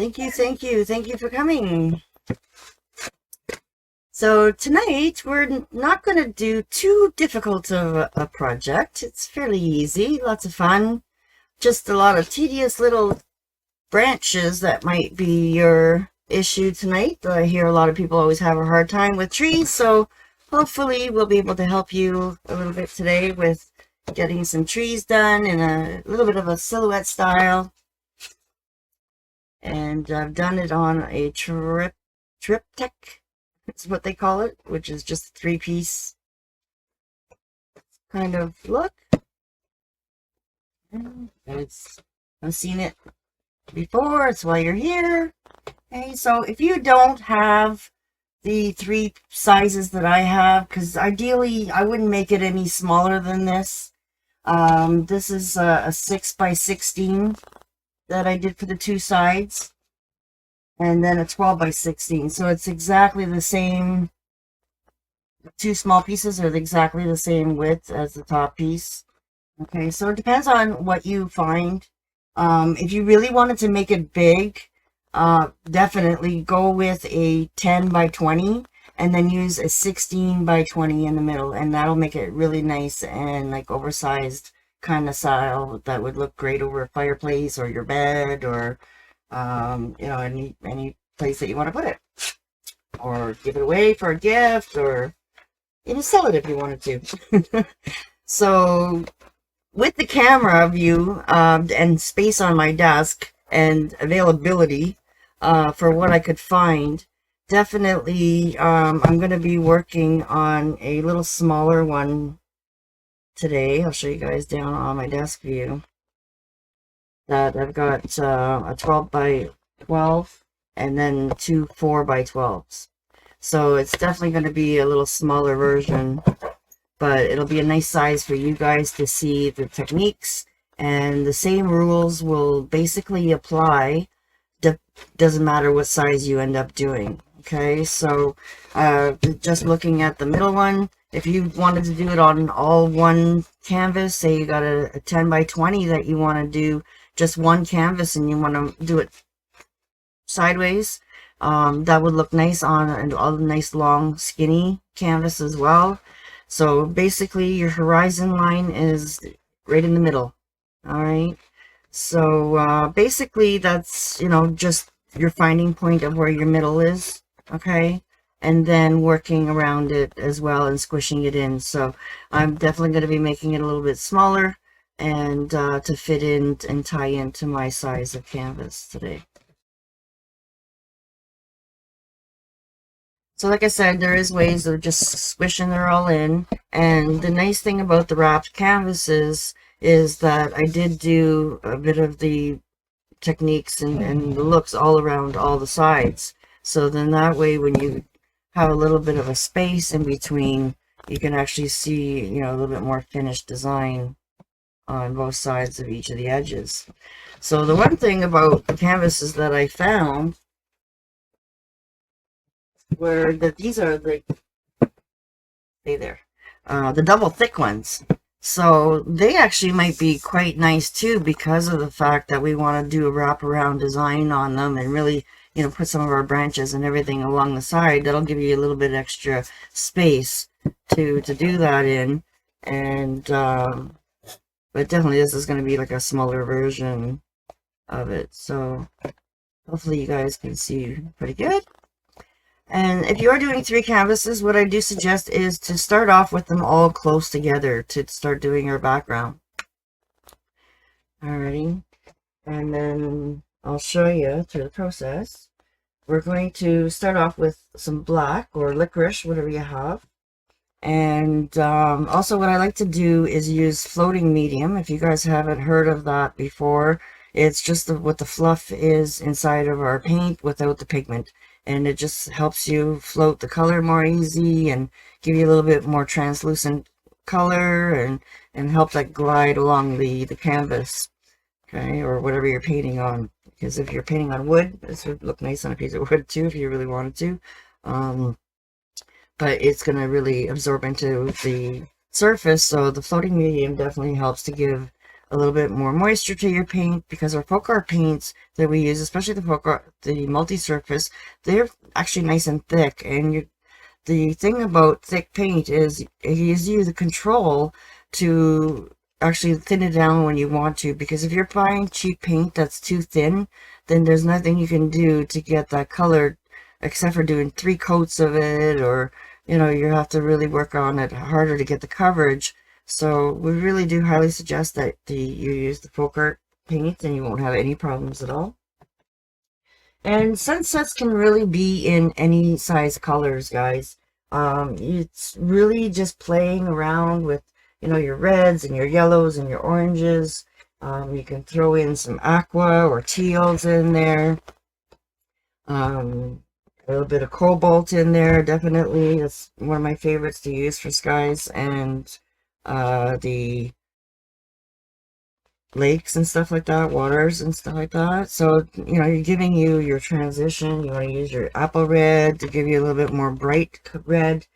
Thank you, thank you, thank you for coming. So tonight we're not going to do too difficult of a project. It's fairly easy, lots of fun. Just a lot of tedious little branches that might be your issue tonight. I hear a lot of people always have a hard time with trees, so hopefully we'll be able to help you a little bit today with getting some trees done in a little bit of a silhouette style. And I've done it on a triptych, is what they call it, which is just a three-piece kind of look. I've seen it before. It's why you're here. Okay, so if you don't have the 3 sizes that I have, because ideally I wouldn't make it any smaller than this. This is a 6 by 16 that I did for the 2 sides, and then a 12 by 16. So it's exactly the same. The 2 small pieces are exactly the same width as the top piece. Okay, so it depends on what you find. If you really wanted to make it big, definitely go with a 10 by 20 and then use a 16 by 20 in the middle, and that'll make it really nice and like oversized kind of style that would look great over a fireplace or your bed, or you know, any place that you want to put it, or give it away for a gift, or even sell it if you wanted to. So with the camera view and space on my desk and availability for what I could find, definitely I'm going to be working on a little smaller one today. I'll show you guys down on my desk view that I've got a 12 by 12 and then 2 4 by 12s. So it's definitely going to be a little smaller version, but it'll be a nice size for you guys to see the techniques, and the same rules will basically apply. Doesn't matter what size you end up doing. Okay, so just looking at the middle one, if you wanted to do it on all one canvas, say you got a 10 by 20 that you want to do just one canvas and you want to do it sideways, that would look nice on all the nice long skinny canvas as well. So basically your horizon line is right in the middle. All right, so basically that's, you know, just your finding point of where your middle is. Okay, and then working around it as well and squishing it in. So I'm definitely going to be making it a little bit smaller and to fit in and tie into my size of canvas today. So like I said, there is ways of just squishing it all in. And the nice thing about the wrapped canvases is that I did do a bit of the techniques and the looks all around all the sides. So then that way, when you have a little bit of a space in between, you can actually see, you know, a little bit more finished design on both sides of each of the edges. So the one thing about the canvases that I found were that these are the, the double thick ones. So they actually might be quite nice too, because of the fact that we want to do a wraparound design on them and really, you know, put some of our branches and everything along the side. That'll give you a little bit extra space to do that in. And but definitely this is going to be like a smaller version of it. So hopefully you guys can see pretty good. And if you are doing 3 canvases, what I do suggest is to start off with them all close together to start doing your background. Alrighty, and then I'll show you through the process. We're going to start off with some black or licorice, whatever you have. And also what I like to do is use floating medium. If you guys haven't heard of that before, it's just what the fluff is inside of our paint without the pigment. And it just helps you float the color more easy and give you a little bit more translucent color and help that glide along the canvas, okay, or whatever you're painting on. Because if you're painting on wood, this would look nice on a piece of wood too if you really wanted to. But it's going to really absorb into the surface, so the floating medium definitely helps to give a little bit more moisture to your paint, because our folk art paints that we use, especially the folk art, the multi-surface, they're actually nice and thick. And the thing about thick paint is it gives you the control to actually thin it down when you want to, because if you're buying cheap paint that's too thin, then there's nothing you can do to get that color except for doing 3 coats of it, or you know, you have to really work on it harder to get the coverage. So we really do highly suggest that you use the folk art paint, and you won't have any problems at all. And sunsets can really be in any size colors, guys. It's really just playing around with, you know, your reds and your yellows and your oranges. You can throw in some aqua or teals in there. A little bit of cobalt in there, definitely. That's one of my favorites to use for skies and the lakes and stuff like that, waters and stuff like that. So, you know, you're giving you your transition. You want to use your apple red to give you a little bit more bright red,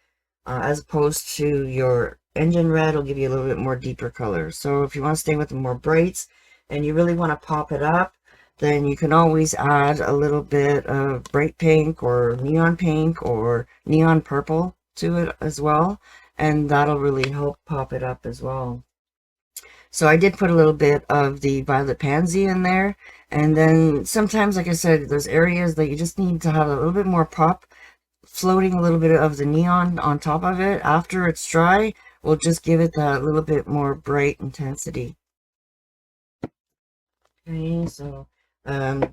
as opposed to your engine red will give you a little bit more deeper color. So if you want to stay with the more brights and you really want to pop it up, then you can always add a little bit of bright pink or neon purple to it as well, and that'll really help pop it up as well. So I did put a little bit of the violet pansy in there, and then sometimes, like I said, there's areas that you just need to have a little bit more pop, floating a little bit of the neon on top of it. After it's dry, we'll just give it that little bit more bright intensity. Okay, so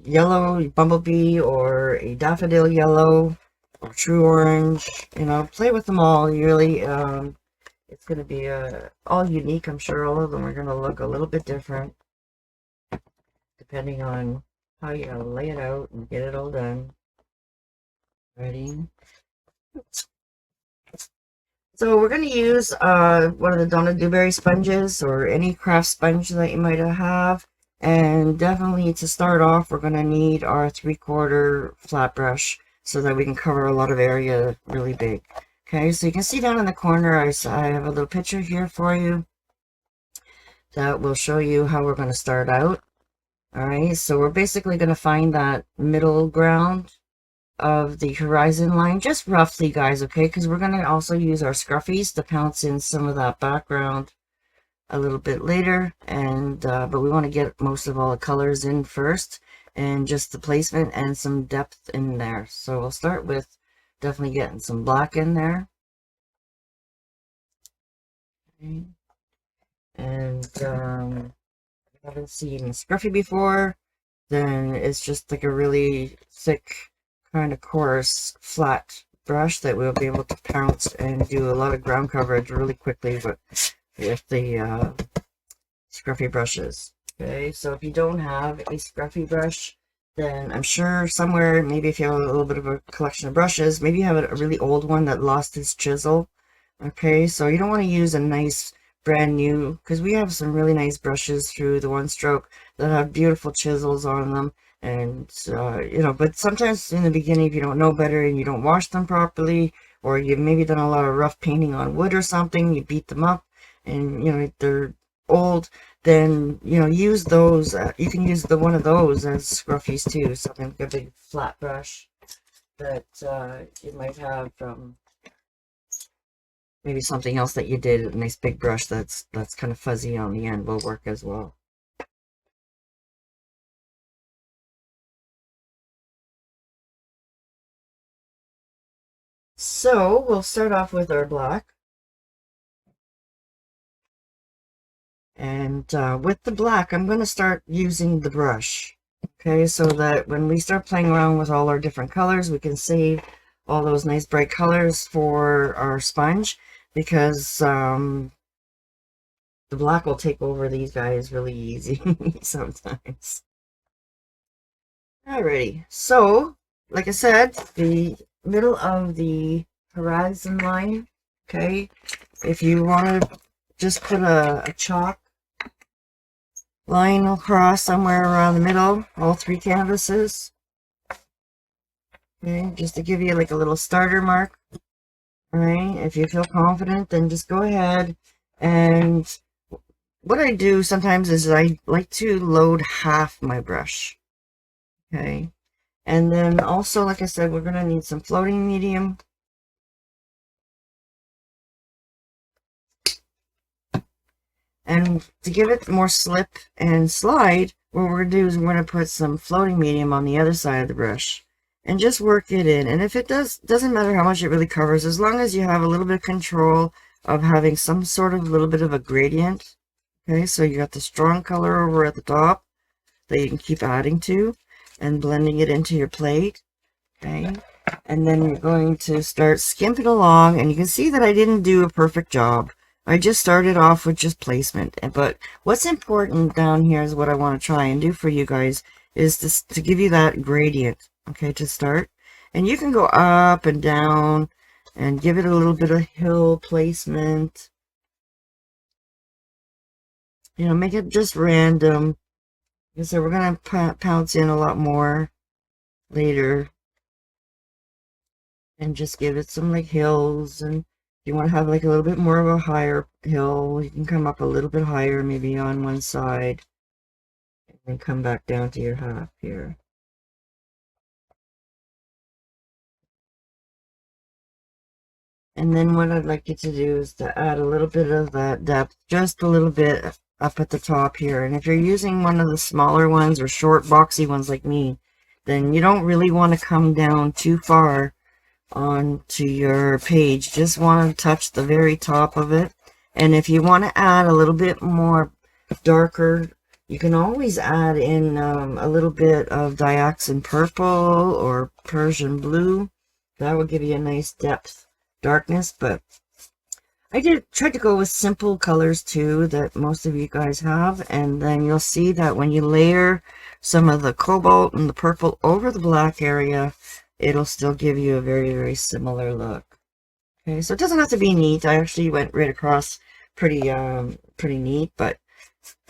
yellow bumblebee or a daffodil yellow or true orange, you know, play with them all. You really, it's going to be all unique. I'm sure all of them are going to look a little bit different depending on how you lay it out and get it all done. Ready? So we're going to use one of the Donna Dewberry sponges or any craft sponge that you might have. And definitely to start off, we're going to need our 3/4 flat brush so that we can cover a lot of area really big. Okay, so you can see down in the corner, I have a little picture here for you that will show you how we're going to start out. All right, so we're basically going to find that middle ground of the horizon line, just roughly, guys, okay? Because we're going to also use our scruffies to pounce in some of that background a little bit later, and but we want to get most of all the colors in first, and just the placement and some depth in there. So we'll start with definitely getting some black in there. Okay. And if you haven't seen scruffy before, then it's just like a really thick, kind of coarse, flat brush that we'll be able to pounce and do a lot of ground coverage really quickly with the scruffy brushes. Okay, so if you don't have a scruffy brush, then I'm sure somewhere, maybe if you have a little bit of a collection of brushes, maybe you have a really old one that lost its chisel. Okay, so you don't want to use a nice brand new, because we have some really nice brushes through the One Stroke that have beautiful chisels on them. And you know, but sometimes in the beginning, if you don't know better and you don't wash them properly, or you've maybe done a lot of rough painting on wood or something, you beat them up and, you know, they're old, then, you know, use those. You can use one of those as scruffies too, something like a big flat brush that you might have from maybe something else that you did. A nice big brush that's kind of fuzzy on the end will work as well. So we'll start off with our black. And with the black, I'm going to start using the brush. Okay, so that when we start playing around with all our different colors, we can save all those nice bright colors for our sponge, because the black will take over these guys really easy sometimes. Alrighty, so like I said, the middle of the horizon line, okay, if you want to just put a chalk line across somewhere around the middle, all 3 canvases. Okay, just to give you like a little starter mark. All right, if you feel confident, then just go ahead and what I do sometimes is I like to load half my brush. Okay. And then also, like I said, we're going to need some floating medium. And to give it more slip and slide, what we're going to do is we're going to put some floating medium on the other side of the brush and just work it in. And if it doesn't matter how much it really covers, as long as you have a little bit of control of having some sort of little bit of a gradient. Okay, so you got the strong color over at the top that you can keep adding to and blending it into your plate. Okay, and then you're going to start skimping along, and you can see that I didn't do a perfect job. I just started off with just placement, but what's important down here is what I want to try and do for you guys is to give you that gradient, okay, to start. And you can go up and down and give it a little bit of hill placement. You know, make it just random. So we're going to pounce in a lot more later. And just give it some like hills, and if you want to have like a little bit more of a higher hill, you can come up a little bit higher, maybe on one side, and then come back down to your half here. And then what I'd like you to do is to add a little bit of that depth, just a little bit up at the top here. And if you're using one of the smaller ones or short boxy ones like me, then you don't really want to come down too far onto your page. Just want to touch the very top of it. And if you want to add a little bit more darker, you can always add in a little bit of Dioxin Purple or Persian Blue. That will give you a nice depth darkness. But I tried to go with simple colors too that most of you guys have, and then you'll see that when you layer some of the cobalt and the purple over the black area, it'll still give you a very, very similar look. Okay, so it doesn't have to be neat. I actually went right across pretty neat, but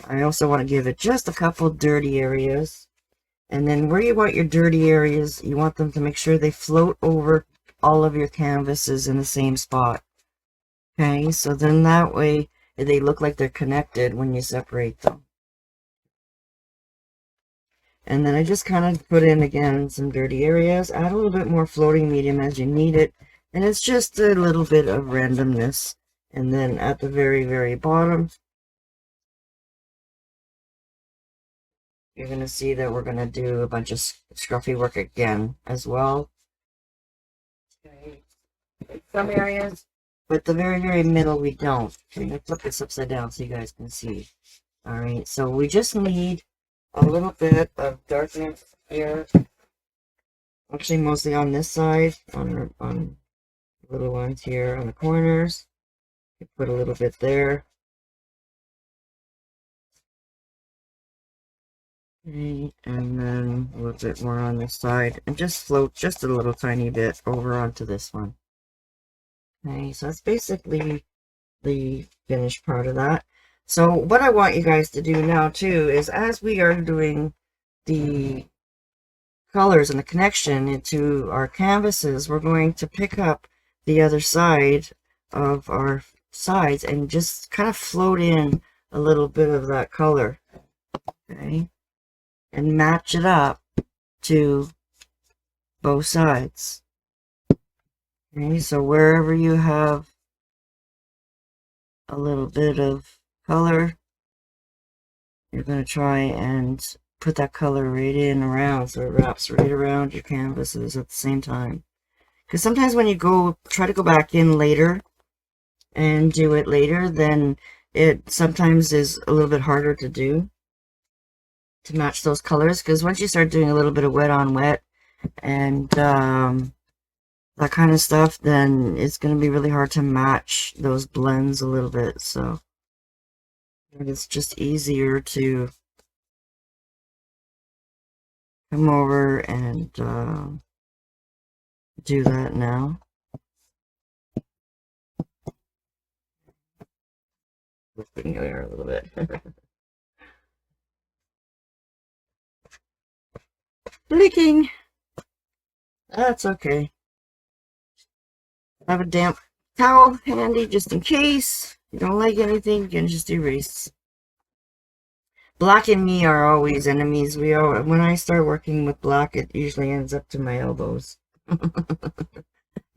I also want to give it just a couple dirty areas. And then where you want your dirty areas, you want them to make sure they float over all of your canvases in the same spot. Okay, so then that way they look like they're connected when you separate them. And then I just kind of put in again some dirty areas, add a little bit more floating medium as you need it, and it's just a little bit of randomness. And then at the very, very bottom, you're going to see that we're going to do a bunch of scruffy work again as well. Okay. Some areas, but the very, very middle we don't. Okay, I'm going to flip this upside down so you guys can see. Alright, so we just need a little bit of darkness here. Actually, mostly on this side, on the little ones here on the corners. You put a little bit there. Okay, and then a little bit more on this side, and just float just a little tiny bit over onto this one. Okay, so that's basically the finished part of that. So what I want you guys to do now too is, as we are doing the colors and the connection into our canvases, we're going to pick up the other side of our sides and just kind of float in a little bit of that color, okay, and match it up to both sides. Okay, so wherever you have a little bit of color, you're going to try and put that color right in around, so it wraps right around your canvases at the same time. Because sometimes when you try to go back in later and do it later, then it sometimes is a little bit harder to do, to match those colors. Because once you start doing a little bit of wet on wet and that kind of stuff, then it's going to be really hard to match those blends a little bit. So it's just easier to come over and do that now. Flipping there a little bit. Leaking. That's okay. Have a damp towel handy just in case you don't like anything. You can just erase Black and me are always enemies. When I start working with black, it usually ends up to my elbows.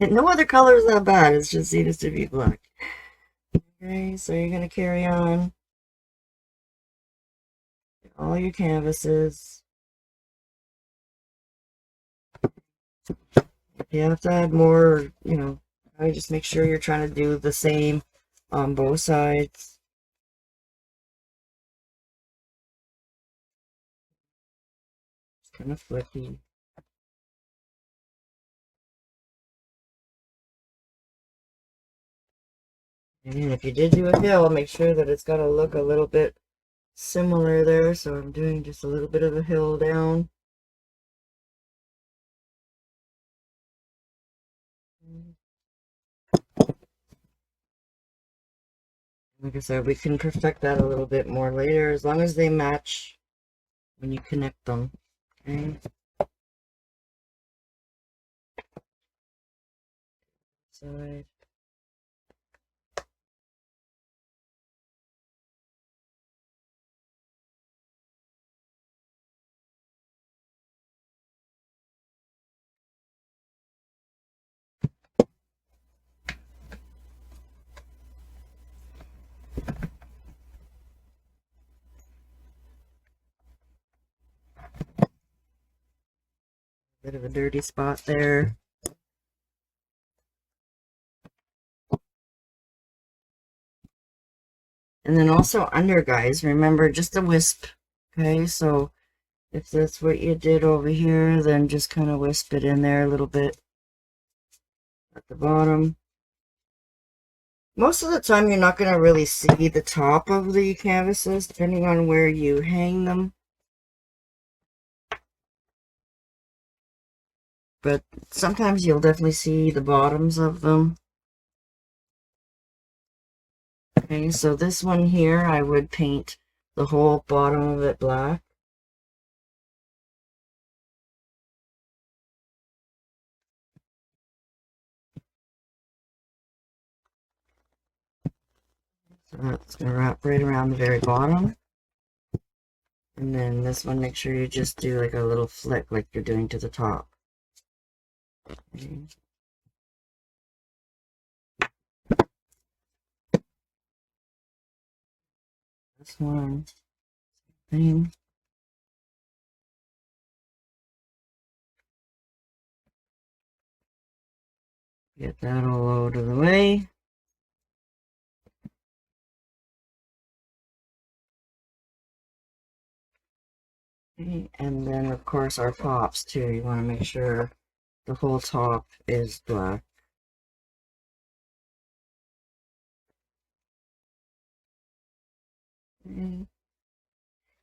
No other color is that bad. It just needs to be black. Okay, so you're going to carry on all your canvases. If you have to add more, I just make sure you're trying to do the same on both sides. It's kind of flicky. And if you did do a hill, make sure that it's got to look a little bit similar there. So I'm doing just a little bit of a hill down. Like I said, we can perfect that a little bit more later, as long as they match when you connect them. Okay. Side. Bit of a dirty spot there. And then also under, guys, remember just a wisp. Okay, so if that's what you did over here, then just kind of wisp it in there a little bit at the bottom. Most of the time you're not going to really see the top of the canvases, depending on where you hang them. But sometimes you'll definitely see the bottoms of them. Okay, so this one here, I would paint the whole bottom of it black. So that's going to wrap right around the very bottom. And then this one, make sure you just do like a little flick like you're doing to the top. Okay. This one, same. Get that all out of the way. Okay. And then of course our tops too. You want to make sure the whole top is black. Okay. You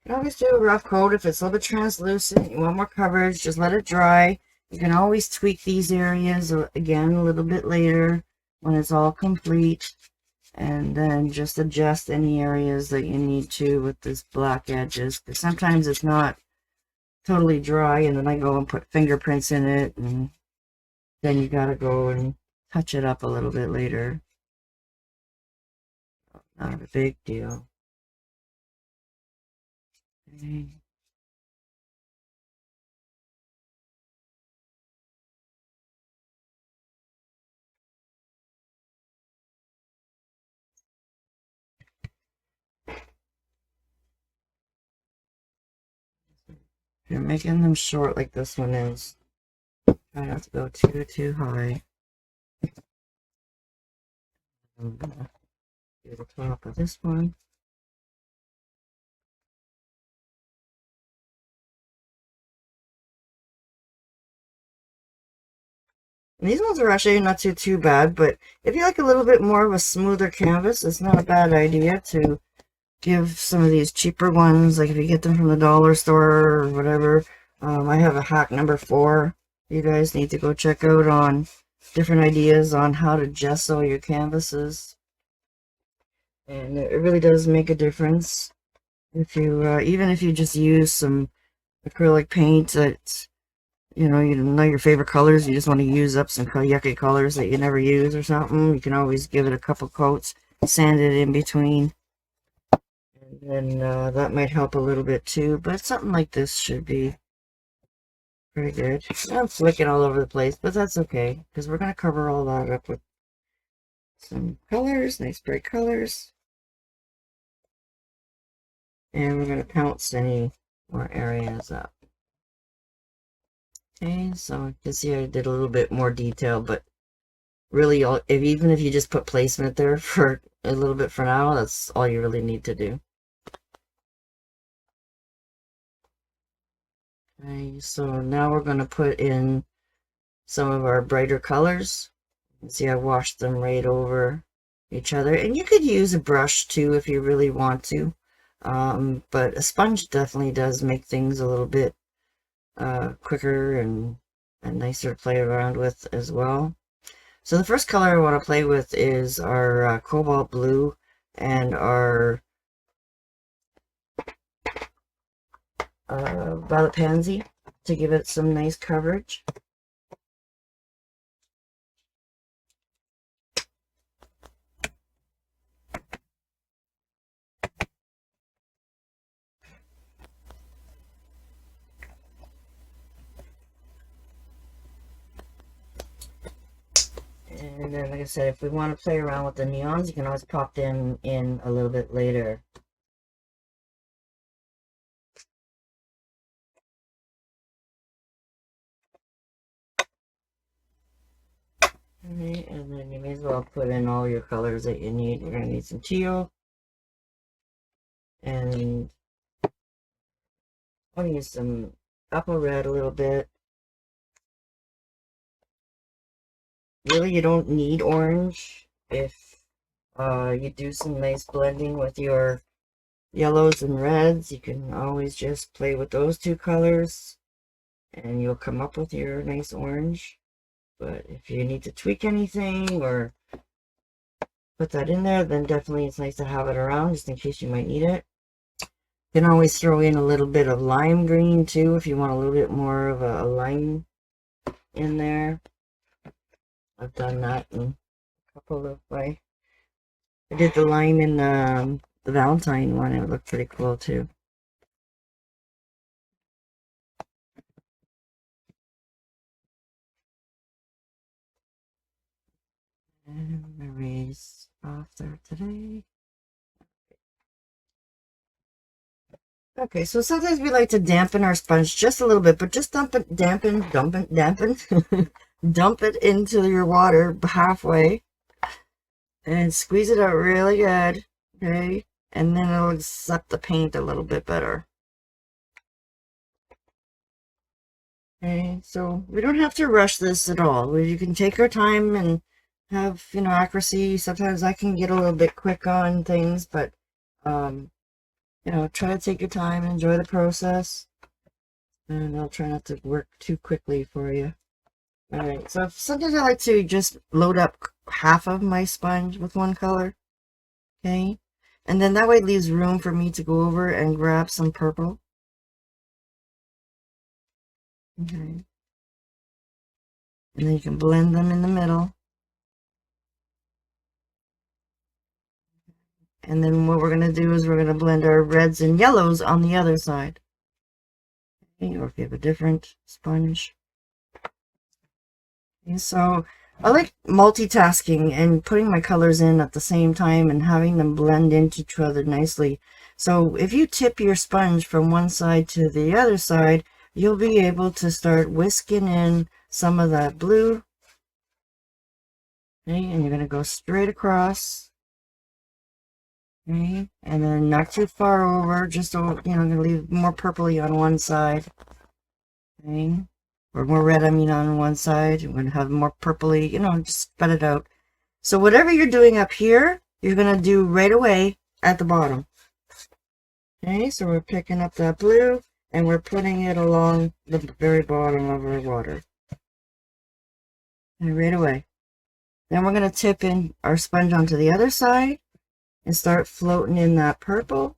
can always do a rough coat if it's a little bit translucent. You want more coverage, just let it dry. You can always tweak these areas again a little bit later when it's all complete. And then just adjust any areas that you need to with this black edges. Because sometimes it's not totally dry, and then I go and put fingerprints in it, and then you gotta go and touch it up a little bit later. Not a big deal. Okay. If you're making them short like this one is, try not to go too high. I'm gonna do the top of this one. And these ones are actually not too bad, but if you like a little bit more of a smoother canvas, it's not a bad idea to give some of these cheaper ones, like if you get them from the dollar store or whatever. I have a hack number 4 you guys need to go check out on different ideas on how to gesso your canvases. And it really does make a difference if you even if you just use some acrylic paint that you know your favorite colors, you just want to use up some yucky colors that you never use or something. You can always give it a couple coats, sand it in between, and And that might help a little bit too, but something like this should be pretty good. I'm flicking all over the place, but that's okay, because we're going to cover all that up with some colors, nice bright colors. And we're going to pounce any more areas up. Okay, so you can see I did a little bit more detail, but really, even if you just put placement there for a little bit for now, that's all you really need to do. Okay, so now we're going to put in some of our brighter colors. You can see I washed them right over each other, and you could use a brush too if you really want to, but a sponge definitely does make things a little bit quicker and nicer to play around with as well. So the first color I want to play with is our cobalt blue and our violet pansy to give it some nice coverage. And then, like I said, if we want to play around with the neons, you can always pop them in a little bit later. Alright, and then you may as well put in all your colors that you need. We're going to need some teal. And I'll use some apple red a little bit. Really, you don't need orange if you do some nice blending with your yellows and reds. You can always just play with those two colors and you'll come up with your nice orange. But if you need to tweak anything or put that in there, then definitely it's nice to have it around just in case you might need it. You can always throw in a little bit of lime green too if you want a little bit more of a lime in there. I've done that in a couple of I did the lime in the Valentine one. It looked pretty cool too. And erase off there today. Okay, so sometimes we like to dampen our sponge just a little bit, but just dump it into your water halfway and squeeze it out really good, okay? And then it'll suck the paint a little bit better. Okay, so we don't have to rush this at all. You can take our time and have, accuracy. Sometimes I can get a little bit quick on things, but, try to take your time and enjoy the process. And I'll try not to work too quickly for you. Alright, so sometimes I like to just load up half of my sponge with one color. Okay? And then that way it leaves room for me to go over and grab some purple. Okay. And then you can blend them in the middle. And then what we're going to do is we're going to blend our reds and yellows on the other side. Okay, or if you have a different sponge. Okay, so I like multitasking and putting my colors in at the same time and having them blend into each other nicely. So if you tip your sponge from one side to the other side, you'll be able to start whisking in some of that blue. Okay, and you're going to go straight across. Okay, and then not too far over, just so, I'm going to leave more purpley on one side. Okay, or more red, on one side. You're going to have more purpley, just spread it out. So whatever you're doing up here, you're going to do right away at the bottom. Okay, so we're picking up that blue, and we're putting it along the very bottom of our water. And right away. Then we're going to tip in our sponge onto the other side and start floating in that purple.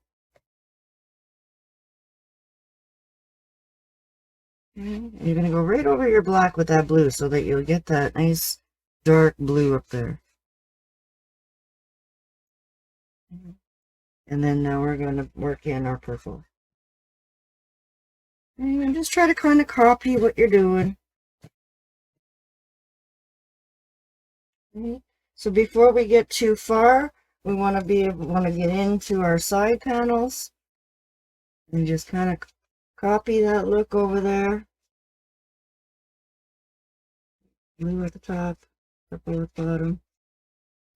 Okay. And you're going to go right over your black with that blue so that you'll get that nice dark blue up there. And then now we're going to work in our purple. And just try to kind of copy what you're doing. Okay. So before we get too far, we want to get into our side panels and just kind of copy that look over there. Blue at the top, purple at the bottom.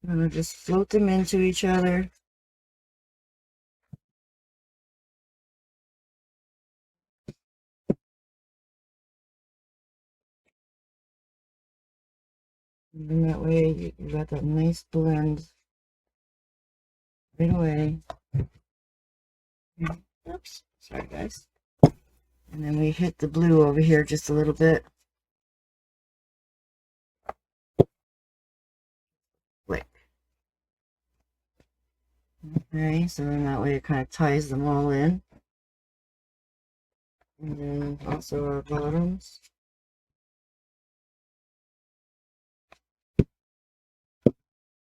I'm going to just float them into each other. And that way you got that nice blend right away. Oops, sorry guys. And then we hit the blue over here just a little bit. Click. Okay, so then that way it kind of ties them all in. And then also our bottoms.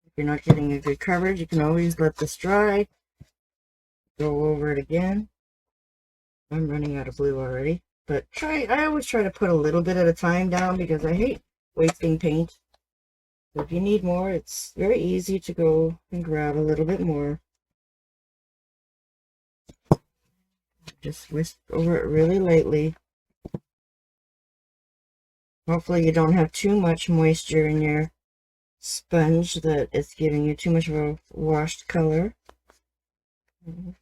If you're not getting a good coverage, you can always let this dry. Go over it again. I'm running out of blue already. But I always try to put a little bit at a time down because I hate wasting paint. So if you need more, it's very easy to go and grab a little bit more. Just whisk over it really lightly. Hopefully you don't have too much moisture in your sponge that it's giving you too much of a washed color.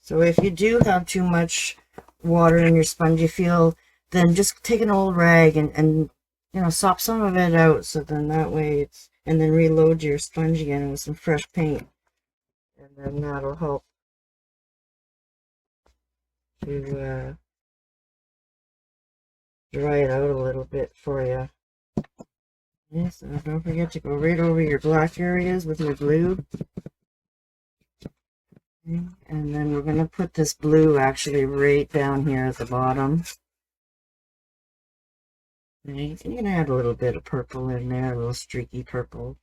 So if you do have too much water in your sponge, you feel, then just take an old rag and you know, sop some of it out, so then that way it's, and then reload your sponge again with some fresh paint, and then that'll help to dry it out a little bit for you. Yes, so don't forget to go right over your black areas with your blue. Okay. And then we're going to put this blue actually right down here at the bottom. Okay. You can add a little bit of purple in there, a little streaky purple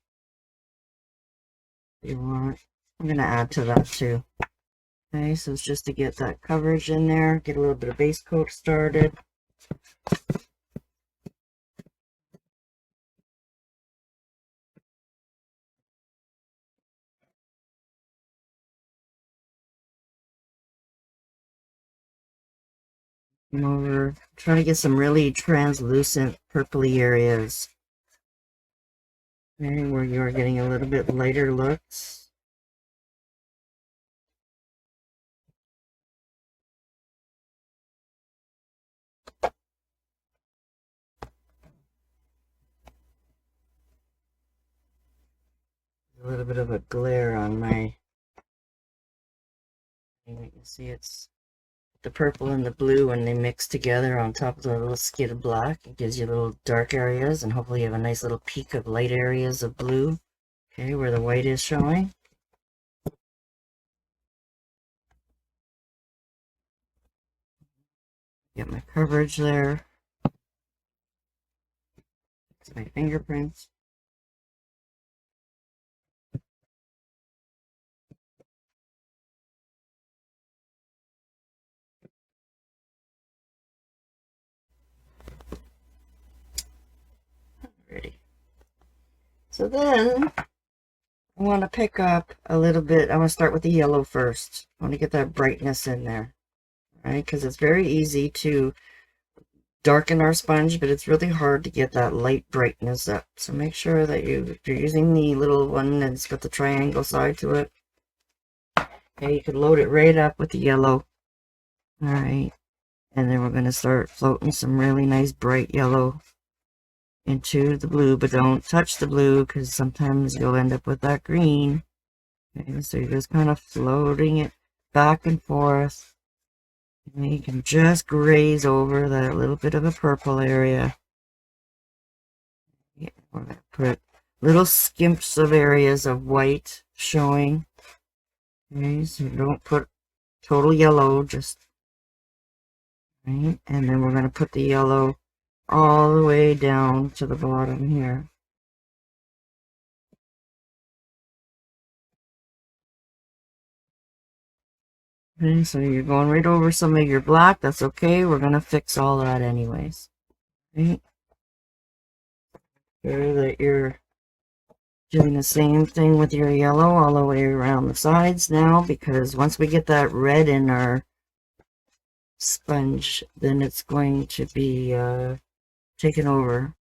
if you want. I'm going to add to that too. Okay, so it's just to get that coverage in there, get a little bit of base coat started. And over, trying to get some really translucent purpley areas. Okay, where you're getting a little bit lighter looks. A little bit of a glare on my, you can see it's the purple and the blue when they mix together on top of the little skid of black. It gives you little dark areas, and hopefully you have a nice little peak of light areas of blue. Okay, where the white is showing. Get my coverage there. It's my fingerprints. Alrighty. So then I want to pick up a little bit. I want to start with the yellow first. I want to get that brightness in there. Right? Because it's very easy to darken our sponge, but it's really hard to get that light brightness up. So make sure that if you're using the little one that's got the triangle side to it, okay, you can load it right up with the yellow. All right, and then we're going to start floating some really nice bright yellow into the blue, but don't touch the blue because sometimes you'll end up with that green. Okay, so you're just kind of floating it back and forth. And you can just graze over that little bit of a purple area. Yeah, we're going to put little skimps of areas of white showing. Okay, so don't put total yellow, just right. And then we're going to put the yellow all the way down to the bottom here. Okay, so you're going right over some of your black. That's okay. We're going to fix all that anyways. Right? Sure that you're doing the same thing with your yellow all the way around the sides now, because once we get that red in our sponge, then it's going to be taken over.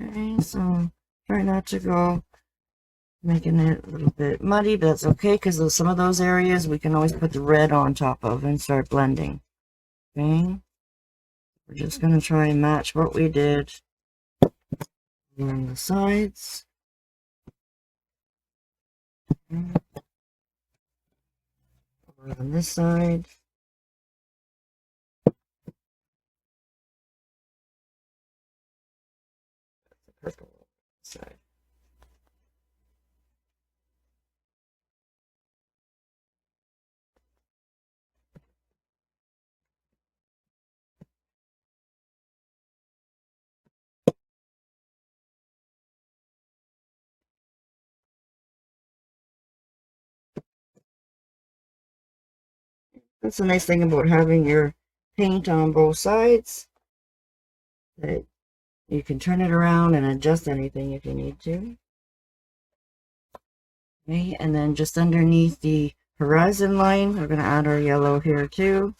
Okay, so try not to go making it a little bit muddy, but that's okay, because some of those areas we can always put the red on top of and start blending. Okay, we're just going to try and match what we did on the sides. Over on this side. The purple side. That's the nice thing about having your paint on both sides, that you can turn it around and adjust anything if you need to. Okay, and then just underneath the horizon line, we're going to add our yellow here too.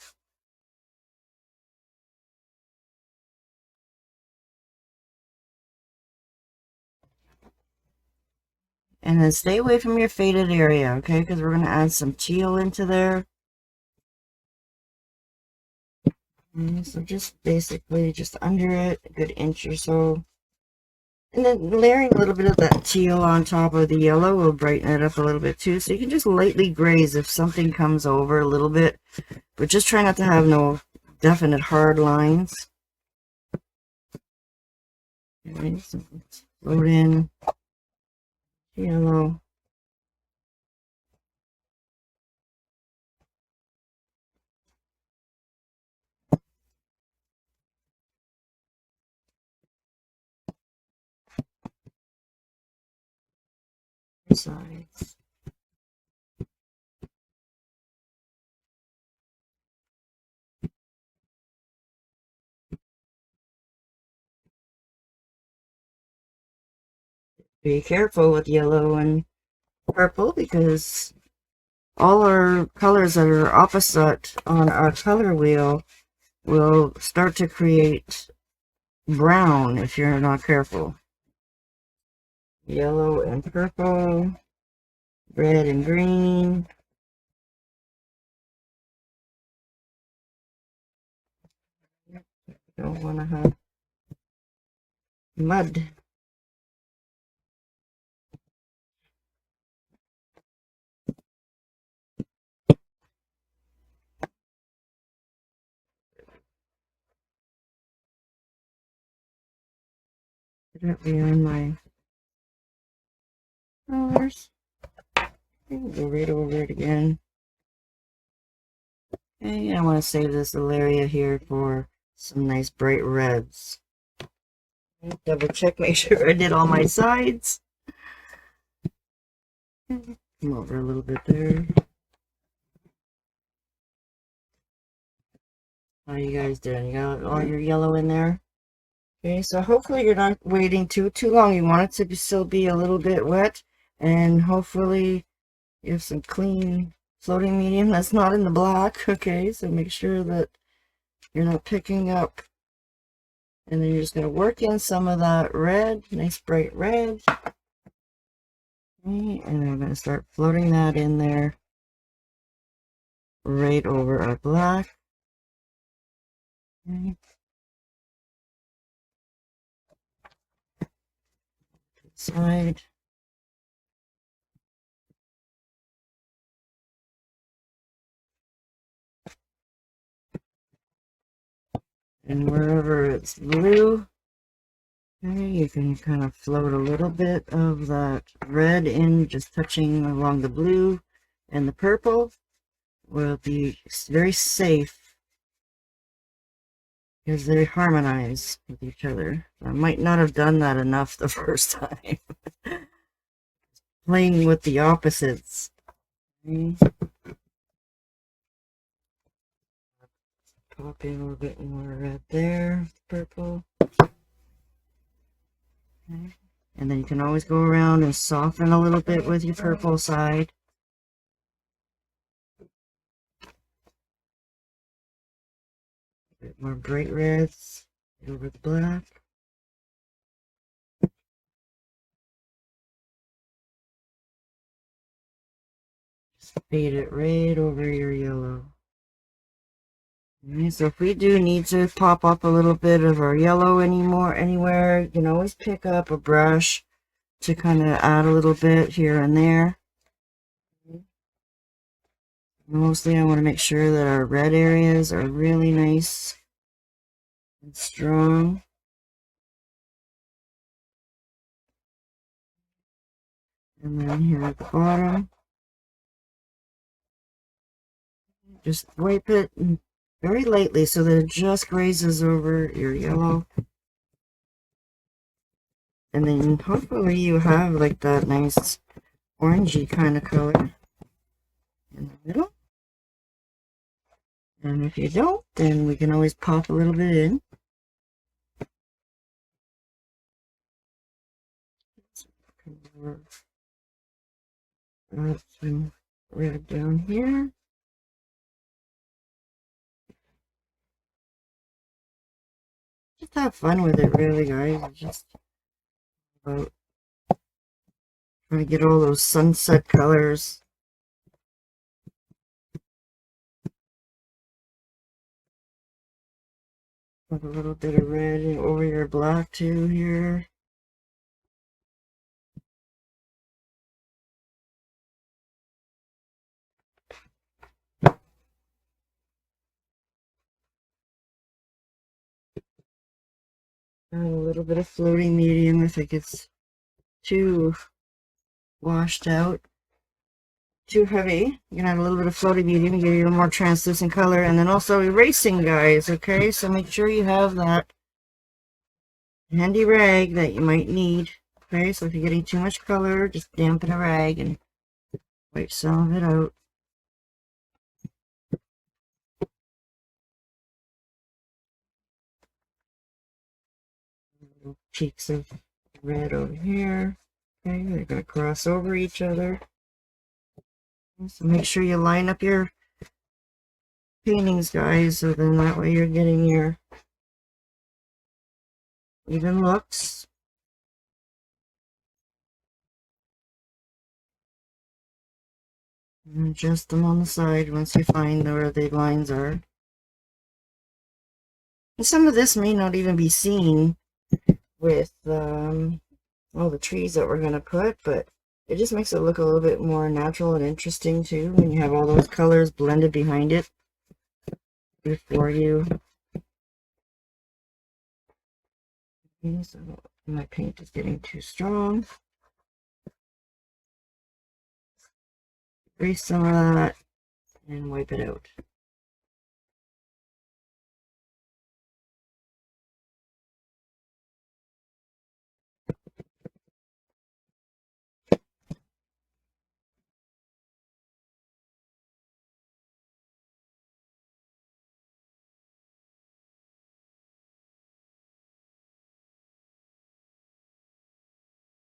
And then stay away from your faded area, okay? Because we're going to add some teal into there. Okay, so just basically just under it, a good inch or so. And then layering a little bit of that teal on top of the yellow will brighten it up a little bit too. So you can just lightly graze if something comes over a little bit. But just try not to have no definite hard lines. Okay, so let's load in yellow. Sides. Be careful with yellow and purple, because all our colors that are opposite on our color wheel will start to create brown if you're not careful. Yellow and purple, red and green. Don't want to have mud. Directly on my colors. Go right over it again. Okay, I want to save this little area here for some nice bright reds. Double check, make sure I did all my sides. Come over a little bit there. How you guys doing? You got all your yellow in there? Okay, so hopefully you're not waiting too long. You want it to still be a little bit wet, and hopefully you have some clean floating medium that's not in the black. Okay, so make sure that you're not picking up. And then you're just going to work in some of that red, nice bright red. Okay, and I'm going to start floating that in there right over our black. Okay. Side. And wherever it's blue, okay, you can kind of float a little bit of that red in, just touching along the blue and the purple will be very safe because they harmonize with each other. I might not have done that enough the first time. Playing with the opposites. Okay. Pop in a little bit more red there, purple. Okay. And then you can always go around and soften a little bit with your purple side. A bit more bright reds over the black. Just fade it right over your yellow. Okay, so if we do need to pop up a little bit of our yellow anywhere, you can always pick up a brush to kind of add a little bit here and there. Mostly I want to make sure that our red areas are really nice and strong. And then here at the bottom, just wipe it very lightly so that it just grazes over your yellow. And then hopefully you have like that nice orangey kind of color in the middle. And if you don't, then we can always pop a little bit in. Add some red down here. Just have fun with it, really, guys. It's just about trying to get all those sunset colors. With a little bit of red over your black too here. Add a little bit of floating medium if it gets too washed out, too heavy. You can add a little bit of floating medium to give you a more translucent color. And then also erasing, guys, okay? So make sure you have that handy rag that you might need. Okay, so if you're getting too much color, just dampen a rag and wipe some of it out. Little cheeks of red over here. Okay, they're going to cross over each other. So make sure you line up your paintings, guys, so then that way you're getting your even looks. And adjust them on the side once you find where the lines are. And some of this may not even be seen with all the trees that we're going to put, but it just makes it look a little bit more natural and interesting too when you have all those colors blended behind it before you. Okay, so my paint is getting too strong. Erase some of that and wipe it out.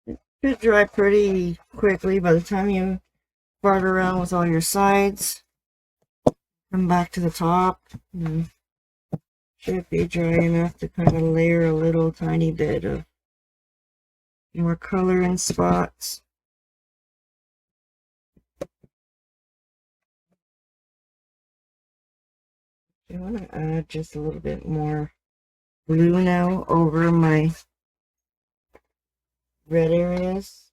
It should dry pretty quickly by the time you fart around with all your sides. Come back to the top. And should be dry enough to kind of layer a little tiny bit of more color in spots. I want to add just a little bit more blue now over my red areas.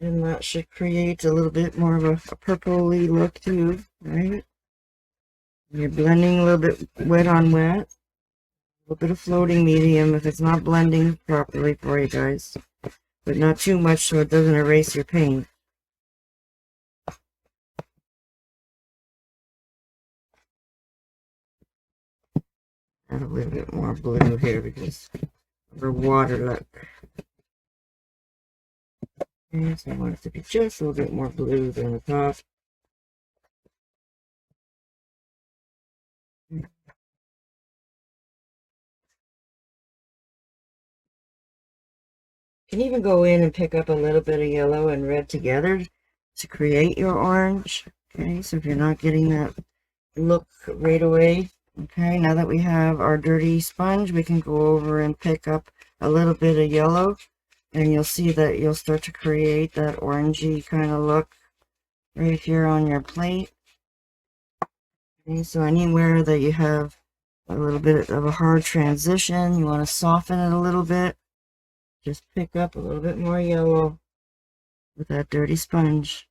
And that should create a little bit more of a purpley look too, right? You're blending a little bit wet on wet. A little bit of floating medium if it's not blending properly for you guys. But not too much so it doesn't erase your paint. Add a little bit more blue here because of her water look. Okay, so I want it to be just a little bit more blue than the top. You can even go in and pick up a little bit of yellow and red together to create your orange. Okay, so if you're not getting that look right away, okay, now that we have our dirty sponge, we can go over and pick up a little bit of yellow, and you'll see that you'll start to create that orangey kind of look right here on your plate. Okay, so anywhere that you have a little bit of a hard transition, you want to soften it a little bit, just pick up a little bit more yellow with that dirty sponge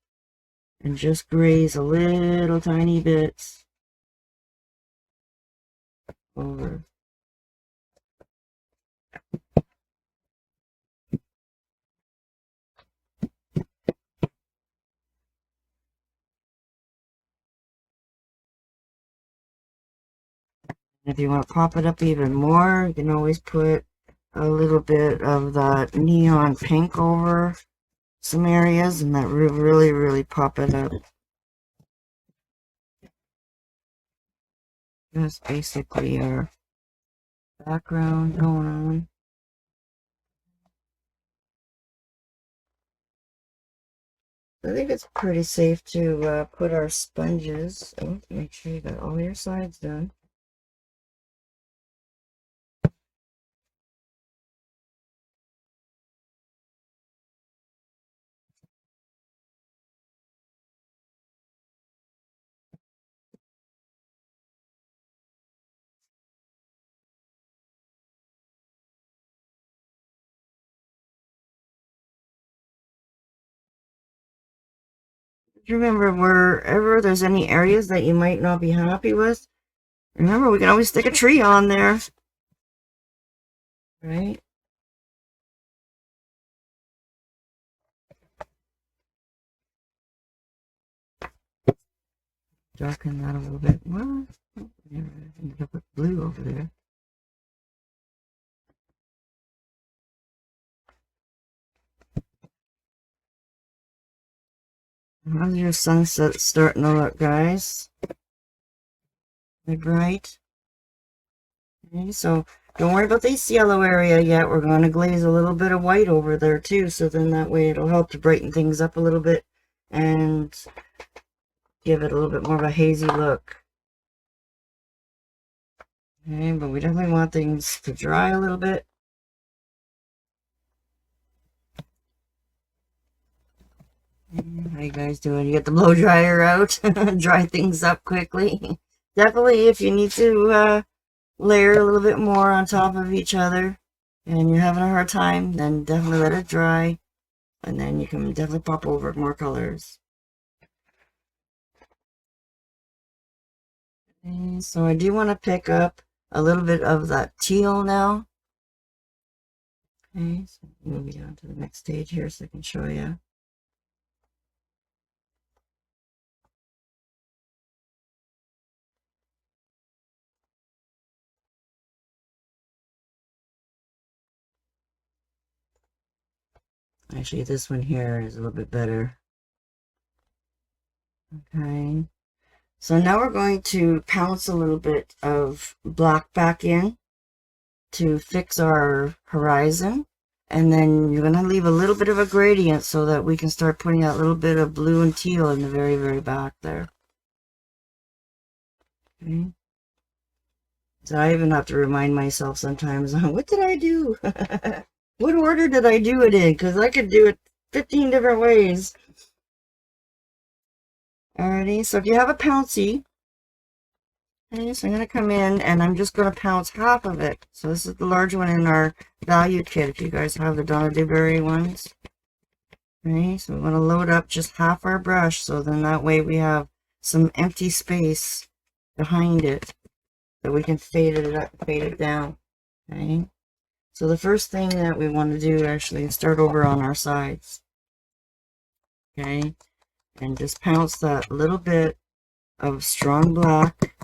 and just graze a little tiny bits over. If you want to pop it up even more, you can always put a little bit of that neon pink over some areas, and that will really, really pop it up. That's basically our background going on. I think it's pretty safe to put our sponges. Oh, make sure you got all your sides done. Remember, wherever there's any areas that you might not be happy with, remember, we can always stick a tree on there. Right? Darken that a little bit. Well, ended up with blue over there. How's your sunset starting to look, guys? They're bright. Okay, so don't worry about this yellow area yet. We're going to glaze a little bit of white over there too, so then that way it'll help to brighten things up a little bit and give it a little bit more of a hazy look. Okay, but we definitely want things to dry a little bit. How you guys doing? You get the blow dryer out, dry things up quickly. Definitely, if you need to layer a little bit more on top of each other and you're having a hard time, then definitely let it dry, and then you can definitely pop over more colors. Okay, so I do want to pick up a little bit of that teal now. Okay, so moving on to the next stage here so I can show you. Actually, this one here is a little bit better. Okay, so now we're going to pounce a little bit of black back in to fix our horizon, and then you're going to leave a little bit of a gradient so that we can start putting that little bit of blue and teal in the very, very back there. Okay. So I even have to remind myself sometimes, what did I do? What order did I do it in? Because I could do it 15 different ways. Alrighty, so if you have a pouncy, okay, so I'm going to come in and I'm just going to pounce half of it. So this is the large one in our value kit, if you guys have the Donna DeBerry ones. Okay, so we want to load up just half our brush, so then that way we have some empty space behind it so we can fade it up, fade it down. Okay. So the first thing that we want to do actually is start over on our sides. Okay. And just pounce that little bit of strong black,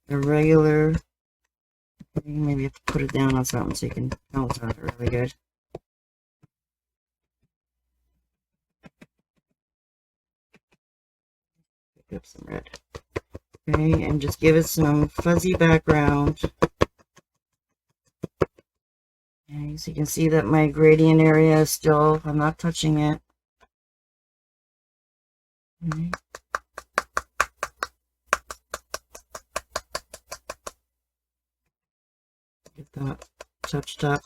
a regular, maybe you have to put it down on something so you can pounce on it really good. Pick up some red. Okay, and just give it some fuzzy background. Okay, so you can see that my gradient area is still, I'm not touching it. Okay. Get that touched up.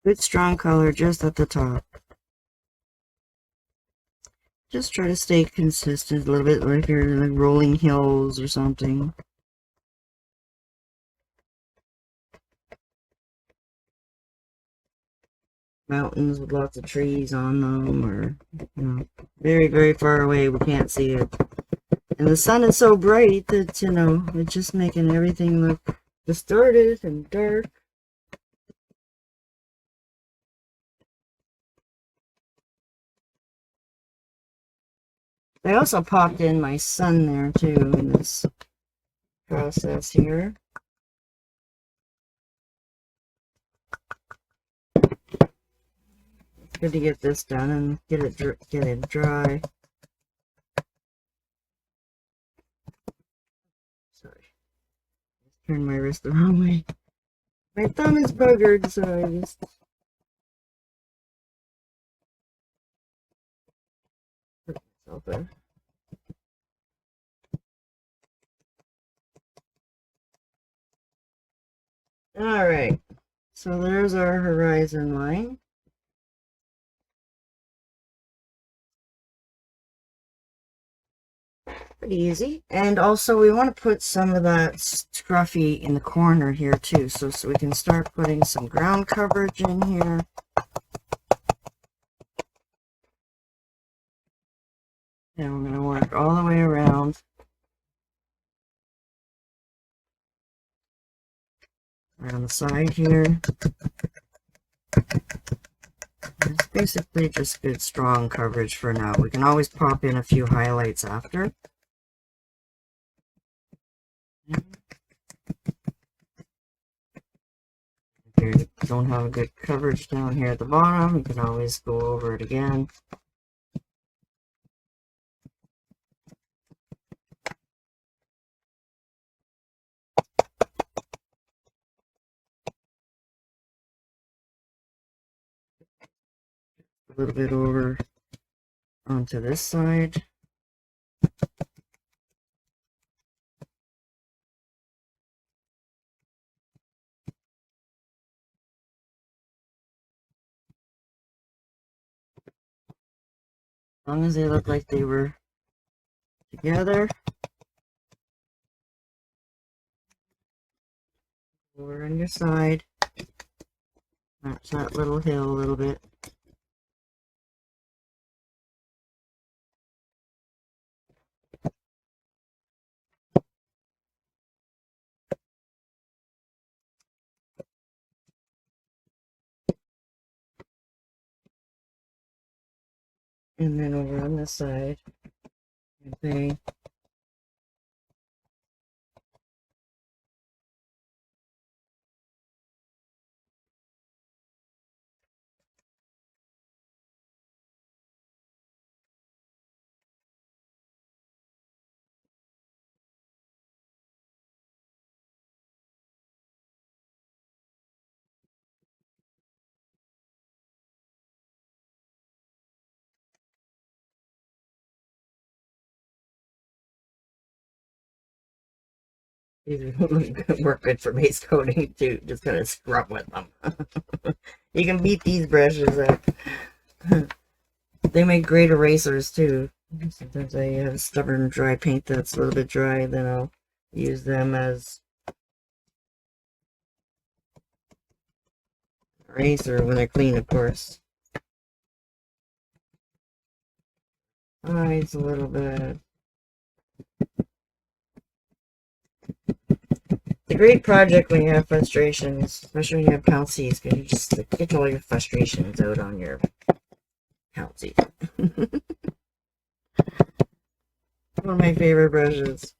Good strong color just at the top. Just try to stay consistent a little bit, like you're like rolling hills or something. Mountains with lots of trees on them, or you know, very, very far away, we can't see it. And the sun is so bright that, you know, it's just making everything look distorted and dark. I also popped in my sun there too in this process here. It's good to get this done and get it dry. Sorry, turn my wrist the wrong way. My thumb is buggered, so I just put myself there. All right, so there's our horizon line. Pretty easy. And also we want to put some of that scruffy in the corner here too, so we can start putting some ground coverage in here. And we're going to work all the way around. Around the side here. It's basically just good strong coverage for now. We can always pop in a few highlights after. If you don't have a good coverage down here at the bottom, you can always go over it again. A little bit over onto this side. As long as they look like they were together. Over on your side. Match that little hill a little bit. And then over on this side, okay. These work good for base coating too. Just kind of scrub with them. You can beat these brushes up. They make great erasers too. Sometimes I have stubborn dry paint that's a little bit dry, then I'll use them as eraser when they're clean, of course. Eyes a little bit. It's a great project when you have frustrations, especially when you have pouncies, because you just get all your frustrations out on your pouncy. One of my favorite brushes.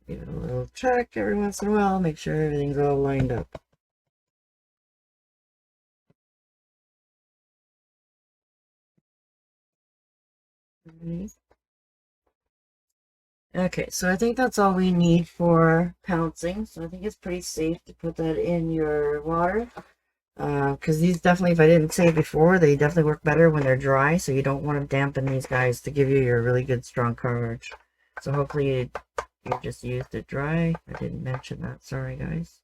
Give it a little check every once in a while, make sure everything's all lined up. Okay, so I think that's all we need for pouncing. So I think it's pretty safe to put that in your water. Because these definitely, if I didn't say it before, they definitely work better when they're dry. So you don't want to dampen these guys to give you your really good strong coverage. So hopefully you just used it dry. I didn't mention that. Sorry, guys.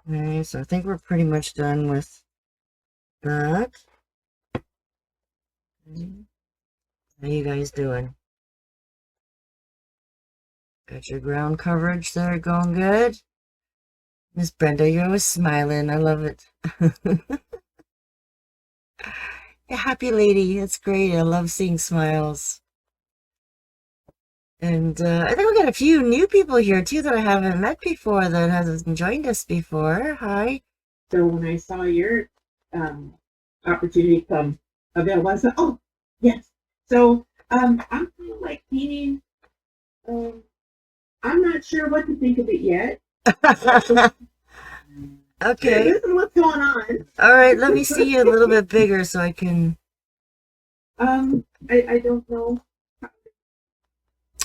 Okay, so I think we're pretty much done with that. How you guys doing? Got your ground coverage there going good? Miss Brenda, you're always smiling. I love it. A happy lady. That's great. I love seeing smiles. And I think we got a few new people here too that I haven't met before that hasn't joined us before. Hi. So when I saw your opportunity come available, I said, "Oh, yes." So I'm kind of like painting. I'm not sure what to think of it yet. Okay. This is what's going on. All right. Let me see you a little bit bigger so I can. I don't know.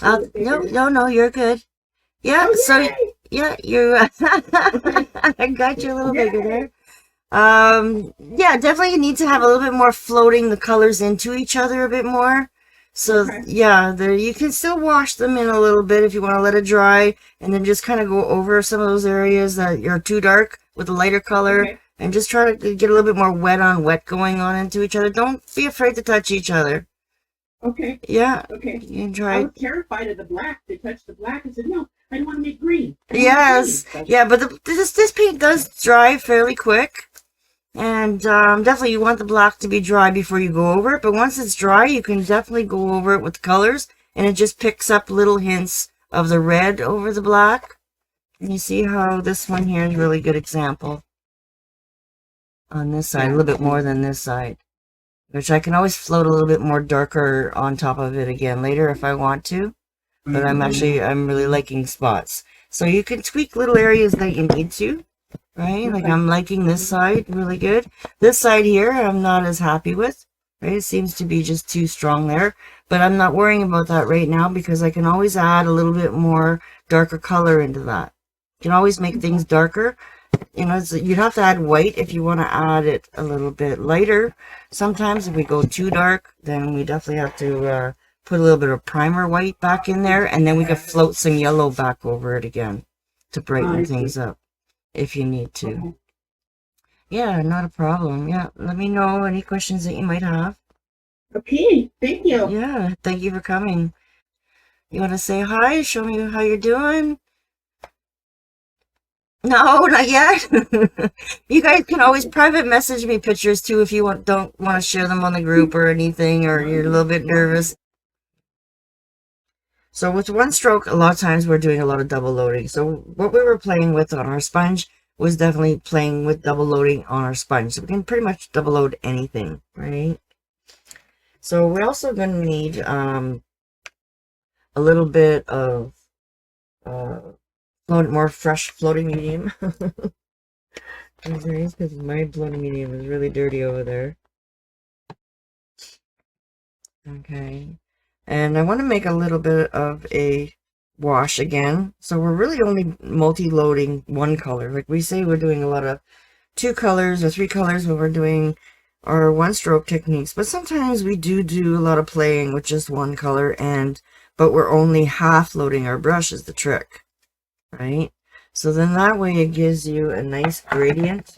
No, you're good. Yeah, Oh, so yay! yeah, you I got you a little bigger there. Yeah, definitely you need to have a little bit more floating the colors into each other a bit more. So Okay. yeah, there you can still wash them in a little bit if you want to let it dry, and then just kind of go over some of those areas that you're too dark with a lighter color, Okay. and just try to get a little bit more wet on wet going on into each other. Don't be afraid to touch each other. Okay. Yeah, Okay. you can I try. was terrified of the black. To touch the black, I said, "No, I don't want to make green." Yes, yeah, but this paint does dry fairly quick, and definitely you want the black to be dry before you go over it. But once it's dry, you can definitely go over it with the colors, and it just picks up little hints of the red over the black. And you see how this one here is a really good example on this side, a little bit more than this side, which I can always float a little bit more darker on top of it again later if I want to. But I'm really liking spots. So you can tweak little areas that you need to, right? Like I'm liking this side really good. This side here, I'm not as happy with, right? It seems to be just too strong there. But I'm not worrying about that right now because I can always add a little bit more darker color into that. You can always make things darker. You know, you'd have to add white if you want to add it a little bit lighter. Sometimes if we go too dark, then we definitely have to put a little bit of primer white back in there, and then we can float some yellow back over it again to brighten things up if you need to. Okay. Yeah, not a problem. Yeah, let me know any questions that you might have. Okay, thank you. Yeah, thank you for coming. You want to say hi? Show me how you're doing? No, not yet. You guys can always private message me pictures too if you don't want to share them on the group or anything, or you're a little bit nervous. So with one stroke, a lot of times we're doing a lot of double loading. So what we were playing with on our sponge was definitely playing with double loading on our sponge. So we can pretty much double load anything, right? So we're also going to need a little bit of more fresh floating medium. Because my floating medium is really dirty over there. Okay. And I want to make a little bit of a wash again. So we're really only multi-loading one color. Like we say we're doing a lot of 2 colors or 3 colors when we're doing our one-stroke techniques. But sometimes we do a lot of playing with just one color, but we're only half loading our brush is the trick, right? So then that way it gives you a nice gradient.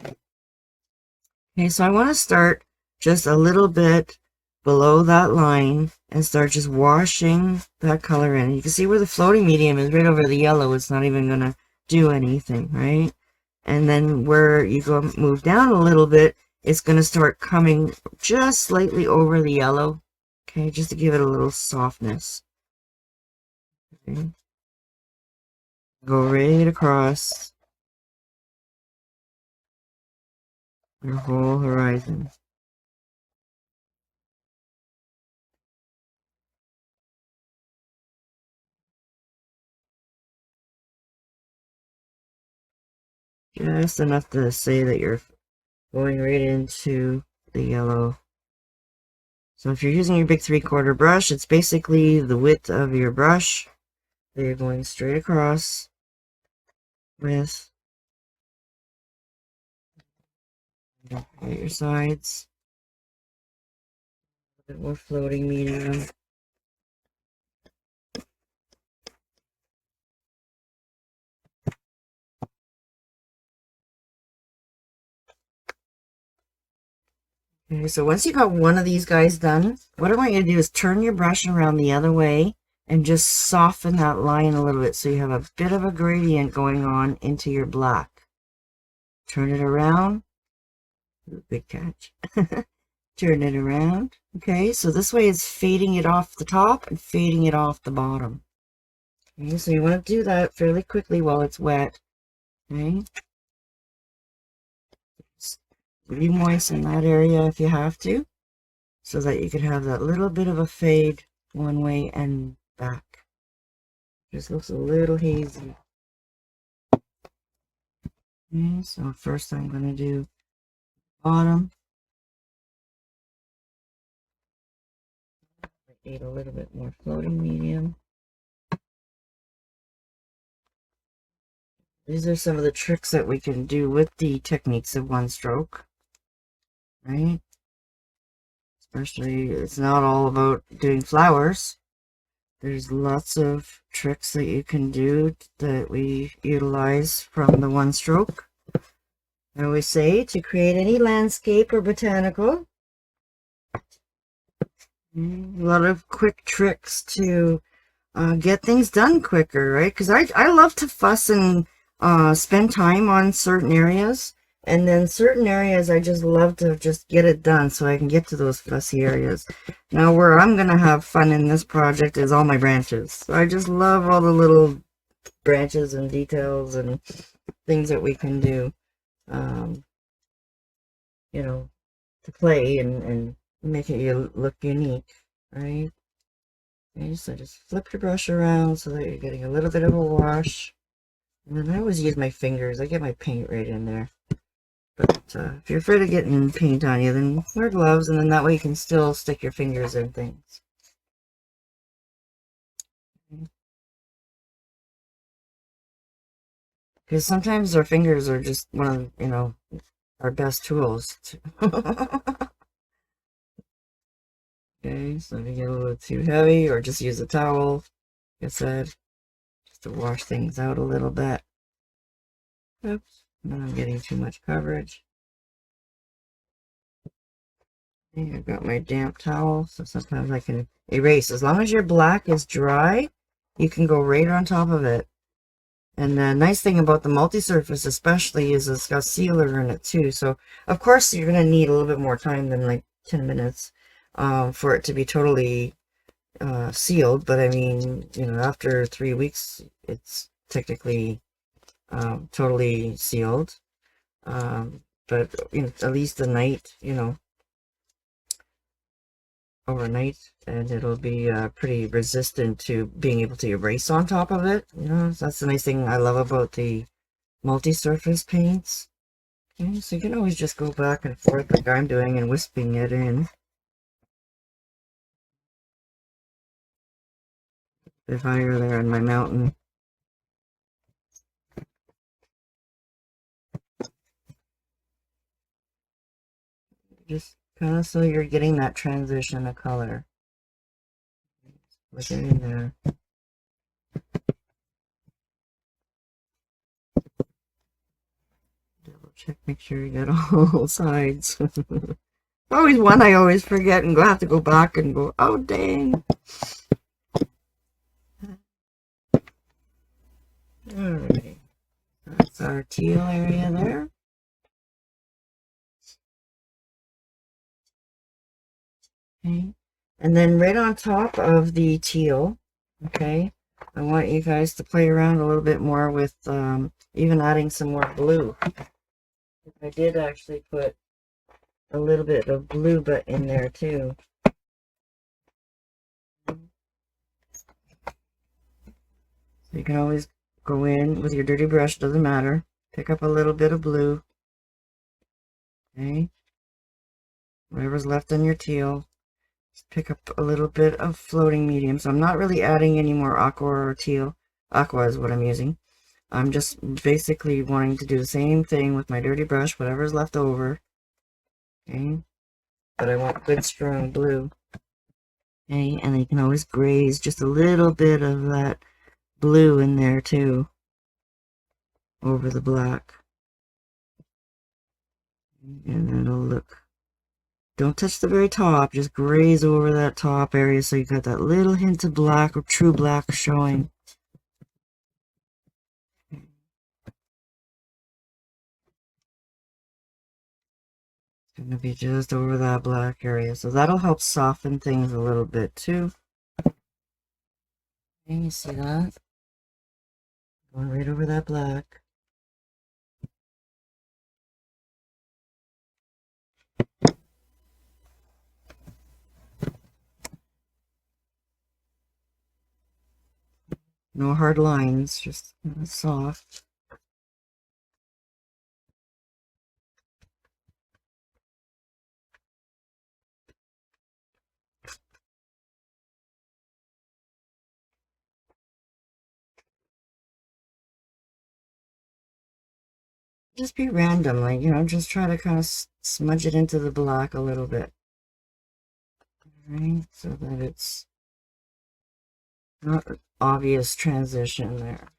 Okay, so I want to start just a little bit below that line and start just washing that color in. You can see where the floating medium is right over the yellow. It's not even going to do anything, right? And then where you go move down a little bit, it's going to start coming just slightly over the yellow. Okay, just to give it a little softness. Okay. Go right across your whole horizon. Just enough to say that you're going right into the yellow. So if you're using your big 3/4 brush, it's basically the width of your brush that you're going straight across with at your sides. A bit more floating medium. Okay, so once you got one of these guys done, what I want you to do is turn your brush around the other way and just soften that line a little bit so you have a bit of a gradient going on into your black. Turn it around. Good catch. Turn it around. Okay, so this way it's fading it off the top and fading it off the bottom. Okay, so you want to do that fairly quickly while it's wet. Okay. Just re-moisten that area if you have to, so that you can have that little bit of a fade one way and back. Just looks a little hazy. Okay, so first I'm going to do bottom. Need a little bit more floating medium. These are some of the tricks that we can do with the techniques of one stroke, right? Especially, it's not all about doing flowers. There's lots of tricks that you can do that we utilize from the one stroke. I always say to create any landscape or botanical, a lot of quick tricks to get things done quicker, right? Because I love to fuss and spend time on certain areas, and then certain areas I just love to just get it done so I can get to those fussy areas. Now where I'm gonna have fun in this project is all my branches. So I just love all the little branches and details and things that we can do, you know, to play and make it look unique, right? Okay, so just flip your brush around so that you're getting a little bit of a wash. And then I always use my fingers. I get my paint right in there. But if you're afraid of getting paint on you, then wear gloves, and then that way you can still stick your fingers in things. Because sometimes our fingers are just one of, our best tools. Okay, so if you get a little too heavy, or just use a towel, like I said, just to wash things out a little bit. Oops, now I'm getting too much coverage. Okay, I've got my damp towel, so sometimes I can erase. As long as your black is dry, you can go right on top of it. And the nice thing about the multi-surface especially is it's got sealer in it too. So, of course, you're going to need a little bit more time than like 10 minutes for it to be totally sealed. But I mean, after 3 weeks, it's technically totally sealed. But at least the night, overnight, and it'll be pretty resistant to being able to erase on top of it. So that's the nice thing I love about the multi-surface paints. Okay, so you can always just go back and forth like I'm doing and wisping it in. A bit higher there on my mountain. Just kind of so you're getting that transition of color. Put it in there. Check, make sure you get all sides. Always one I always forget and have to go back and go, oh dang. Alright, that's our teal area there. Okay, and then right on top of the teal, okay, I want you guys to play around a little bit more with even adding some more blue. I did actually put a little bit of blue but in there too. So you can always go in with your dirty brush, doesn't matter. Pick up a little bit of blue. Okay. Whatever's left on your teal. Just pick up a little bit of floating medium. So I'm not really adding any more aqua or teal. Aqua is what I'm using. I'm just basically wanting to do the same thing with my dirty brush, whatever's left over. Okay. But I want good strong blue. Okay, and then you can always graze just a little bit of that blue in there too, over the black. And it'll look, don't touch the very top, just graze over that top area so you got that little hint of black or true black showing. It's going to be just over that black area, so that'll help soften things a little bit too. And you see that? Going right over that black. No hard lines, just soft. Just be random, like, you know, just try to kind of smudge it into the black a little bit. Alright, so that it's not an obvious transition there.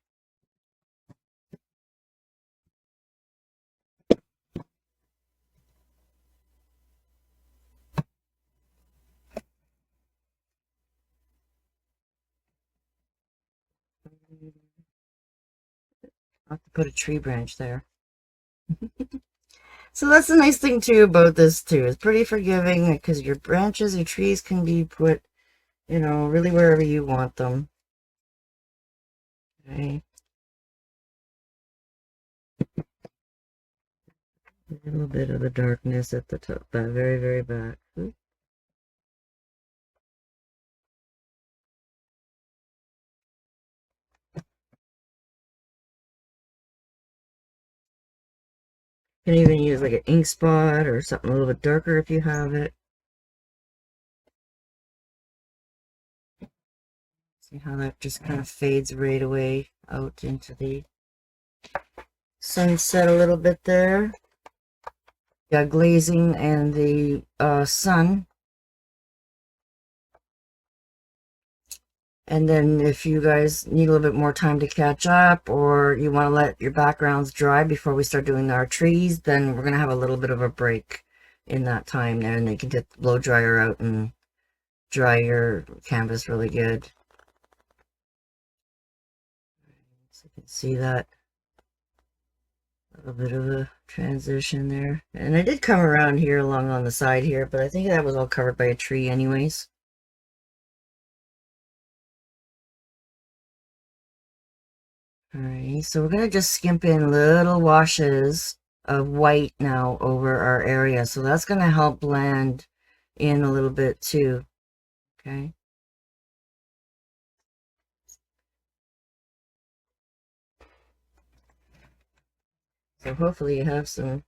I'll have to put a tree branch there. So that's the nice thing too about this too. It's pretty forgiving because your branches, your trees can be put, you know, really wherever you want them. Okay. A little bit of the darkness at the top, that very, very back. Oops. You can even use like an ink spot or something a little bit darker if you have it. See how that just kind of fades right away out into the sunset a little bit there. Yeah, glazing and the sun. And then if you guys need a little bit more time to catch up, or you want to let your backgrounds dry before we start doing our trees, then we're going to have a little bit of a break in that time there, and then you can get the blow dryer out and dry your canvas really good. So you can see that little bit of a transition there. And I did come around here along on the side here, but I think that was all covered by a tree anyways. Alright, so we're going to just skimp in little washes of white now over our area. So that's going to help blend in a little bit too. Okay. So hopefully you have some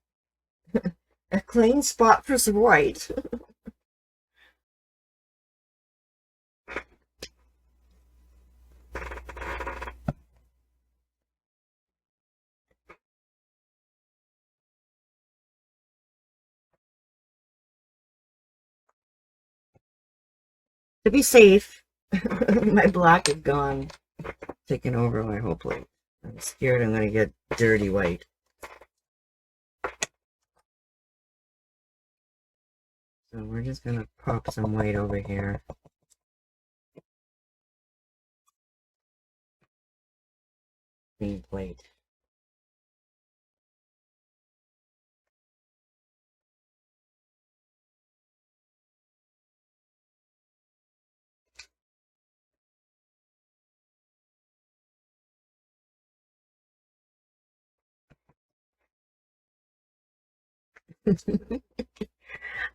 a clean spot for some white. To be safe, my black is gone, taken over. Hopefully, I'm scared I'm going to get dirty white. So we're just going to pop some white over here. Need white.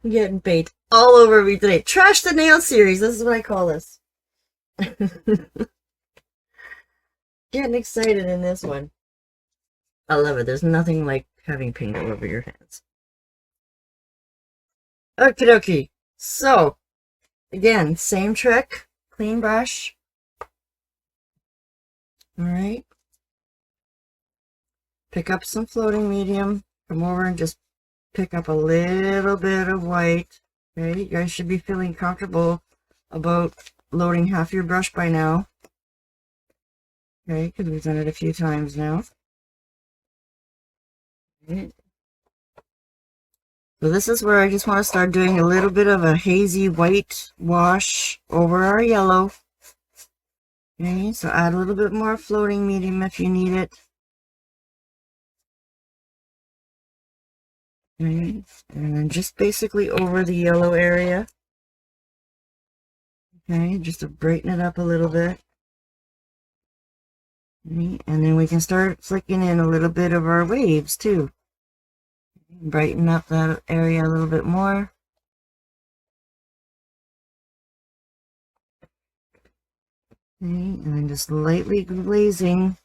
I'm getting paint all over me today. Trash the nail series. This is what I call this. Getting excited in this one. I love it. There's nothing like having paint all over your hands. Okie dokie. So, again, same trick. Clean brush. Alright. Pick up some floating medium. Come over and just pick up a little bit of white. Okay, you guys should be feeling comfortable about loading half your brush by now. Okay, because we've done it a few times now. Okay. So this is where I just want to start doing a little bit of a hazy white wash over our yellow. Okay, so add a little bit more floating medium if you need it. Okay, and then just basically over the yellow area. Okay, just to brighten it up a little bit. Okay, and then we can start flicking in a little bit of our waves too. Brighten up that area a little bit more. Okay, and then just lightly glazing.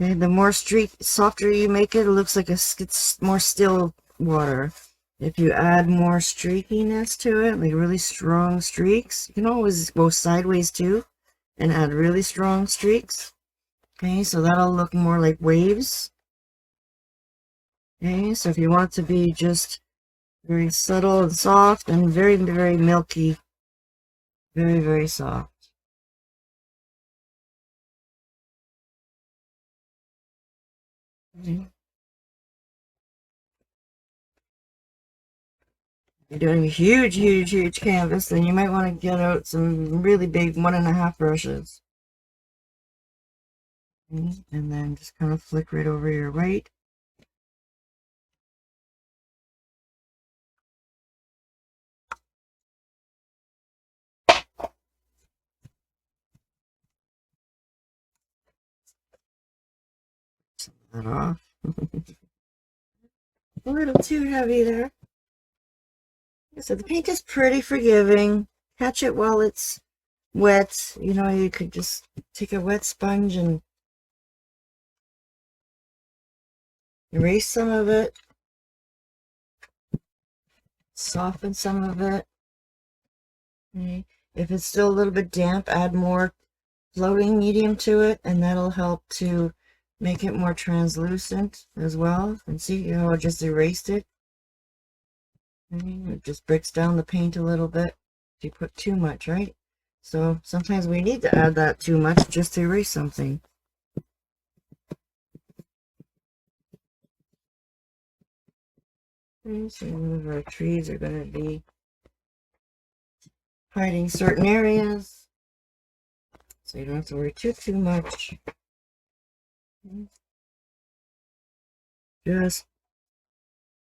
Okay, the more softer you make it, it looks like it's more still water. If you add more streakiness to it, like really strong streaks, you can always go sideways too and add really strong streaks. Okay, so that'll look more like waves. Okay, so if you want it to be just very subtle and soft and very, very milky, very, very soft. Okay. You're doing a huge, huge, huge canvas, then you might want to get out some really big 1.5 brushes. Okay, and then just kind of flick right over your white. That off. A little too heavy there. So the paint is pretty forgiving. Catch it while it's wet. You know, you could just take a wet sponge and erase some of it. Soften some of it. Okay. If it's still a little bit damp, add more floating medium to it, and that'll help to make it more translucent as well. And see how I just erased it? It just breaks down the paint a little bit if you put too much, right? So sometimes we need to add that too much just to erase something. Okay, so some of our trees are going to be hiding certain areas, so you don't have to worry too much. Just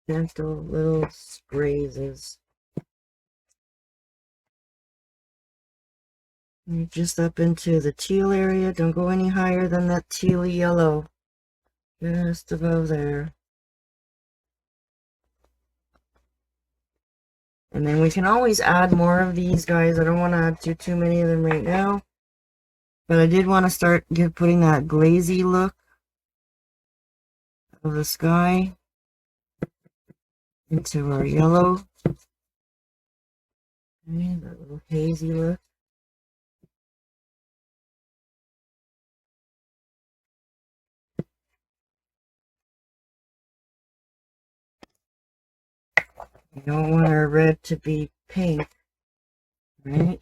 gentle little grazes. Just up into the teal area. Don't go any higher than that tealy yellow. Just above there. And then we can always add more of these guys. I don't want to add too many of them right now. But I did want to start putting that glazy look of the sky into our yellow. Okay, that little hazy look. We don't want our red to be pink, right?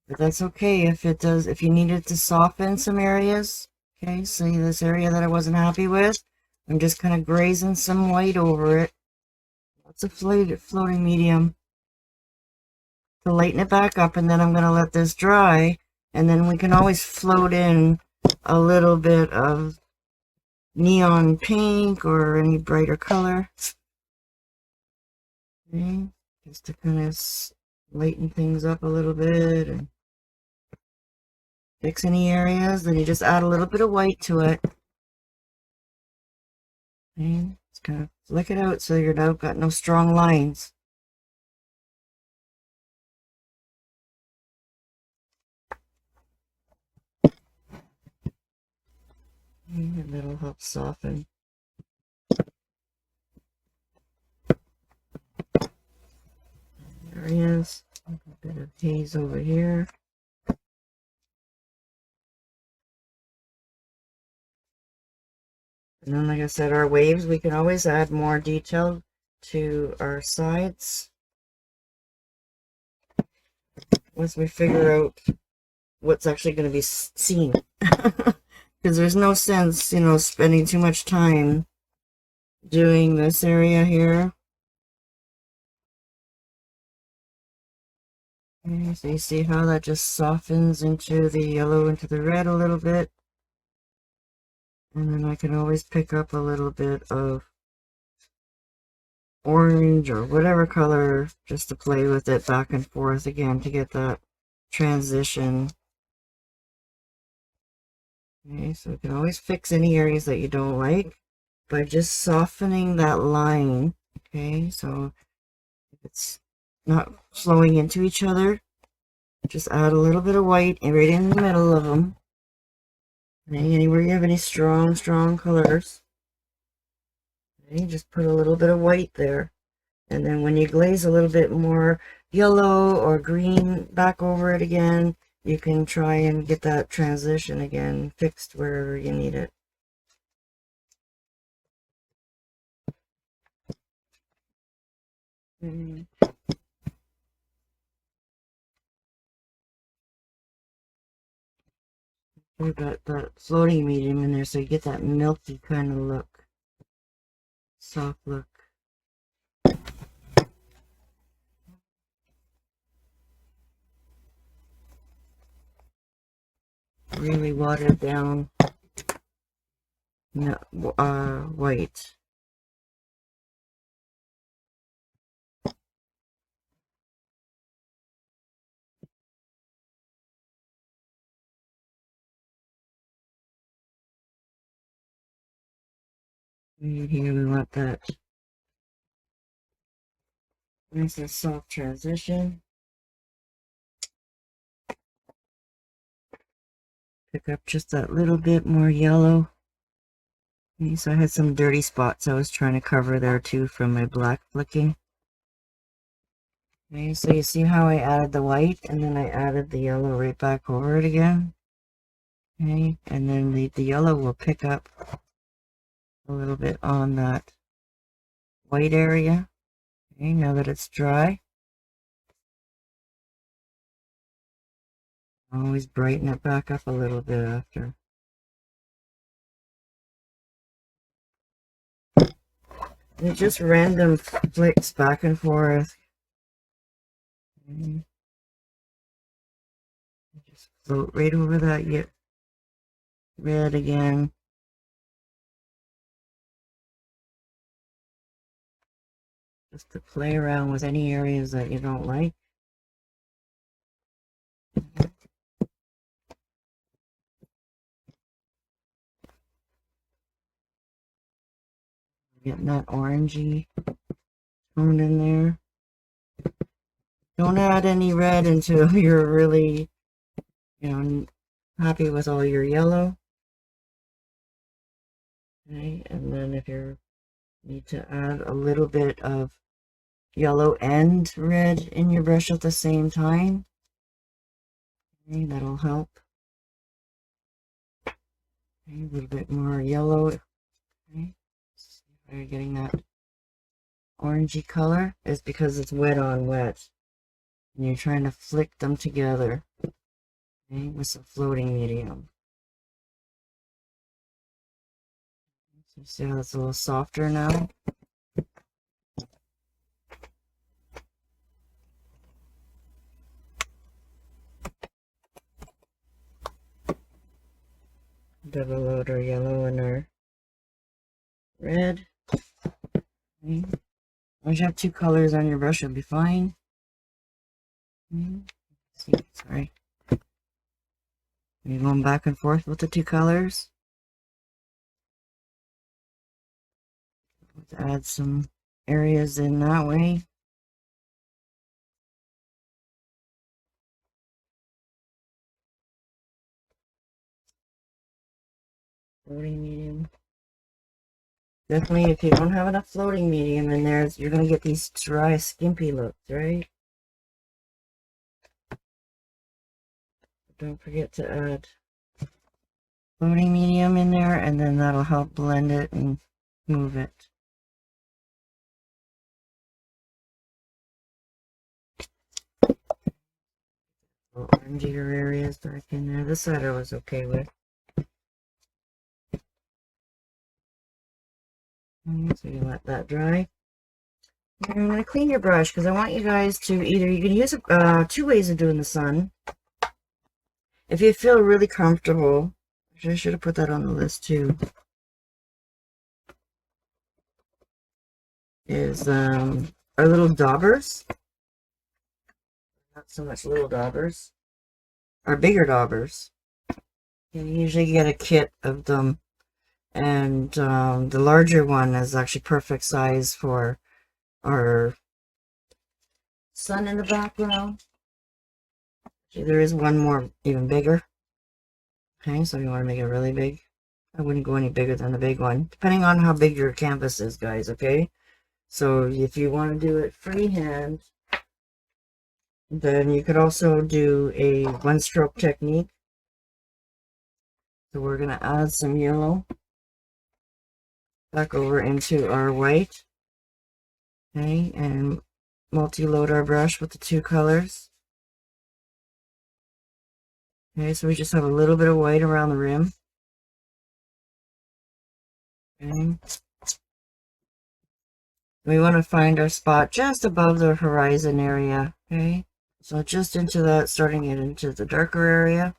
But that's okay if it does, if you need it to soften some areas. Okay, see this area that I wasn't happy with? I'm just kind of grazing some white over it. Lots of floating medium. to lighten it back up, and then I'm going to let this dry, and then we can always float in a little bit of neon pink or any brighter color. Okay, just to kind of lighten things up a little bit and fix any areas. Then you just add a little bit of white to it. Okay, just kind of flick it out so you're not got no strong lines. And that'll help soften. Areas. A bit of haze over here. And then, like I said, our waves, we can always add more detail to our sides once we figure out what's actually going to be seen. Because there's no sense, you know, spending too much time doing this area here. Okay, so you see how that just softens into the yellow, into the red a little bit. And then I can always pick up a little bit of orange or whatever color just to play with it back and forth again to get that transition. Okay, so you can always fix any areas that you don't like by just softening that line. Okay, so if it's not flowing into each other, just add a little bit of white right in the middle of them. Okay, anywhere you have any strong colors, okay, just put a little bit of white there. And then when you glaze a little bit more yellow or green back over it again, you can try and get that transition again fixed wherever you need it. We've got that floating medium in there, so you get that milky kind of look, soft look. Really watered down white. Right here we want that nice and soft transition. Pick up just that little bit more yellow. Okay, so I had some dirty spots I was trying to cover there too from my black flicking. Okay, so you see how I added the white and then I added the yellow right back over it again. Okay, and then the yellow will pick up a little bit on that white area. Okay, now that it's dry, always brighten it back up a little bit after. And just random flicks back and forth. Okay. Just float right over that red again. Just to play around with any areas that you don't like. Getting that orangey tone in there. Don't add any red until you're really, you know, happy with all your yellow. Okay, and then if you need to add a little bit of yellow and red in your brush at the same time, okay, that'll help. Okay, a little bit more yellow. Okay, see how you're getting that orangey color is because it's wet on wet, and you're trying to flick them together, okay, with some floating medium. So see how it's a little softer now? Double load our yellow and our red. Okay. As long as you have two colors on your brush, you'll be fine. See, sorry. You're going back and forth with the two colors. Let's add some areas in that way. Floating medium. Definitely, if you don't have enough floating medium in there, you're going to get these dry, skimpy looks, right? Don't forget to add floating medium in there, and then that'll help blend it and move it. Little orangier areas back in there. This side I was okay with. So you let that dry. And I'm going to clean your brush because I want you guys to either, you can use two ways of doing the sun. If you feel really comfortable, I should have put that on the list too, is our little daubers. Not so much little daubers, our bigger daubers. You usually get a kit of them, and the larger one is actually perfect size for our sun in the background. Actually, there is one more even bigger. Okay, so if you want to make it really big, I wouldn't go any bigger than the big one, depending on how big your canvas is, guys, okay? So if you want to do it freehand, then you could also do a one-stroke technique. So we're going to add some yellow back over into our white. Okay, and multi-load our brush with the two colors. Okay, so we just have a little bit of white around the rim. Okay. We want to find our spot just above the horizon area. Okay, so just into that, starting it into the darker area.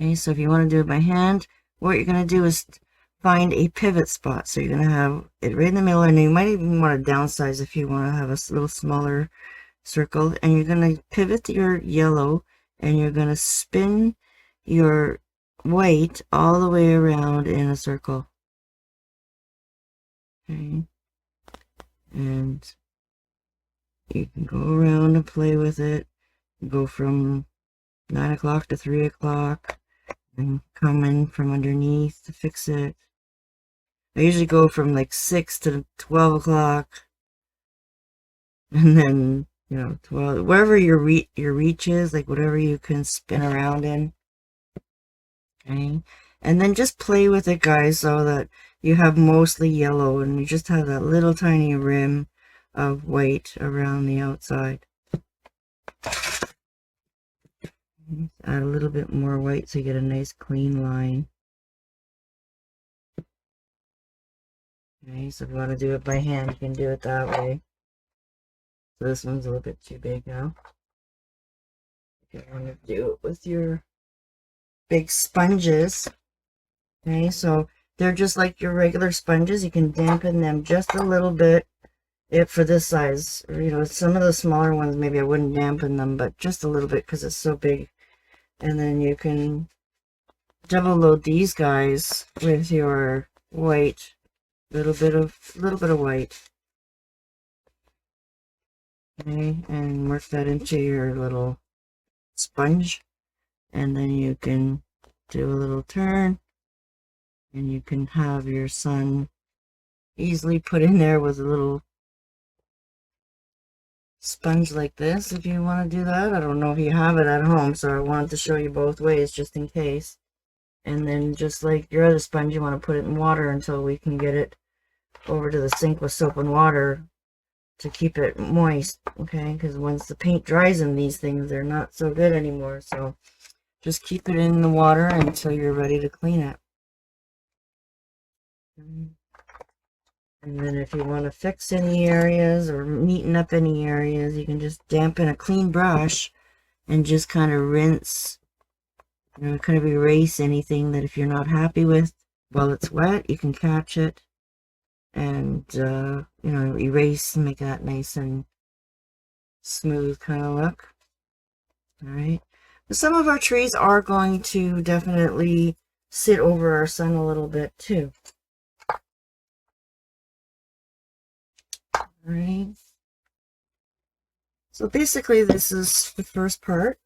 Okay, so if you want to do it by hand, what you're going to do is find a pivot spot. So you're going to have it right in the middle, and you might even want to downsize if you want to have a little smaller circle. And you're going to pivot your yellow, and you're going to spin your white all the way around in a circle. Okay, and you can go around and play with it. Go from 9 o'clock to 3 o'clock. And come in from underneath to fix it. I usually go from like 6 to 12 o'clock, and then, you know, 12, wherever your reach is, like whatever you can spin around in. Okay, and then just play with it, guys, so that you have mostly yellow and you just have that little tiny rim of white around the outside. Add a little bit more white so you get a nice clean line. Okay, so if you want to do it by hand, you can do it that way. So this one's a little bit too big now. If you want to do it with your big sponges. Okay, so they're just like your regular sponges. You can dampen them just a little bit. If for this size, you know, some of the smaller ones, maybe I wouldn't dampen them, but just a little bit because it's so big. And then you can double load these guys with your white, little bit of white. Okay, and work that into your little sponge, and then you can do a little turn, and you can have your sun easily put in there with a little sponge like this if you want to do that. I don't know if you have it at home, so I wanted to show you both ways just in case. And then just like your other sponge, you want to put it in water until we can get it over to the sink with soap and water to keep it moist, okay? Because once the paint dries in these things, they're not so good anymore. So just keep it in the water until you're ready to clean it. And then if you want to fix any areas or neaten up any areas, you can just dampen a clean brush and just kind of rinse You know, kind of erase anything that if you're not happy with while it's wet, you can catch it and, you know, erase and make that nice and smooth kind of look. All right. Some of our trees are going to definitely sit over our sun a little bit too. All right. So basically this is the first part.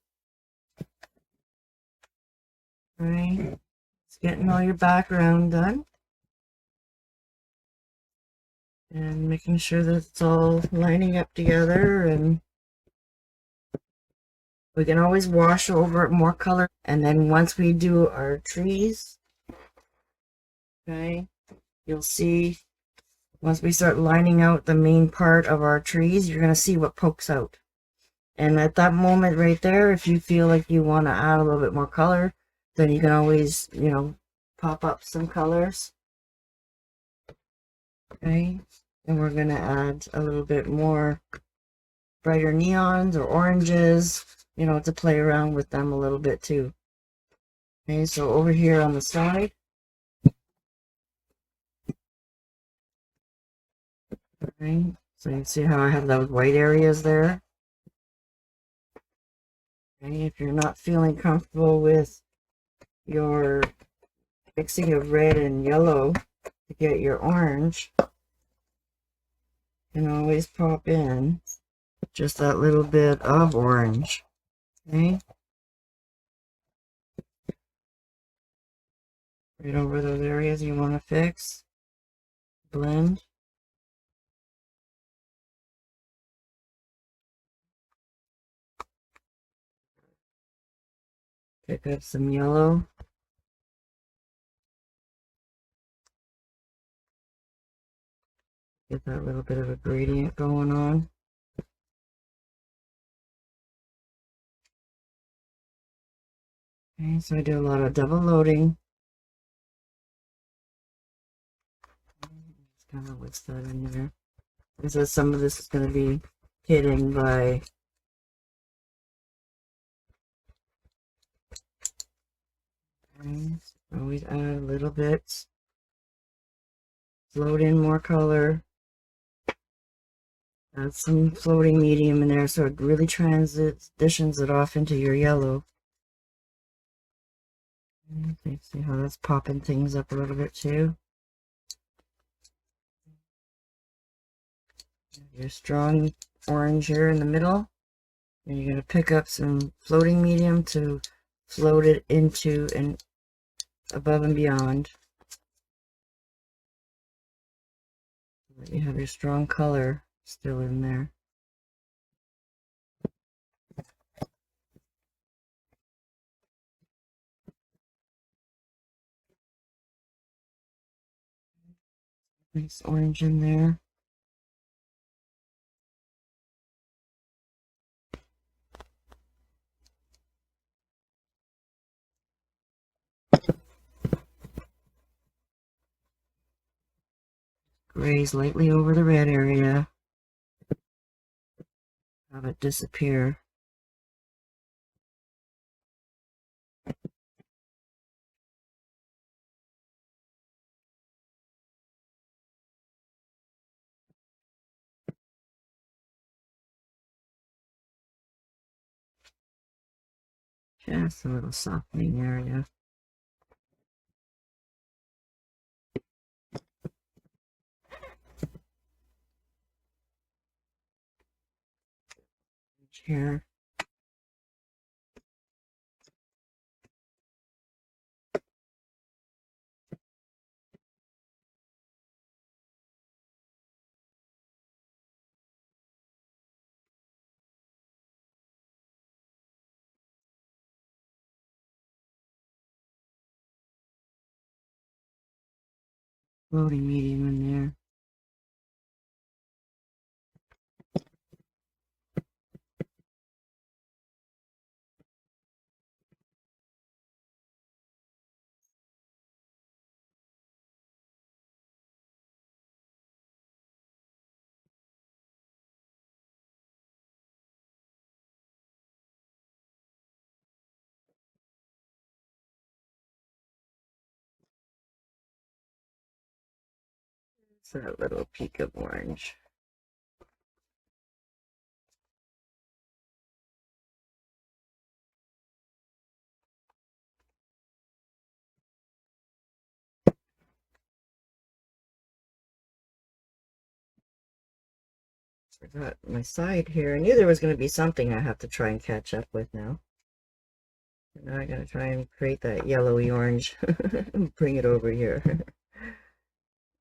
All right. It's getting all your background done. And making sure that it's all lining up together, and we can always wash over it more color. And then once we do our trees, okay, you'll see once we start lining out the main part of our trees, you're going to see what pokes out. And at that moment right there, if you feel like you want to add a little bit more color, then you can always, you know, pop up some colors. Okay, and we're going to add a little bit more brighter neons or oranges, you know, to play around with them a little bit too. Okay, so over here on the side, okay, so you see how I have those white areas there. Okay, if you're not feeling comfortable with your mixing of red and yellow to get your orange, you can always pop in just that little bit of orange. Okay, right over those areas you want to fix. Blend. Pick up some yellow. Get that little bit of a gradient going on. Okay, so I do a lot of double loading. Just kind of whisk that in there. And so some of this is going to be hidden by always add a little bit. Float in more color. Add some floating medium in there so it really transitions it off into your yellow. Okay, see how that's popping things up a little bit too. Your strong orange here in the middle. And you're going to pick up some floating medium to float it into and above and beyond. You have your strong color still in there. Nice orange in there. Graze lightly over the red area. Have it disappear. Just a little softening area. Here. Floating medium in there. It's that little peak of orange. Forgot my side here. I knew there was going to be something I have to try and catch up with now. Now I gotta try and create that yellowy orange and bring it over here.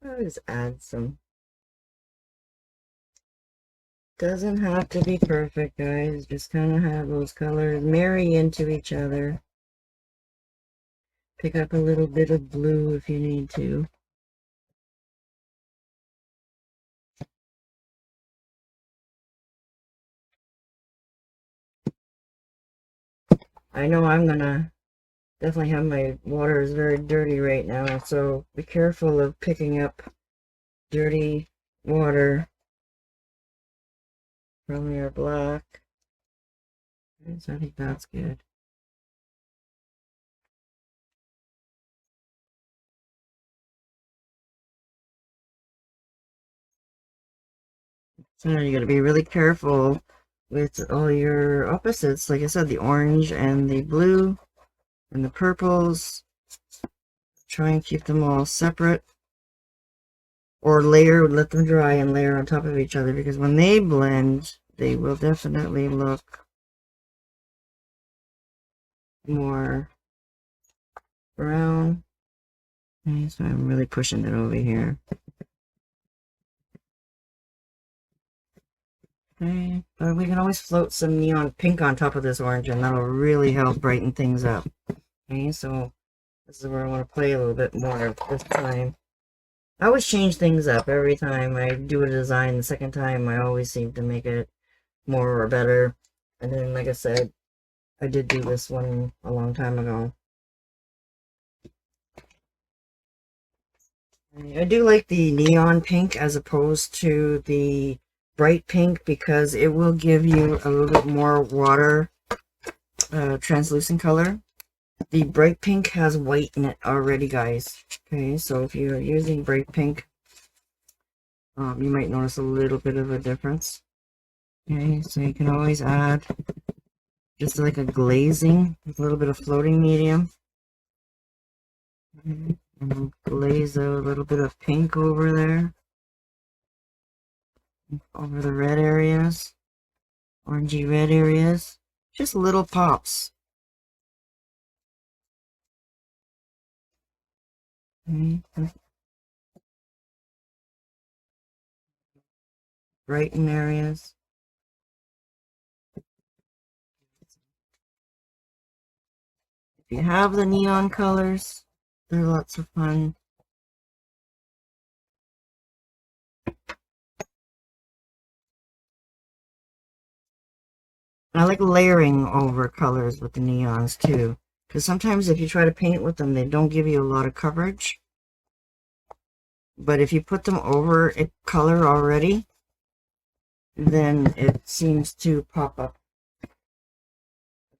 I'll just add some. Doesn't have to be perfect, guys. Just kind of have those colors marry into each other. Pick up a little bit of blue if you need to. I know I'm gonna definitely have my water is very dirty right now, so be careful of picking up dirty water from your black. So I think that's good. So you gotta be really careful with all your opposites. Like I said, the orange and the blue and the purples. Try and keep them all separate. Or layer, let them dry and layer on top of each other, because when they blend, they will definitely look more brown. Okay, so I'm really pushing it over here. Okay, but we can always float some neon pink on top of this orange, and that'll really help brighten things up. Okay, so this is where I want to play a little bit more this time. I always change things up every time I do a design. The second time, I always seem to make it more or better. And then, like I said, I did do this one a long time ago. I do like the neon pink as opposed to the bright pink, because it will give you a little bit more water translucent color. The bright pink has white in it already, guys. Okay, so if you're using bright pink, you might notice a little bit of a difference. Okay, so you can always add just like a glazing with a little bit of floating medium. Okay, and glaze a little bit of pink over there, over the red areas, orangey red areas, just little pops. Okay. Brighten areas. If you have the neon colors, they're lots of fun. I like layering over colors with the neons too, because sometimes if you try to paint with them, they don't give you a lot of coverage. But if you put them over a color already, then it seems to pop up a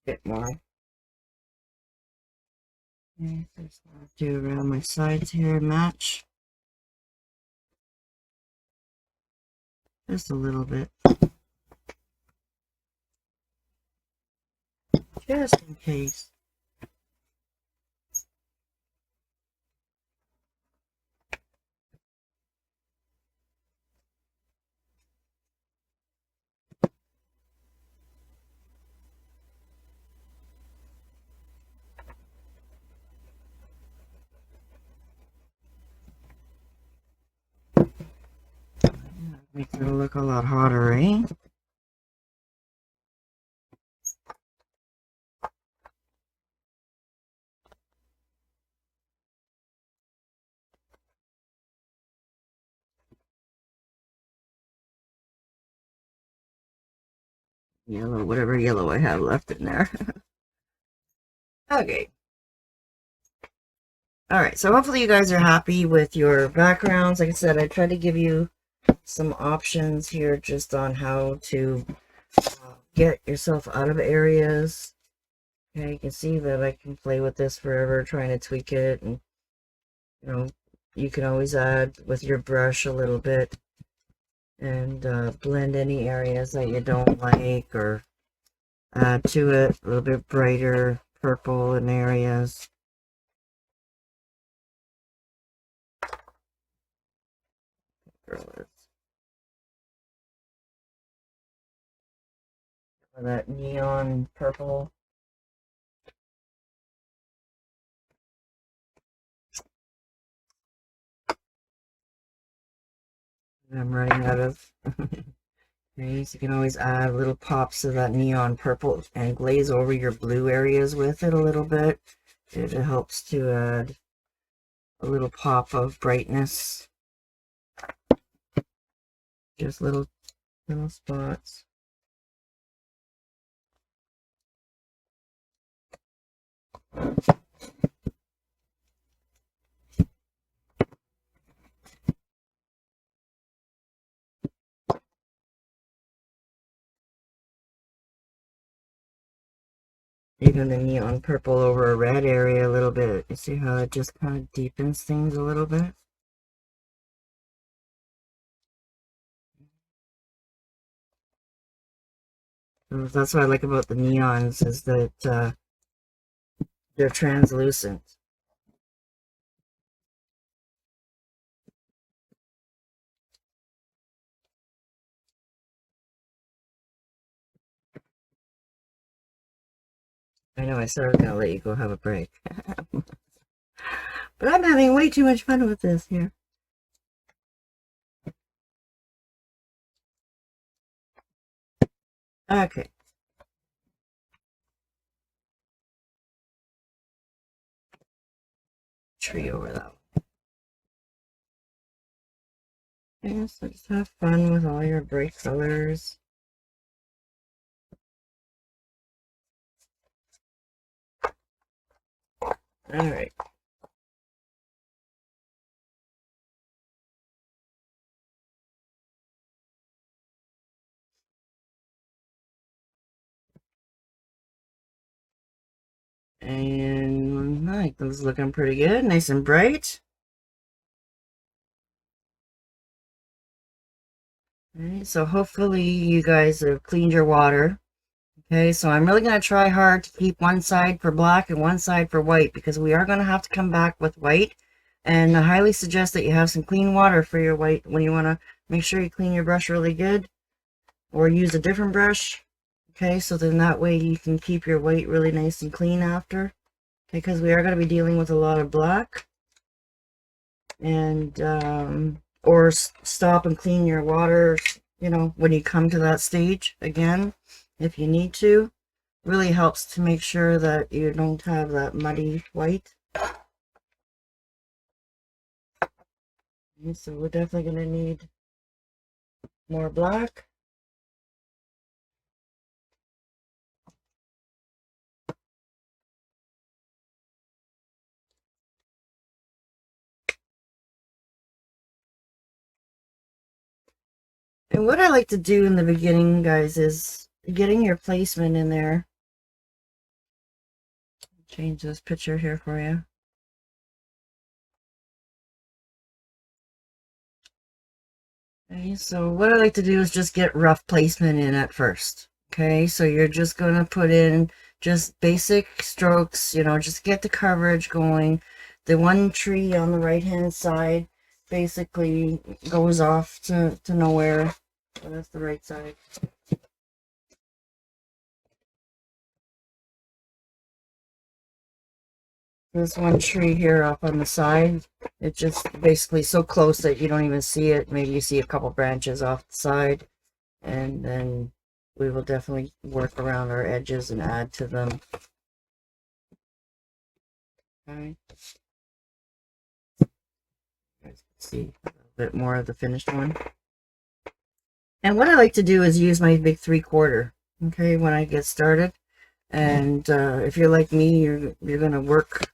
bit more. Okay, so just want to do around my sides here, match. Just a little bit. Just in case. Makes it look a lot hotter, eh? Yellow, whatever yellow I have left in there. Okay. Alright, so hopefully you guys are happy with your backgrounds. Like I said, I tried to give you some options here just on how to get yourself out of areas. Okay, you can see that I can play with this forever, trying to tweak it and, you know, you can always add with your brush a little bit and blend any areas that you don't like, or add to it a little bit brighter purple in areas. That neon purple. I'm running out of. Okay, so you can always add little pops of that neon purple and glaze over your blue areas with it a little bit. It helps to add a little pop of brightness. Just little spots. Even the neon purple over a red area a little bit. You see how it just kind of deepens things a little bit? So that's what I like about the neons, is that they're translucent. I know I said I was going to let you go have a break. But I'm having way too much fun with this here. Okay. Tree over that one. Yeah, so just have fun with all your bright colors. Alright. And I think this is looking pretty good, nice and bright. Alright, so hopefully you guys have cleaned your water. Okay, so I'm really going to try hard to keep one side for black and one side for white, because we are going to have to come back with white. And I highly suggest that you have some clean water for your white when you want to make sure you clean your brush really good, or use a different brush. Okay, so then that way you can keep your white really nice and clean after. Okay, because we are going to be dealing with a lot of black. And or stop and clean your water, you know, when you come to that stage again, if you need to. Really helps to make sure that you don't have that muddy white. Okay, so we're definitely going to need more black. And what I like to do in the beginning, guys, is getting your placement in there. Change this picture here for you. Okay, so what I like to do is just get rough placement in at first. Okay, so you're just going to put in just basic strokes, you know, just get the coverage going. The one tree on the right hand side basically goes off to nowhere. So that's the right side. This one tree here up on the side, it's just basically so close that you don't even see it. Maybe you see a couple branches off the side, and then we will definitely work around our edges and add to them. Okay. Let's see a bit more of the finished one. And what I like to do is use my big 3/4, okay, when I get started. And if you're like me, you're gonna work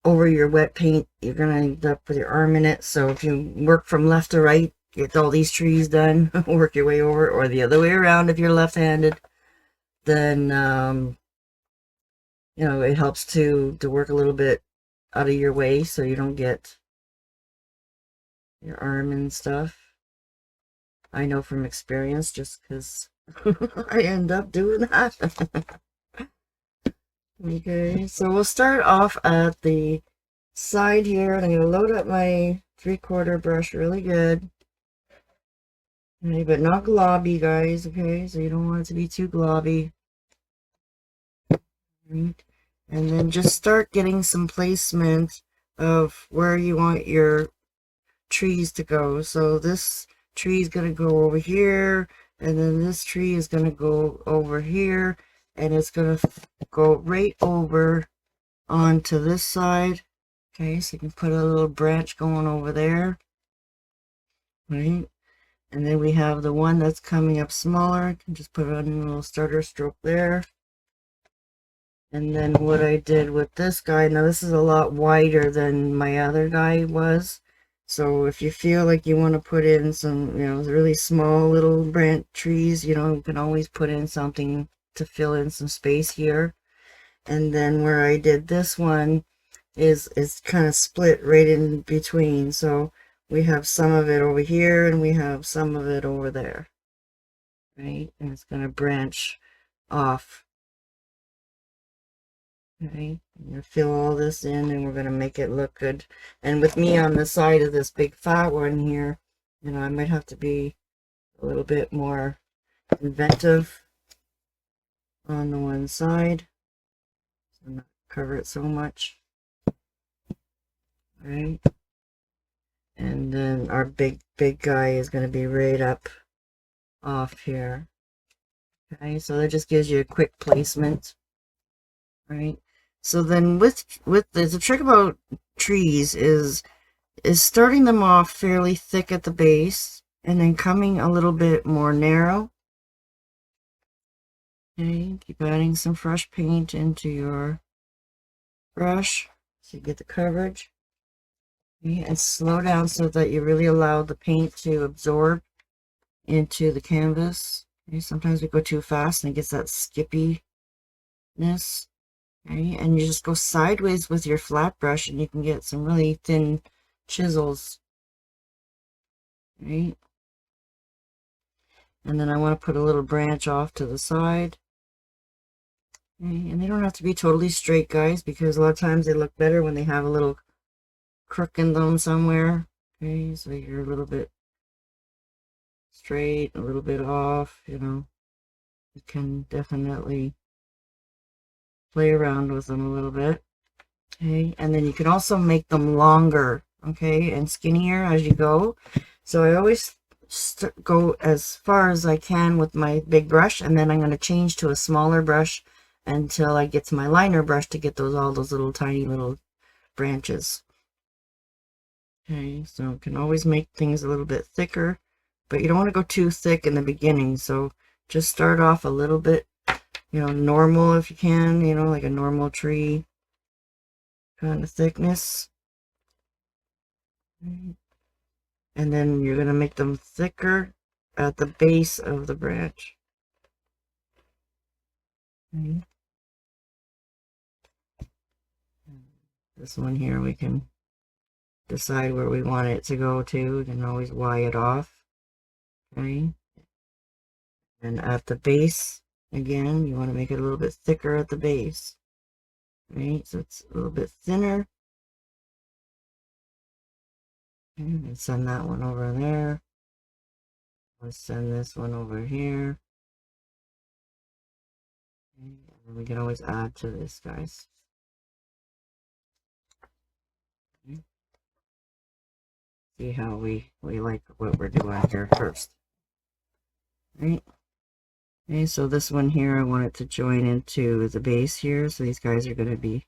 over your wet paint. You're gonna end up with your arm in it. So if you work from left to right, get all these trees done, work your way over, or the other way around if you're left-handed, then you know, it helps to work a little bit out of your way so you don't get your arm and stuff. I know from experience just because I end up doing that. Okay, so we'll start off at the side here, and I'm going to load up my 3/4 brush really good. Okay, but not globby, guys, okay? So you don't want it to be too globby. Right? And then just start getting some placement of where you want your trees to go. So this tree is going to go over here, and then this tree is going to go over here, and it's going to go right over onto this side. Okay, so you can put a little branch going over there, right? And then we have the one that's coming up smaller. You can just put on a little starter stroke there. And then what I did with this guy, now this is a lot wider than my other guy was. So if you feel like you want to put in some, really small little branch trees, you can always put in something to fill in some space here. And then where I did this one is kind of split right in between. So we have some of it over here and we have some of it over there. Right? And it's going to branch off. Okay, I'm going to fill all this in and we're going to make it look good. And with me on the side of this big fat one here, I might have to be a little bit more inventive on the one side. So not cover it so much. Right? And then our big guy is going to be right up off here. Okay, so that just gives you a quick placement. Right? So then with the trick about trees is starting them off fairly thick at the base and then coming a little bit more narrow. Okay, keep adding some fresh paint into your brush so you get the coverage. Okay, and slow down so that you really allow the paint to absorb into the canvas. Okay, sometimes we go too fast and it gets that skippiness. Okay, and you just go sideways with your flat brush and you can get some really thin chisels. Right? And then I want to put a little branch off to the side. Okay, and they don't have to be totally straight, guys, because a lot of times they look better when they have a little crook in them somewhere. Okay, so you're a little bit straight, a little bit off, You can definitely play around with them a little bit. Okay, and then you can also make them longer, okay, and skinnier as you go. So I always go as far as I can with my big brush, and then I'm going to change to a smaller brush until I get to my liner brush to get all those little tiny little branches. Okay, so you can always make things a little bit thicker, but you don't want to go too thick in the beginning. So just start off a little bit, normal if you can, like a normal tree kind of thickness. And then you're going to make them thicker at the base of the branch. Okay. This one here, we can decide where we want it to go to. We can always Y it off. Okay. And at the base, again, you want to make it a little bit thicker at the base. Right, so it's a little bit thinner. Okay, and send that one over there. Let's send this one over here. Okay, and we can always add to this, guys. Okay. See how we like what we're doing here first. Right. Okay, so this one here, I want it to join into the base here. So these guys are going to be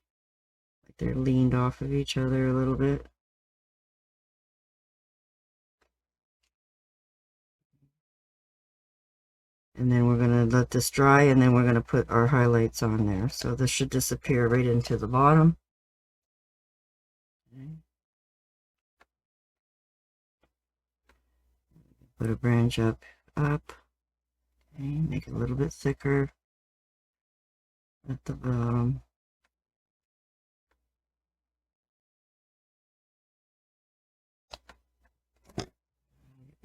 like they're leaned off of each other a little bit. And then we're going to let this dry, and then we're going to put our highlights on there. So this should disappear right into the bottom. Okay. Put a branch up. Okay, make it a little bit thicker at the bottom.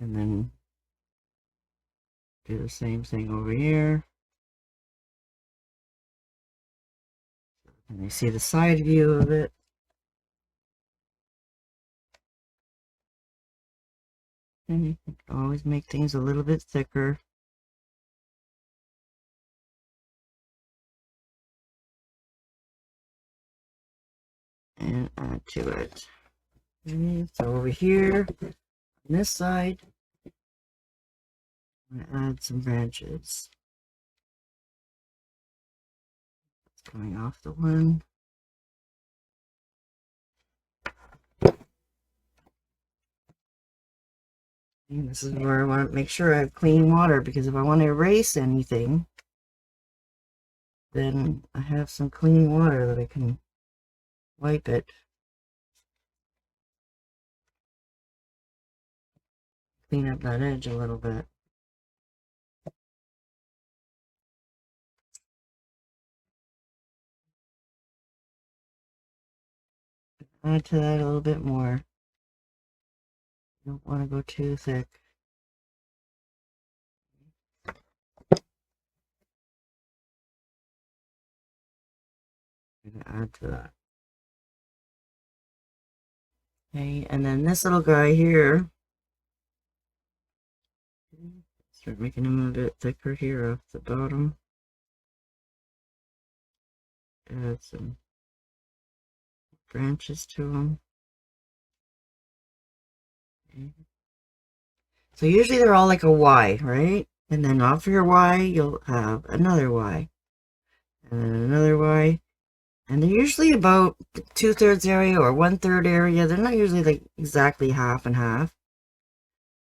And then do the same thing over here. And you see the side view of it. And you can always make things a little bit thicker. And add to it. Okay, so over here, on this side, I'm going to add some branches. It's going off the one. And this is where I want to make sure I have clean water, because if I want to erase anything, then I have some clean water that I can wipe it. Clean up that edge a little bit. Add to that a little bit more. Don't want to go too thick. I'm going to add to that. Okay, and then this little guy here, start making him a bit thicker here off the bottom. Add some branches to him. Okay. So usually they're all like a Y, right? And then off your Y, you'll have another Y. And then another Y. And they're usually about 2/3 area or 1/3 area. They're not usually like exactly half and half.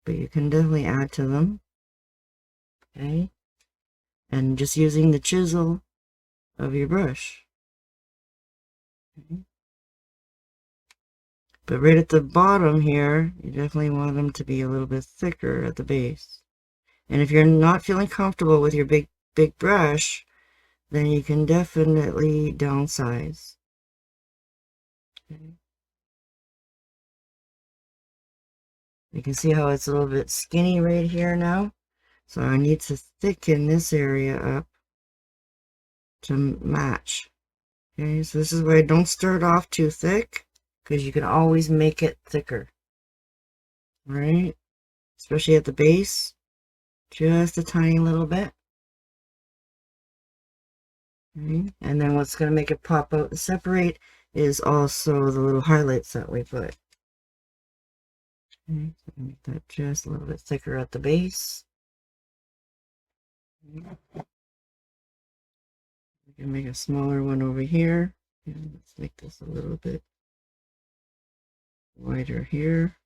But you can definitely add to them. Okay. And just using the chisel of your brush. Okay. But right at the bottom here, you definitely want them to be a little bit thicker at the base. And if you're not feeling comfortable with your big brush, then you can definitely downsize. Okay. You can see how it's a little bit skinny right here now. So I need to thicken this area up to match. Okay, so this is why I don't start off too thick, because you can always make it thicker. Right? Especially at the base. Just a tiny little bit. Okay. And then what's going to make it pop out and separate is also the little highlights that we put. Okay, so make that just a little bit thicker at the base. Okay. We can make a smaller one over here. And let's make this a little bit wider here.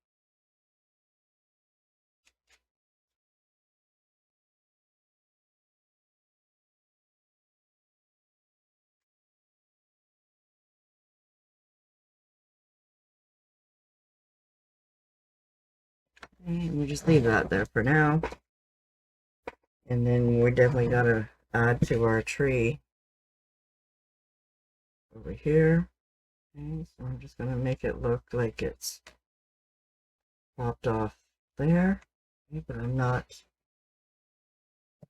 And we just leave that there for now. And then we're definitely gonna add to our tree over here. Okay, so I'm just gonna make it look like it's popped off there. Okay, but I'm not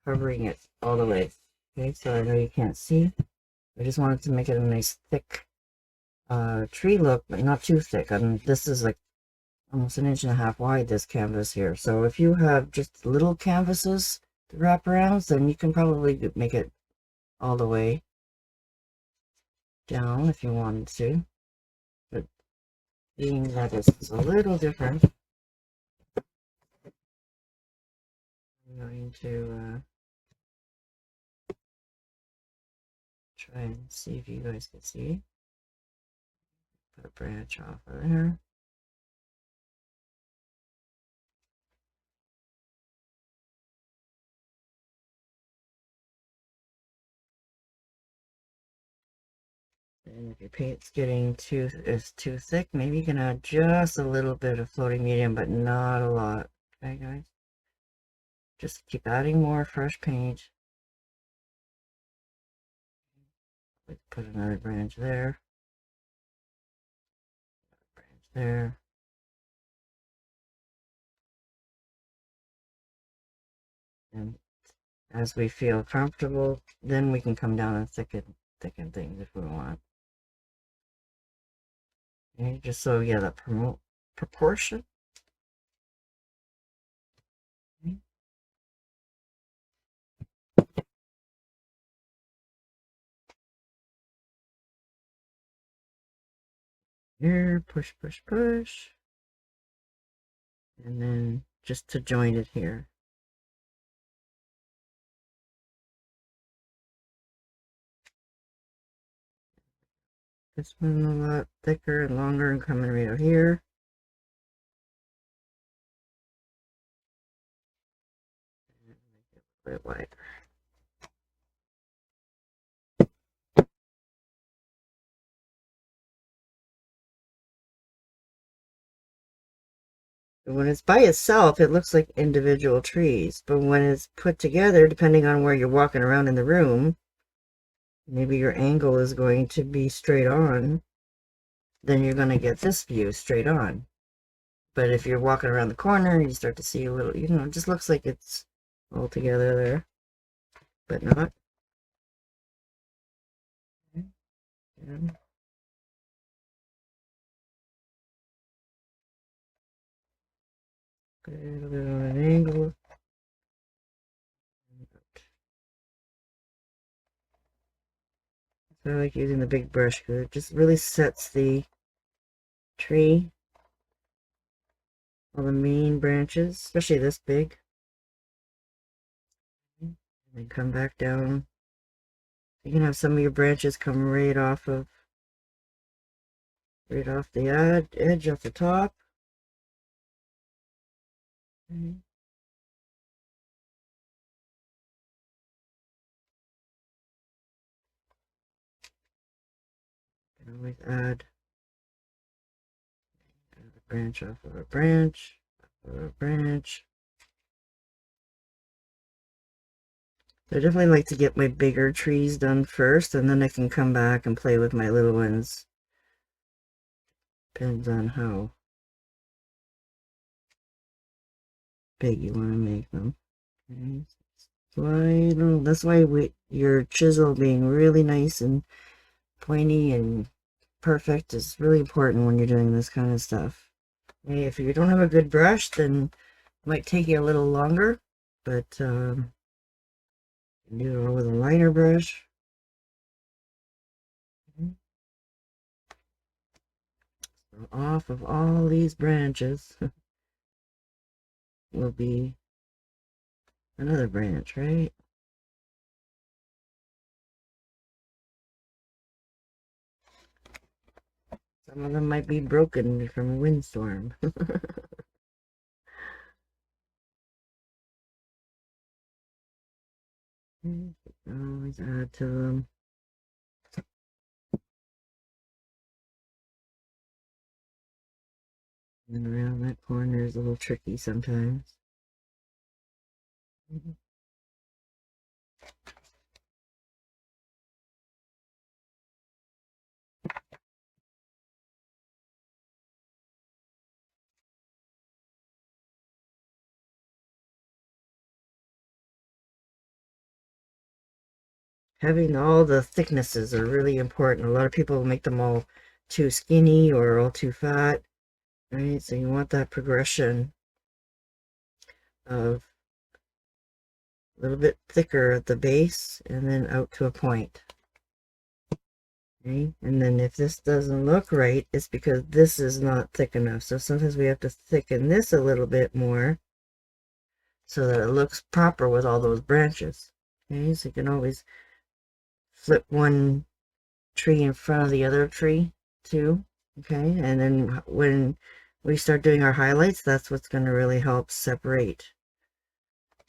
covering it all the way. Okay, so I know you can't see. I just wanted to make it a nice thick tree look, but not too thick. This is like almost 1.5 inches wide, this canvas here. So if you have just little canvases to wrap around, then you can probably make it all the way down if you wanted to. But being that it's a little different, I'm going to try and see if you guys can see. Put a branch off of there. And if your paint's getting too thick, maybe you can add just a little bit of floating medium, but not a lot. Okay, guys? Just keep adding more fresh paint. Let's put another branch there. Branch there. And as we feel comfortable, then we can come down and thicken things if we want. Okay, just so yeah, that proportion. Okay. Here, push, push, push. And then just to join it here. This one a lot thicker and longer and coming right out here. And make it a bit wider. When it's by itself, it looks like individual trees, but when it's put together, depending on where you're walking around in the room, maybe your angle is going to be straight on, then you're going to get this view straight on. But if you're walking around the corner, you start to see a little, you know, it just looks like it's all together there, but not. Okay. Yeah. Put it a little bit on an angle. So I like using the big brush because it just really sets the tree, all the main branches, especially this big. And then come back down. You can have some of your branches come right off the edge off the top. Okay. You can always add a branch off of a branch, off of a branch. So I definitely like to get my bigger trees done first, and then I can come back and play with my little ones. Depends on how big you want to make them. Okay. That's why your chisel being really nice and pointy and perfect is really important when you're doing this kind of stuff. Okay, if you don't have a good brush, then it might take you a little longer, but do it all with a liner brush. So off of all these branches will be another branch, right? Some of them might be broken from a windstorm. Always add to them. And around that corner is a little tricky sometimes. Having all the thicknesses are really important. A lot of people make them all too skinny or all too fat, right? So you want that progression of a little bit thicker at the base and then out to a point. Okay, and then if this doesn't look right, it's because this is not thick enough. So sometimes we have to thicken this a little bit more so that it looks proper with all those branches. Okay, so you can always flip one tree in front of the other tree too. Okay, and then when we start doing our highlights, that's what's going to really help separate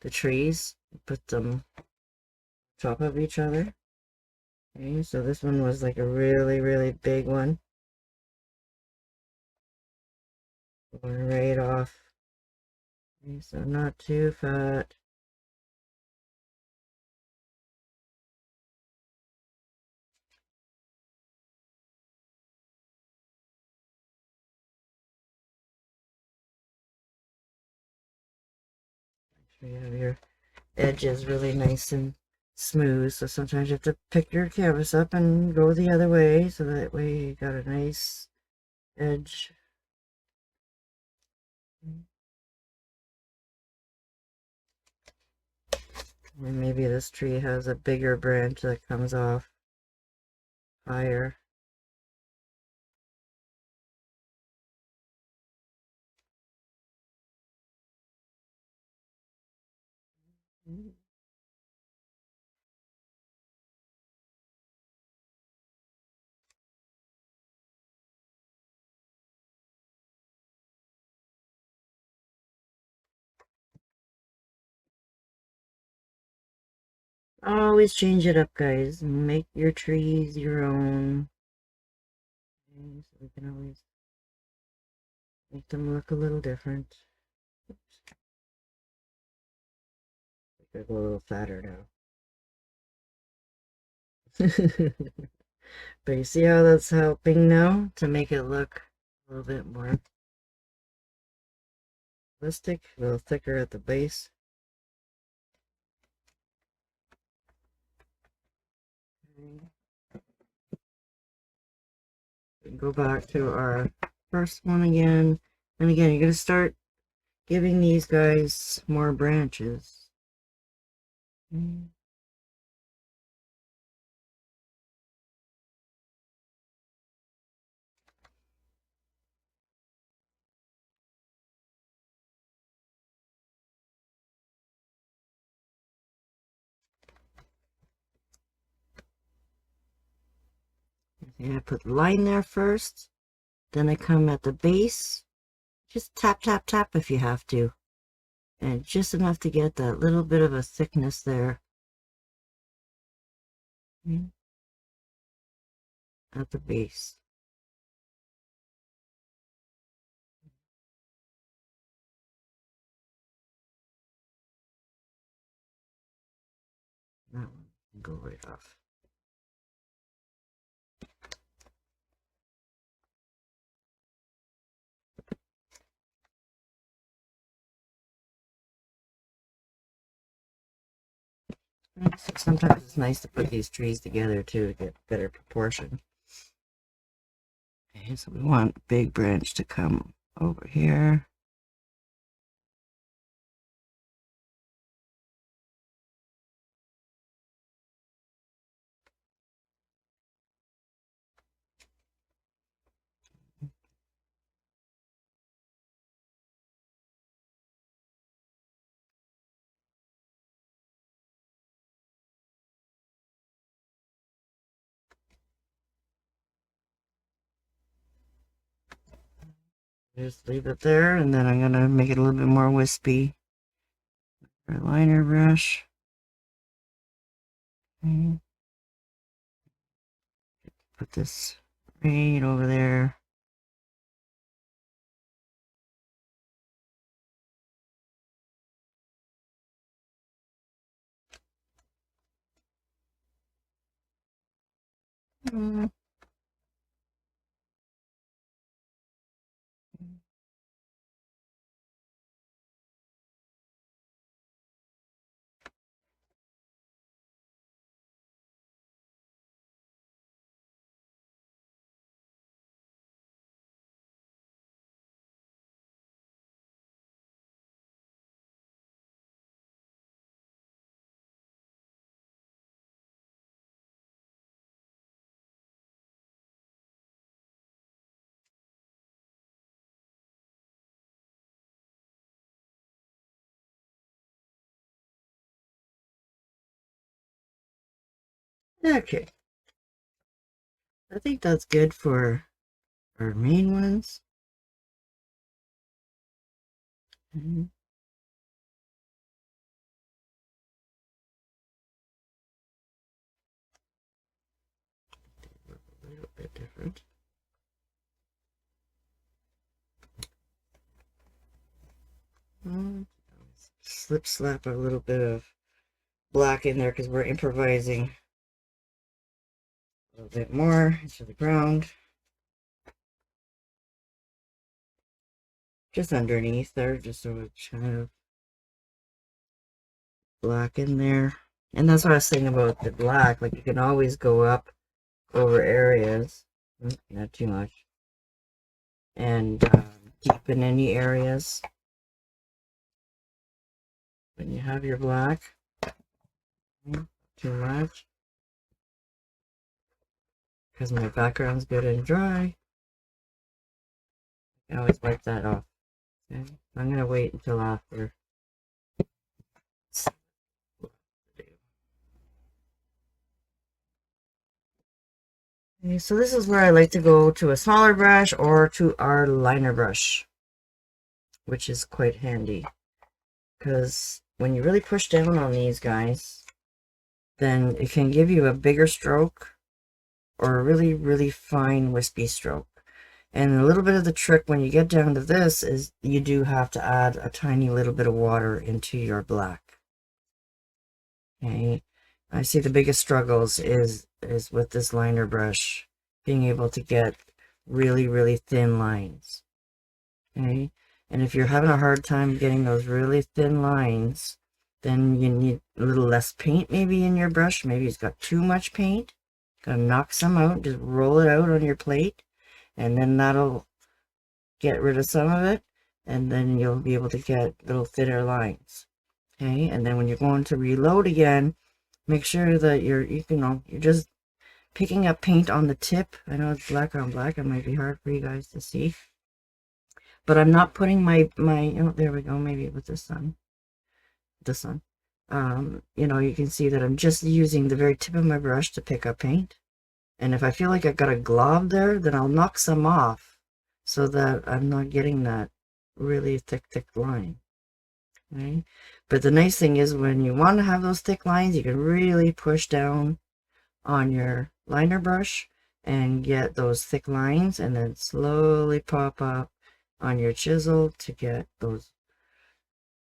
the trees. Put them on top of each other. Okay, so this one was like a really, really big one. Going right off. Okay, so not too fat. Make sure you have your edge is really nice and smooth. So sometimes you have to pick your canvas up and go the other way, so that way you got a nice edge. And maybe this tree has a bigger branch that comes off higher. Always change it up, guys. Make your trees your own. Okay, so we can always make them look a little different. Oops. I gotta go a little fatter now. But you see how that's helping now to make it look a little bit more realistic, a little thicker at the base. Okay. Go back to our first one again. And again, you're going to start giving these guys more branches. I put the line there first, then I come at the base, just tap, tap, tap if you have to, and just enough to get that little bit of a thickness there at the base. That one can go right off. Sometimes it's nice to put these trees together too to get better proportion. Okay, so we want a big branch to come over here. Just leave it there, and then I'm going to make it a little bit more wispy. Our liner brush. Okay. Put this right over there. Mm. Okay. I think that's good for our main ones. Okay. A little bit different. Slip slap a little bit of black in there because we're improvising a little bit more into the ground. Just underneath there, just so it kind of black in there. And that's what I was saying about the black. Like, you can always go up over areas. Not too much. And deepen any areas. When you have your black. Too much. Because my background's good and dry. I always wipe that off. Okay? I'm going to wait until after. Okay, so this is where I like to go to a smaller brush or to our liner brush, which is quite handy. Because when you really push down on these guys, then it can give you a bigger stroke or a really, really fine wispy stroke. And a little bit of the trick when you get down to this is you do have to add a tiny little bit of water into your black. Okay, I see the biggest struggles is with this liner brush, being able to get really, really thin lines. Okay, and if you're having a hard time getting those really thin lines, then you need a little less paint maybe in your brush. Maybe it's got too much paint. Gotta knock some out, just roll it out on your plate, and then that'll get rid of some of it, and then you'll be able to get little thinner lines. Okay, and then when you're going to reload again, make sure that you're just picking up paint on the tip. I know it's black on black. It might be hard for you guys to see, but I'm not putting my oh, there we go. Maybe with this one. You can see that I'm just using the very tip of my brush to pick up paint. And if I feel like I've got a glob there, then I'll knock some off so that I'm not getting that really thick line. Okay? But the nice thing is when you want to have those thick lines, you can really push down on your liner brush and get those thick lines, and then slowly pop up on your chisel to get those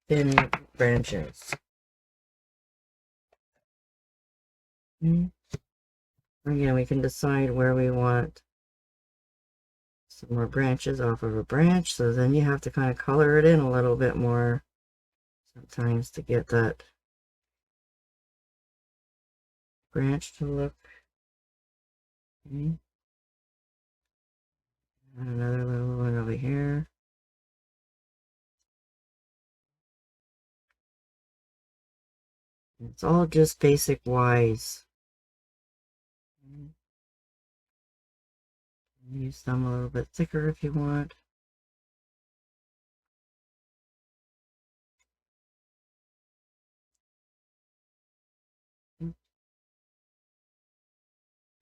thin branches. Okay. Again, we can decide where we want some more branches off of a branch, so then you have to kind of color it in a little bit more sometimes to get that branch to look. Okay. And another little one over here. It's all just basic wise. Use some a little bit thicker if you want.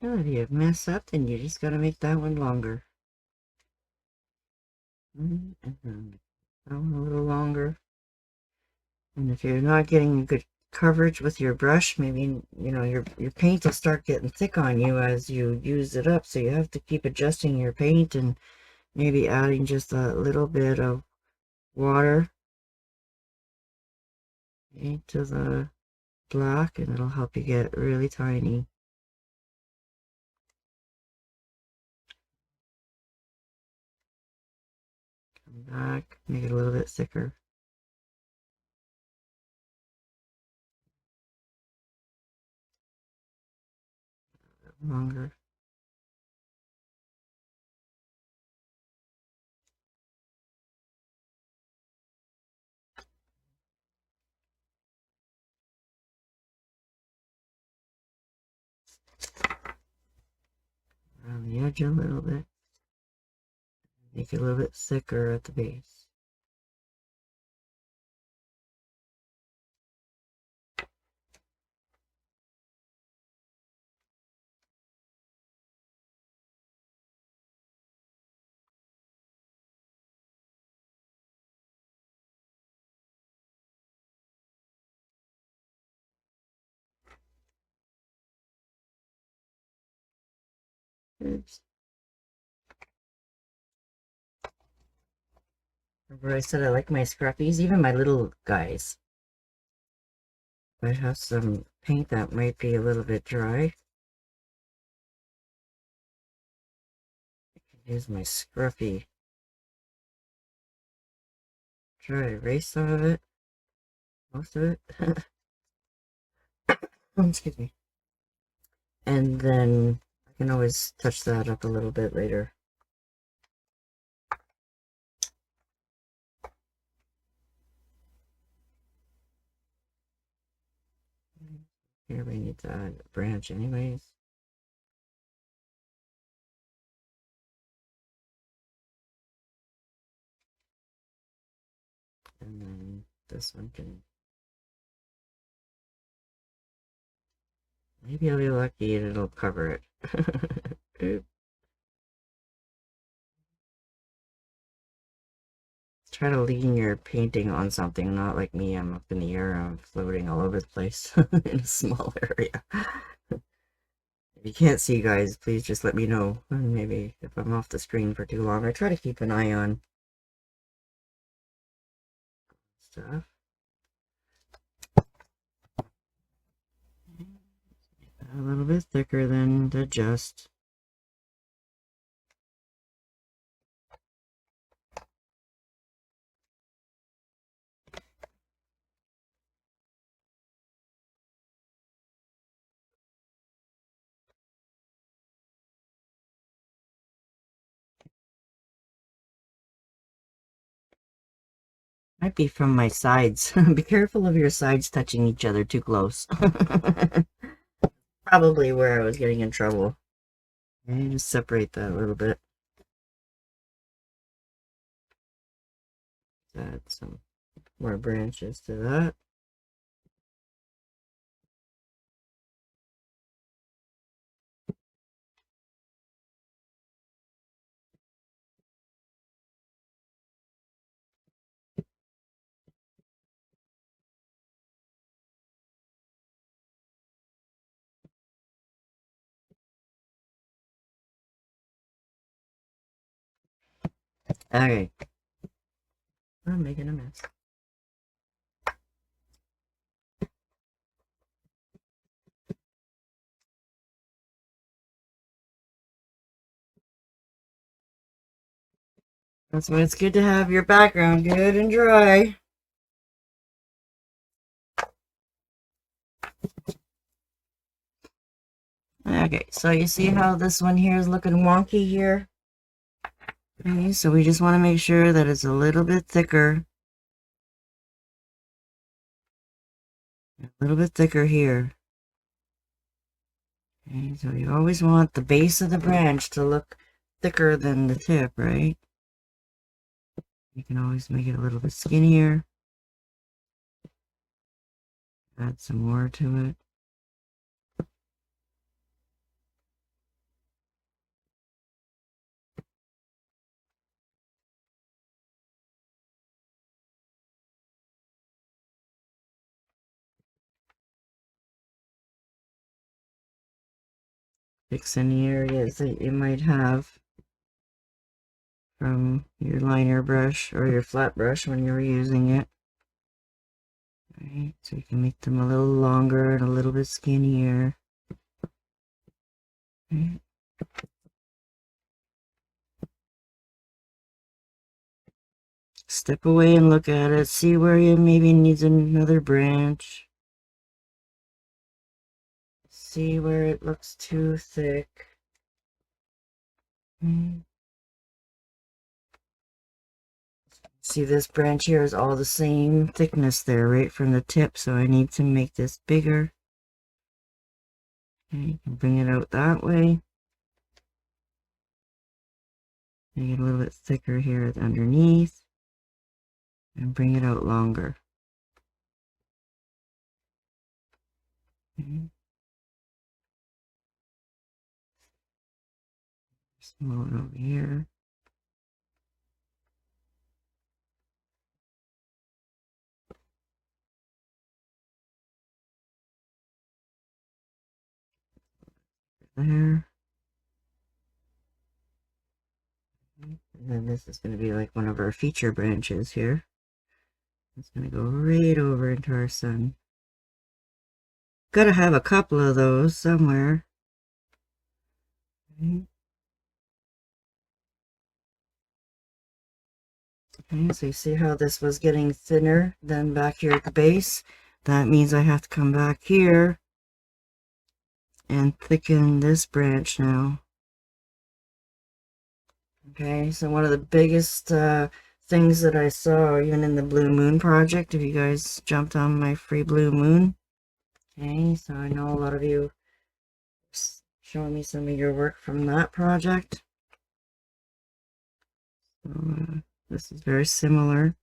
Well, if you mess up, then you just gotta make that one longer. And then that one a little longer. And if you're not getting a good coverage with your brush, maybe your paint will start getting thick on you as you use it up. So you have to keep adjusting your paint and maybe adding just a little bit of water into the black, and it'll help you get really tiny. Come back, make it a little bit thicker. Longer. Around the edge a little bit. Make it a little bit thicker at the base. Oops. Remember I said I like my scruffies, even my little guys. I have some paint that might be a little bit dry. I can use my scruffy. Try to erase some of it. Most of it. Excuse me. And then I can always touch that up a little bit later. Here we need to add a branch anyways. And then this one can... Maybe I'll be lucky and it'll cover it. Let's try to lean your painting on something, not like me. I'm up in the air, I'm floating all over the place in a small area. If you can't see, guys, please just let me know. Maybe if I'm off the screen for too long, I try to keep an eye on stuff. A little bit thicker than to adjust. Might be from my sides. Be careful of your sides touching each other too close. Probably where I was getting in trouble. And just separate that a little bit. Add some more branches to that. Okay. I'm making a mess. That's why it's good to have your background good and dry. Okay, so you see how this one here is looking wonky here? Okay, so we just want to make sure that it's a little bit thicker. A little bit thicker here. Okay, so you always want the base of the branch to look thicker than the tip, right? You can always make it a little bit skinnier. Add some more to it. Fix any areas that you might have from your liner brush or your flat brush when you're using it. Right, so you can make them a little longer and a little bit skinnier. Right. Step away and look at it. See where you maybe needs another branch. See where it looks too thick. See, this branch here is all the same thickness there, right from the tip, so I need to make this bigger. Okay, you can bring it out that way. Make it a little bit thicker here underneath. And bring it out longer. Okay. Small it over here. There. And then this is going to be like one of our feature branches here. It's going to go right over into our sun. Gotta have a couple of those somewhere. Okay. Okay, so you see how this was getting thinner than back here at the base? That means I have to come back here and thicken this branch now. Okay, so one of the biggest things that I saw even in the Blue Moon project, if you guys jumped on my free Blue Moon, okay, so I know a lot of you showing me some of your work from that project. So, this is very similar,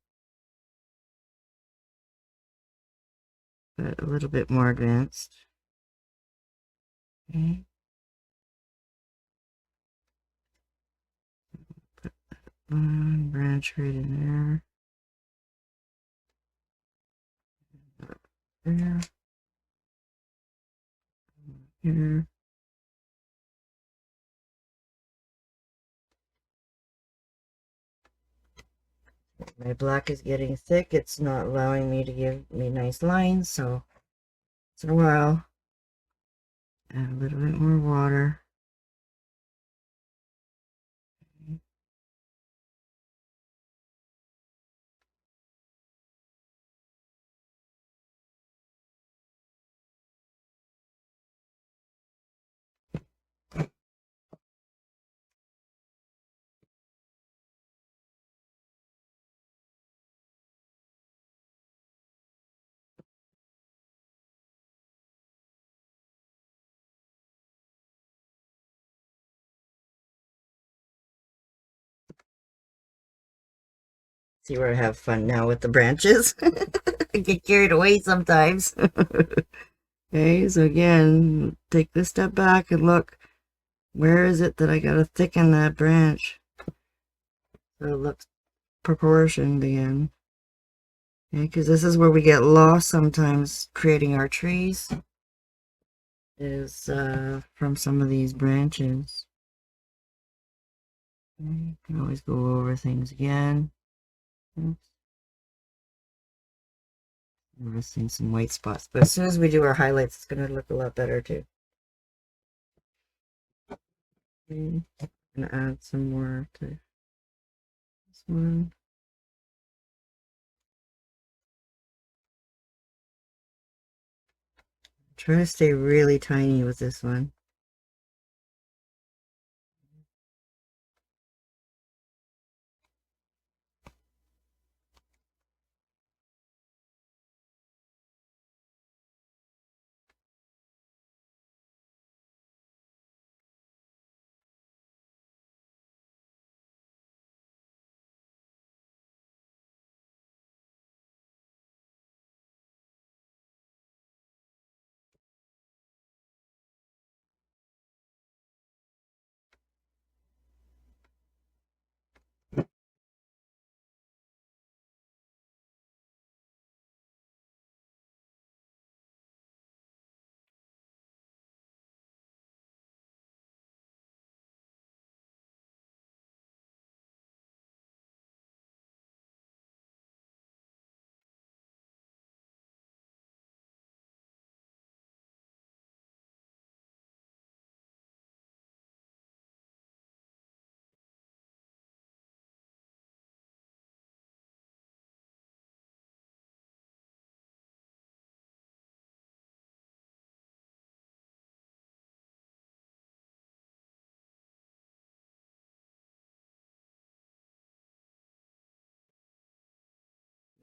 but a little bit more advanced. Okay. Put one branch right in there. There. Here. My black is getting thick. It's not allowing me to give me nice lines, so once in a while, add a little bit more water. See where I have fun now with the branches. I get carried away sometimes. Okay, so again, take this step back and look. Where is it that I gotta thicken that branch so it looks proportioned again? Okay, because this is where we get lost sometimes creating our trees, is from some of these branches. Okay, you can always go over things again. Oops. I'm missing some white spots, but as soon as we do our highlights, it's going to look a lot better too. Okay. I'm going to add some more to this one. Try to stay really tiny with this one.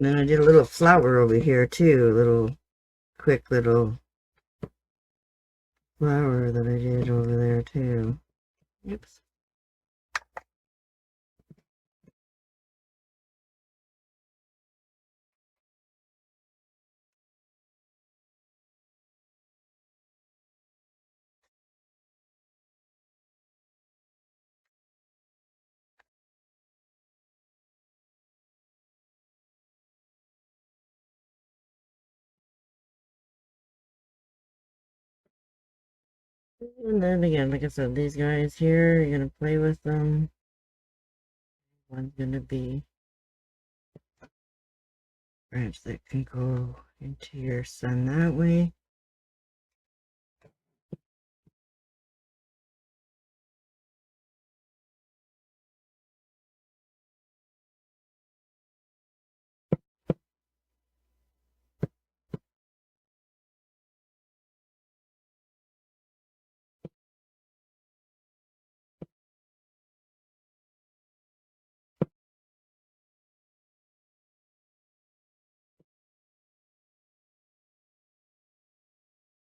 And then I did a little flower over here too, a little quick little flower that I did over there too. Oops. And then again, like I said, these guys here, you're going to play with them. One's going to be a branch that can go into your sun that way.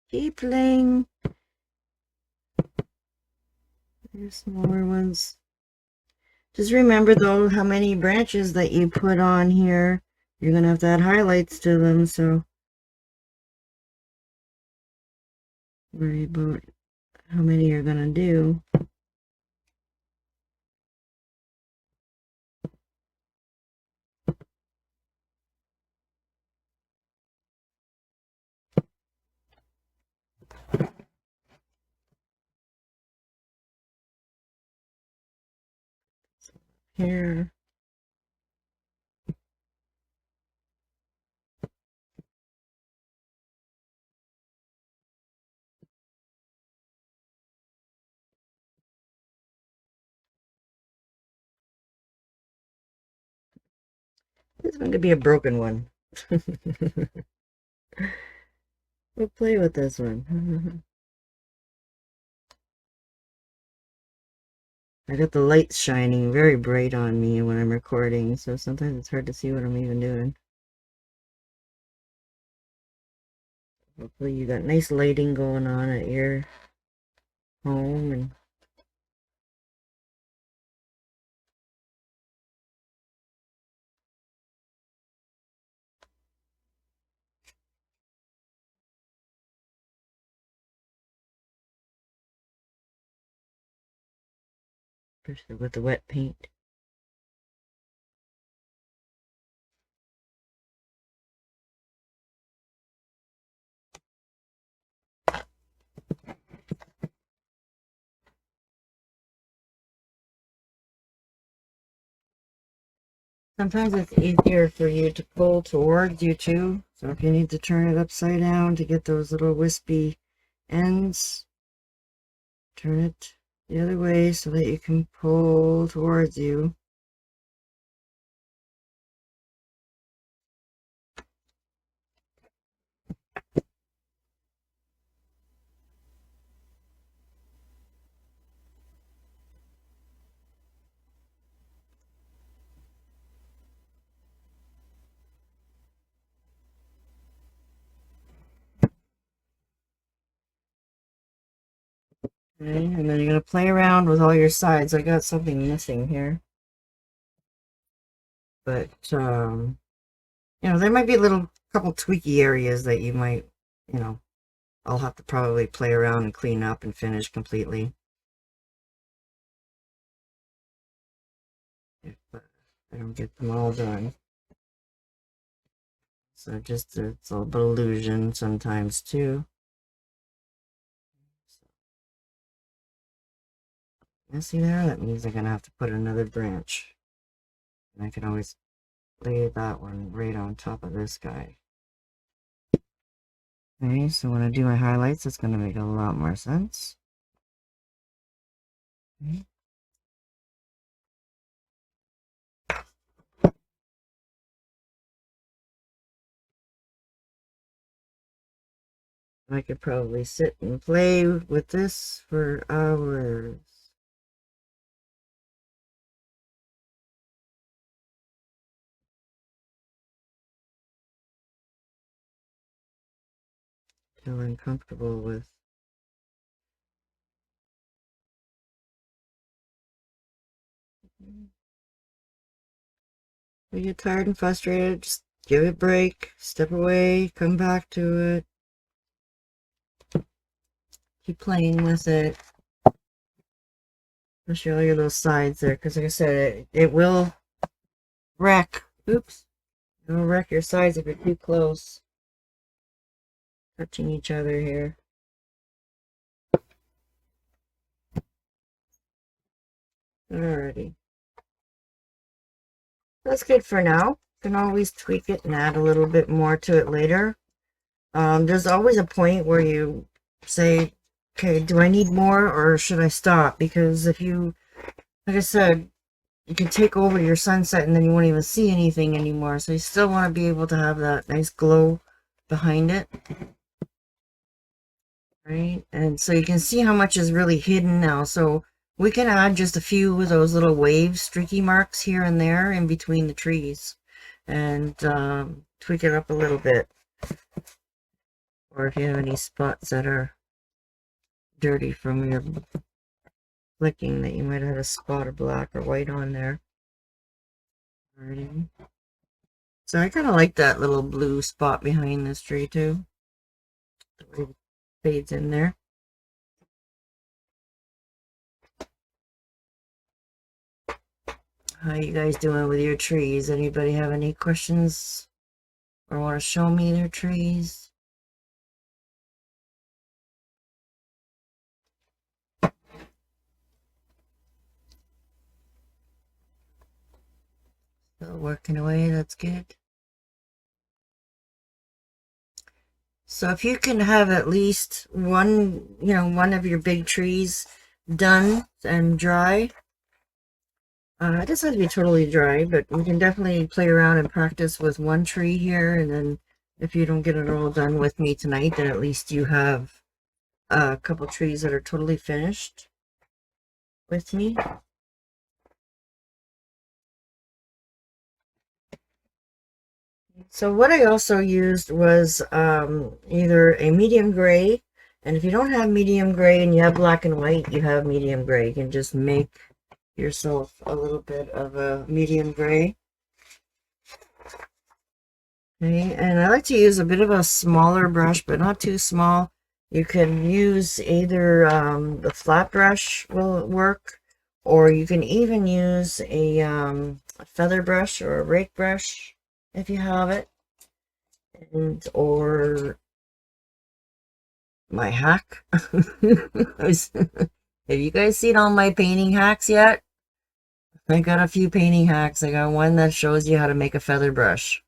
Keep playing. There's smaller ones. Just remember though how many branches that you put on here. You're gonna have to add highlights to them, so worry about how many you're gonna do. Here. This one could be a broken one. We'll play with this one. I got the lights shining very bright on me when I'm recording, so sometimes it's hard to see what I'm even doing. Hopefully you got nice lighting going on at your home and especially with the wet paint. Sometimes it's easier for you to pull towards you too. So if you need to turn it upside down to get those little wispy ends, turn it the other way so that you can pull towards you. Okay, and then you're going to play around with all your sides. I got something missing here. But, you know, there might be a little couple tweaky areas that you might, you know, I'll have to probably play around and clean up and finish completely. If I don't get them all done. So just, it's a little bit of illusion sometimes too. You see there? That means I'm going to have to put another branch. And I can always lay that one right on top of this guy. Okay, so when I do my highlights, it's going to make a lot more sense. Okay. I could probably sit and play with this for hours. Till I'm comfortable with. If you get tired and frustrated, just give it a break, step away, come back to it. Keep playing with it. Especially all your little sides there, because like I said, it will wreck. Oops. It will wreck your sides if you're too close. Touching each other here. Alrighty. That's good for now. You can always tweak it and add a little bit more to it later. There's always a point where you say, okay, do I need more or should I stop? Because if you, like I said, you can take over your sunset and then you won't even see anything anymore. So you still want to be able to have that nice glow behind it. Right? And so you can see how much is really hidden now. So we can add just a few of those little wave streaky marks here and there in between the trees and tweak it up a little bit. or if you have any spots that are dirty from your flicking, that you might have had a spot of black or white on there. Alrighty. So I kind of like that little blue spot behind this tree too. The way it fades in there. How you guys doing with your trees? Anybody have any questions or want to show me their trees? Still working away, that's good. So if you can have at least one, one of your big trees done and dry, it doesn't have to be totally dry, but we can definitely play around and practice with one tree here, and then if you don't get it all done with me tonight, then at least you have a couple trees that are totally finished with me. So what I also used was either a medium gray, and if you don't have medium gray and you have black and white, you have medium gray. You can just make yourself a little bit of a medium gray. Okay, and I like to use a bit of a smaller brush, but not too small. You can use either the flat brush will work, or you can even use a feather brush or a rake brush if you have it, or my hack. Have you guys seen all my painting hacks yet? I got a few painting hacks. I got one that shows you how to make a feather brush.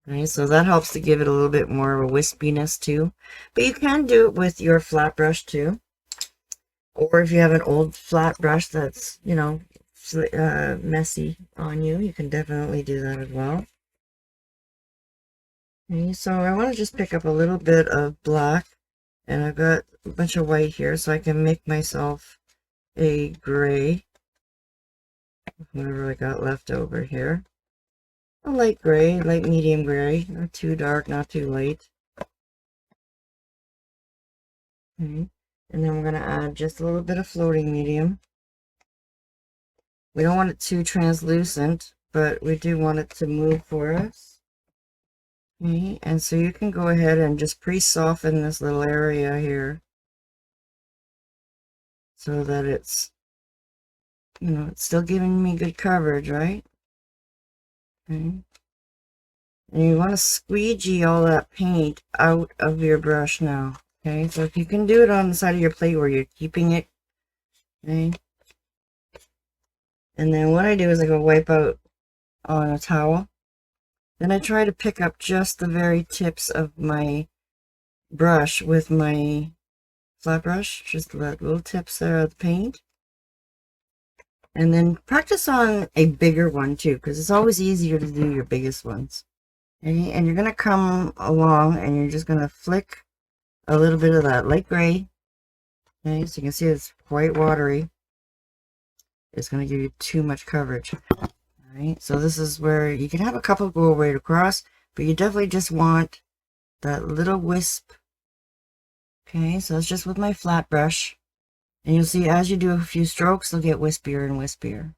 Okay, so that helps to give it a little bit more of a wispiness too. But you can do it with your flat brush too. Or if you have an old flat brush that's, messy on you, you can definitely do that as well. Okay, so I want to just pick up a little bit of black, and I've got a bunch of white here, so I can make myself a gray, whatever I got left over here. A light gray, light medium gray, not too dark, not too light. Okay. And then we're going to add just a little bit of floating medium. We don't want it too translucent, but we do want it to move for us. Okay. And so you can go ahead and just pre-soften this little area here so that it's, it's still giving me good coverage, right? Okay. And you want to squeegee all that paint out of your brush now. Okay, so if you can do it on the side of your plate where you're keeping it, okay. And then what I do is I go wipe out on a towel. Then I try to pick up just the very tips of my brush with my flat brush, just the little tips there of the paint. And then practice on a bigger one too, because it's always easier to do your biggest ones. Okay, and you're going to come along and you're just going to flick a little bit of that light gray. Okay, so you can see it's quite watery. It's going to give you too much coverage. Alright, so this is where you can have a couple go right across, but you definitely just want that little wisp. Okay, so it's just with my flat brush. And you'll see as you do a few strokes, they'll get wispier and wispier.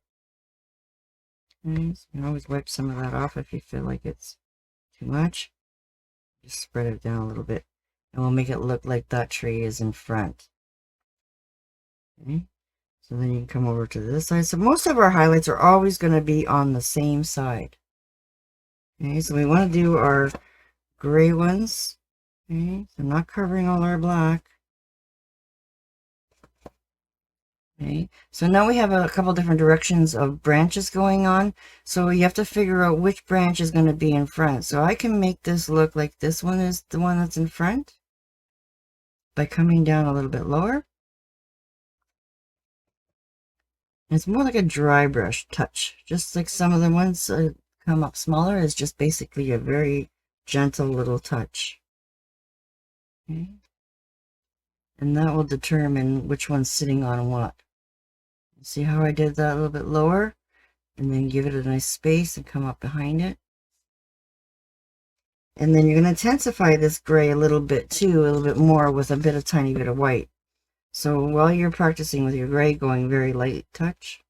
Okay, so you can always wipe some of that off if you feel like it's too much. Just spread it down a little bit. And we'll make it look like that tree is in front. Okay, so then you can come over to this side. So most of our highlights are always going to be on the same side. Okay, so we want to do our gray ones. Okay, so not covering all our black. Okay, so now we have a couple different directions of branches going on. So you have to figure out which branch is going to be in front. So I can make this look like this one is the one that's in front by coming down a little bit lower. And it's more like a dry brush touch, just like some of the ones that come up smaller is just basically a very gentle little touch. Okay. And that will determine which one's sitting on what. See how I did that a little bit lower? And then give it a nice space and come up behind it. And then you're going to intensify this gray a little bit too, a little bit more with a tiny bit of white. So while you're practicing with your gray, going very light touch.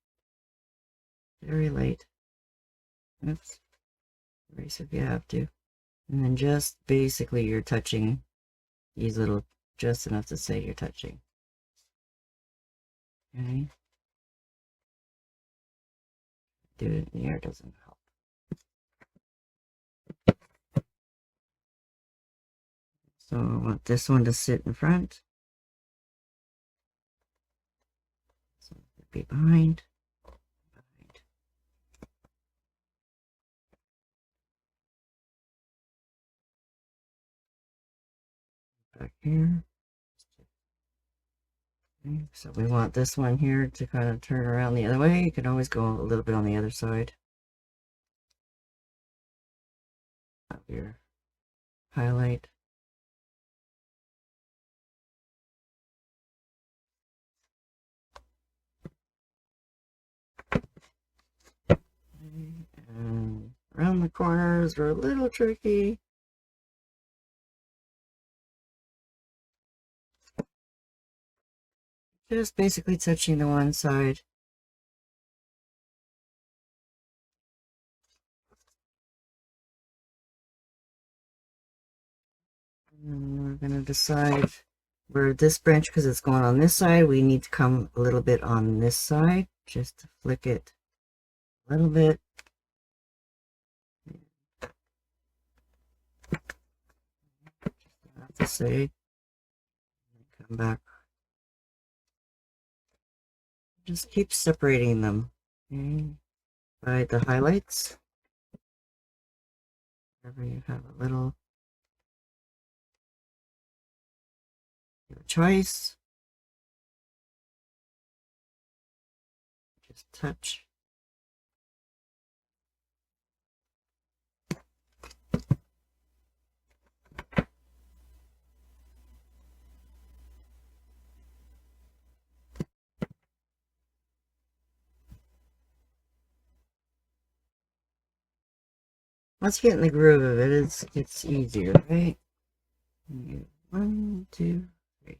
Very light. Oops. Erase if you have to. And then just basically you're touching these little, just enough to say you're touching. Okay. Do it in the air doesn't help. So I want this one to sit in front. So be behind. Back here. Okay, so we want this one here to kind of turn around the other way. You can always go a little bit on the other side of your highlight. And around the corners are a little tricky. Just basically touching the one side. And we're going to decide where this branch, because it's going on this side, we need to come a little bit on this side, just to flick it a little bit. Have to say, come back. Just keep separating them, okay, by the highlights. Wherever you have a little, your choice. Just touch. Once you get in the groove of it, it's easier, right? 1, 2, 3.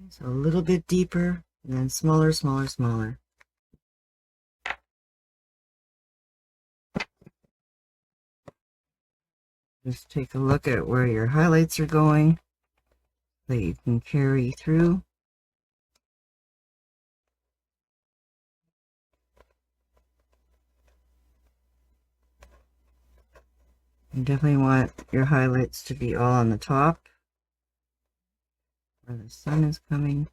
So a little bit deeper, and then smaller, smaller, smaller. Just take a look at where your highlights are going that you can carry through. You definitely want your highlights to be all on the top where the sun is coming.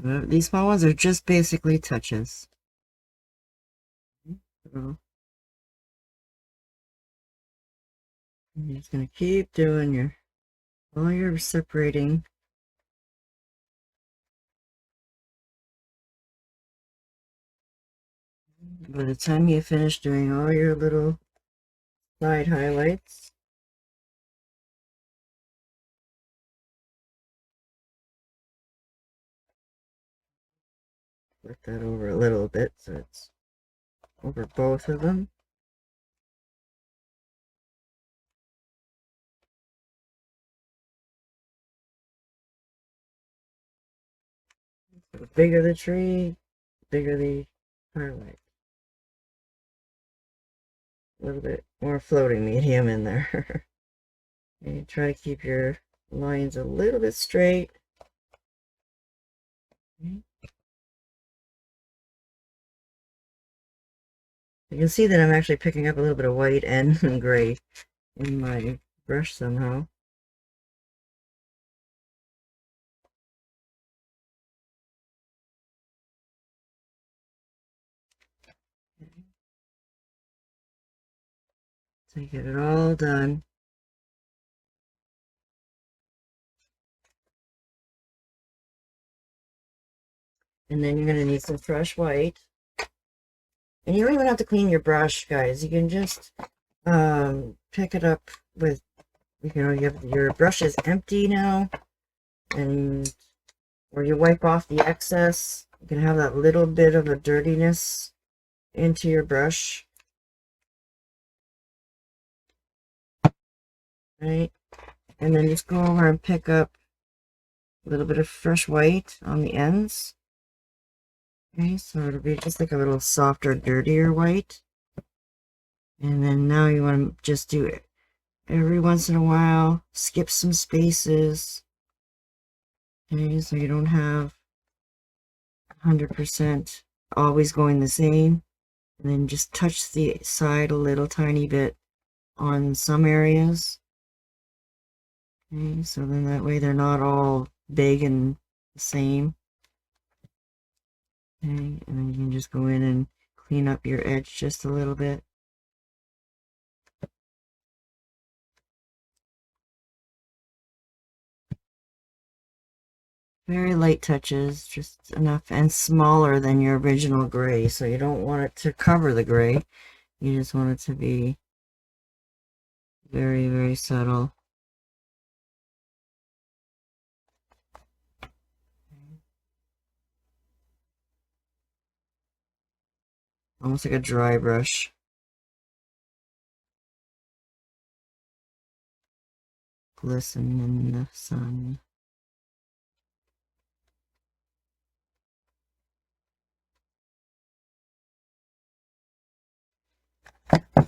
These small ones are just basically touches. So you're just going to keep doing all your separating. By the time you finish doing all your little side highlights, flip that over a little bit so it's over both of them. So the bigger the tree, bigger the highlight. A little bit more floating medium in there. And try to keep your lines a little bit straight. Okay. You can see that I'm actually picking up a little bit of white and gray in my brush somehow. Okay. So get it all done. And then you're going to need some fresh white. And you don't even have to clean your brush, guys. You can just pick it up with your brush is empty now, and where you wipe off the excess, you can have that little bit of a dirtiness into your brush. Right? And then just go over and pick up a little bit of fresh white on the ends. Okay, so it'll be just like a little softer, dirtier white. And then now you want to just do it every once in a while, skip some spaces. Okay, so you don't have 100% always going the same. And then just touch the side a little tiny bit on some areas. Okay, so then that way they're not all big and the same. Okay, and then you can just go in and clean up your edge just a little bit. Very light touches, just enough, and smaller than your original gray, so you don't want it to cover the gray. You just want it to be very, very subtle. Almost like a dry brush. Glisten in the sun. A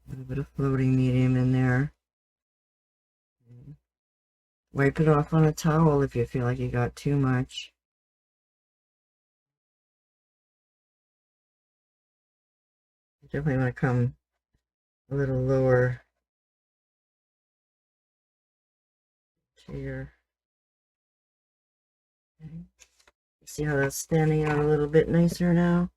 little bit of floating medium in there. Wipe it off on a towel if you feel like you got too much. You definitely want to come a little lower to your... Okay. See how that's standing out a little bit nicer now?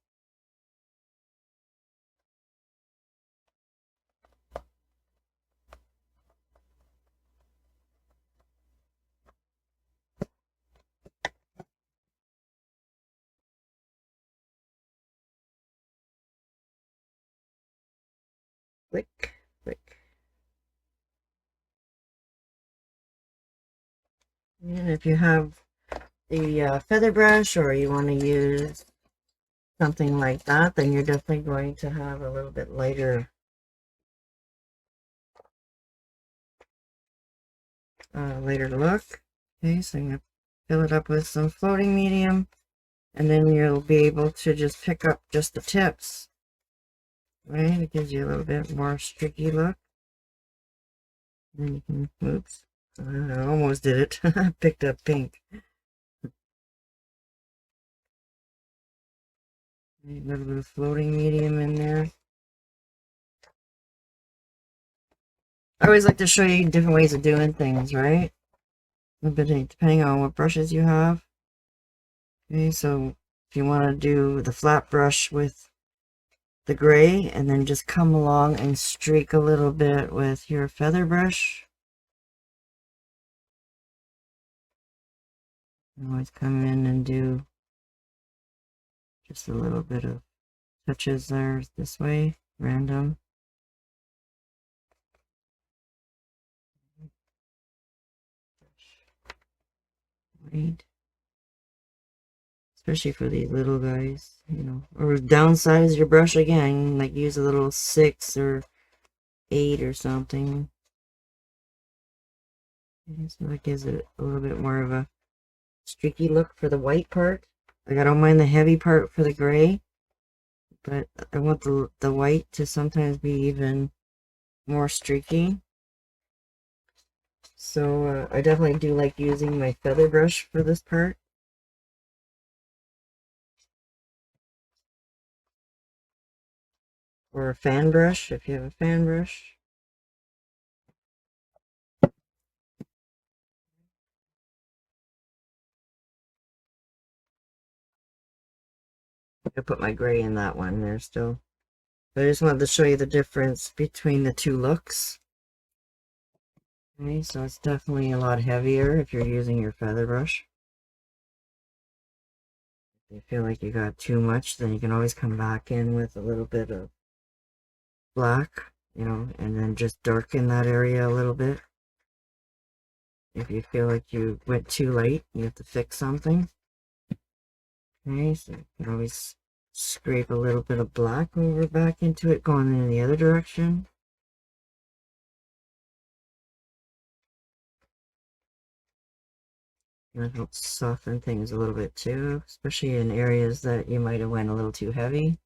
Click, click. And if you have the feather brush, or you want to use something like that, then you're definitely going to have a little bit lighter look. Okay, so I'm going to fill it up with some floating medium, and then you'll be able to just pick up just the tips. Right, it gives you a little bit more streaky look. Then you can, oops, I almost did it. I picked up pink. A little bit of floating medium in there. I always like to show you different ways of doing things, right? A bit depending on what brushes you have. Okay, so if you want to do the flat brush with the gray, and then just come along and streak a little bit with your feather brush. You always come in and do just a little bit of touches there this way, random. Right. Especially for these little guys, you know, or downsize your brush again, like use a little 6 or 8 or something. Okay, so that gives it a little bit more of a streaky look for the white part. Like, I don't mind the heavy part for the gray, but I want the white to sometimes be even more streaky. So I definitely do like using my feather brush for this part. Or a fan brush, if you have a fan brush. I put my gray in that one there still. But I just wanted to show you the difference between the two looks. Okay, so it's definitely a lot heavier if you're using your feather brush. If you feel like you got too much, then you can always come back in with a little bit of black you know, and then just darken that area a little bit. If you feel like you went too light, you have to fix something. Okay, so you can always scrape a little bit of black over back into it, going in the other direction. That helps soften things a little bit too, especially in areas that you might have went a little too heavy.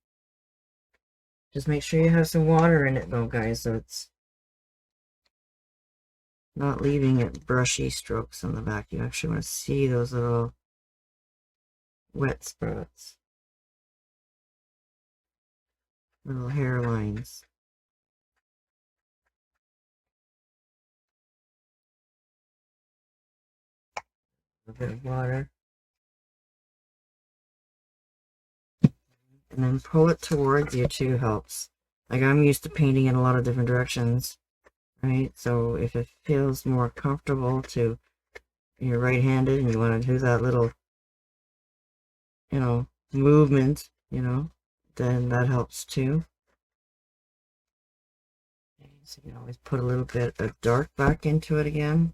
Just make sure you have some water in it though, guys, so it's not leaving it brushy strokes on the back. You actually want to see those little wet spots, little hairlines. A bit of water. And then pull it towards you too helps. Like I'm used to painting in a lot of different directions, right? So if it feels more comfortable to, you're right-handed and you want to do that little, you know, movement, you know, then that helps too. Okay, so you can always put a little bit of dark back into it again.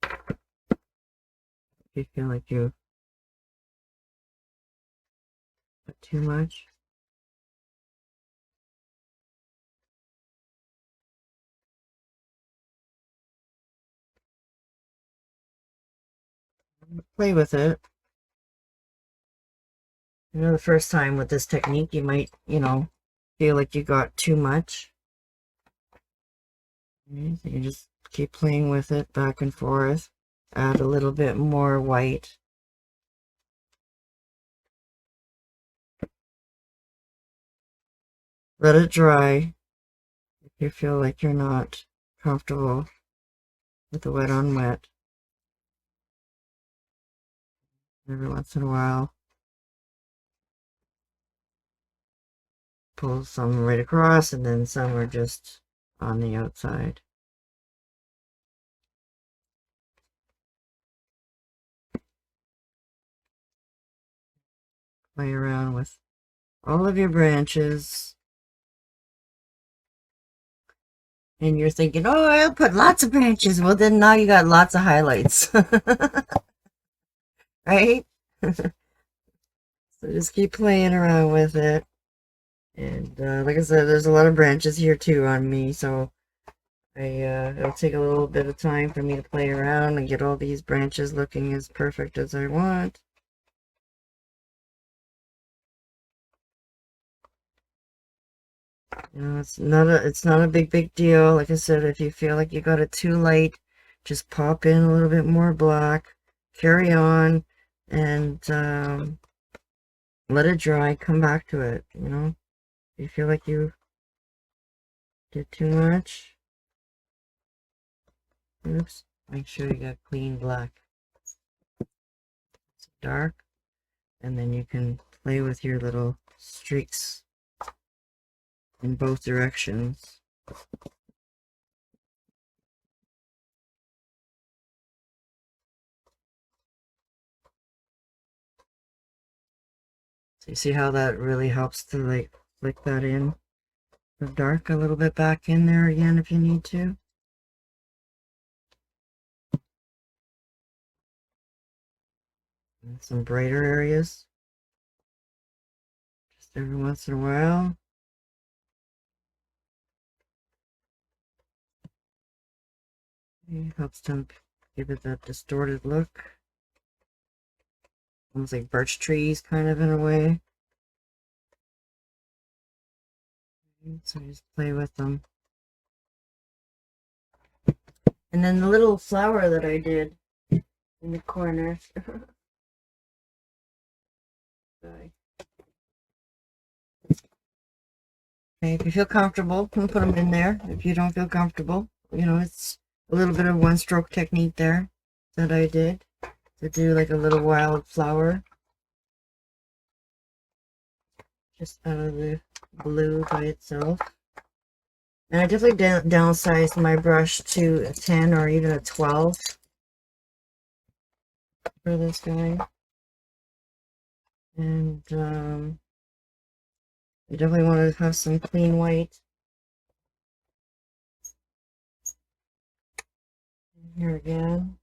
If you feel like you put too much. Play with it. You know, the first time with this technique, you might, you know, feel like you got too much. Okay, so you just keep playing with it back and forth. Add a little bit more white. Let it dry. If you feel like you're not comfortable with the wet on wet. Every once in a while, pull some right across and then some are just on the outside. Play around with all of your branches. And you're thinking, oh, I'll put lots of branches. Well, then now you got lots of highlights. Right? So just keep playing around with it. And like I said, there's a lot of branches here too on me. So it'll take a little bit of time for me to play around and get all these branches looking as perfect as I want. You know, it's not a big deal. Like I said, if you feel like you got it too light, just pop in a little bit more black, carry on, and let it dry, come back to it, you know. If you feel like you did too much, oops, make sure you got clean black. It's dark, and then you can play with your little streaks in both directions. So you see how that really helps to like flick that in the dark a little bit back in there again if you need to. And some brighter areas. Just every once in a while. It helps to give it that distorted look. Almost like birch trees, kind of, in a way. So just play with them. And then the little flower that I did in the corner. Okay, if you feel comfortable, you can put them in there. If you don't feel comfortable, you know, it's a little bit of one-stroke technique there that I did to do like a little wild flower. Just out of the blue by itself. And I definitely downsized my brush to a 10 or even a 12 for this guy. And you definitely want to have some clean white here again.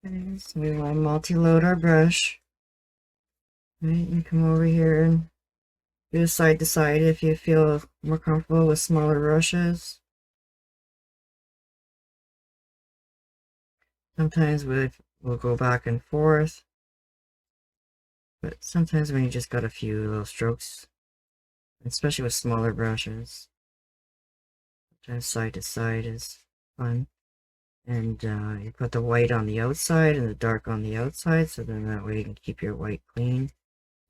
Okay, so we want to multi-load our brush. Right, and come over here and do side to side if you feel more comfortable with smaller brushes. Sometimes we'll go back and forth, but sometimes when you just got a few little strokes, especially with smaller brushes, sometimes side to side is fun. And you put the white on the outside and the dark on the outside, so then that way you can keep your white clean.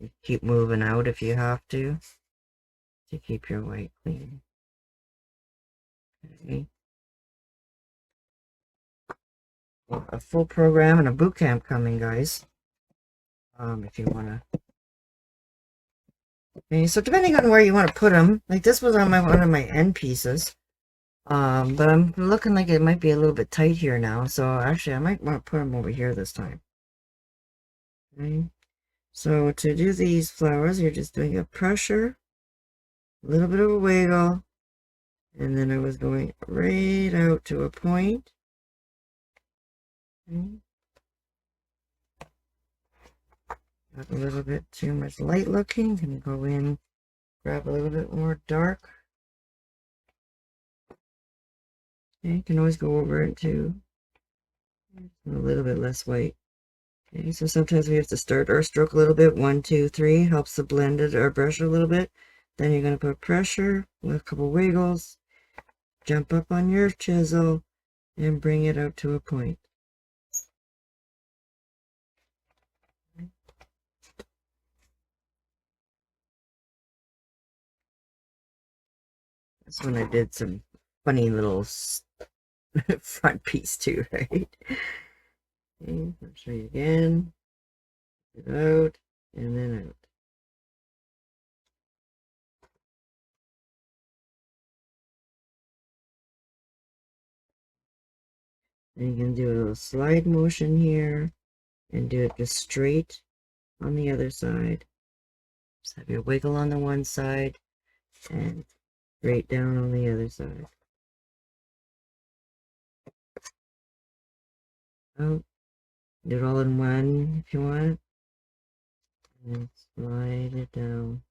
You keep moving out if you have to keep your white clean. Okay. Well, a full program and a boot camp coming, guys. If you want to. Okay, so depending on where you want to put them, like this was on one of my end pieces. But I'm looking like it might be a little bit tight here now, so actually I might want to put them over here this time. Okay. So to do these flowers, you're just doing a pressure, a little bit of a wiggle, and then I was going right out to a point. Okay. Got a little bit too much light looking. Gonna go in, grab a little bit more dark. Okay, you can always go over it too. A little bit less white. Okay, so sometimes we have to start our stroke a little bit. 1, 2, 3 helps to blend it our brush a little bit. Then you're going to put pressure with a couple wiggles, jump up on your chisel, and bring it out to a point. That's when I did some funny little front piece too, right? Okay, I'll show you again. Get out, and then out. And you can do a little slide motion here, and do it just straight on the other side. Just have your wiggle on the one side, and straight down on the other side. Oh, do it all in one if you want. And slide it down.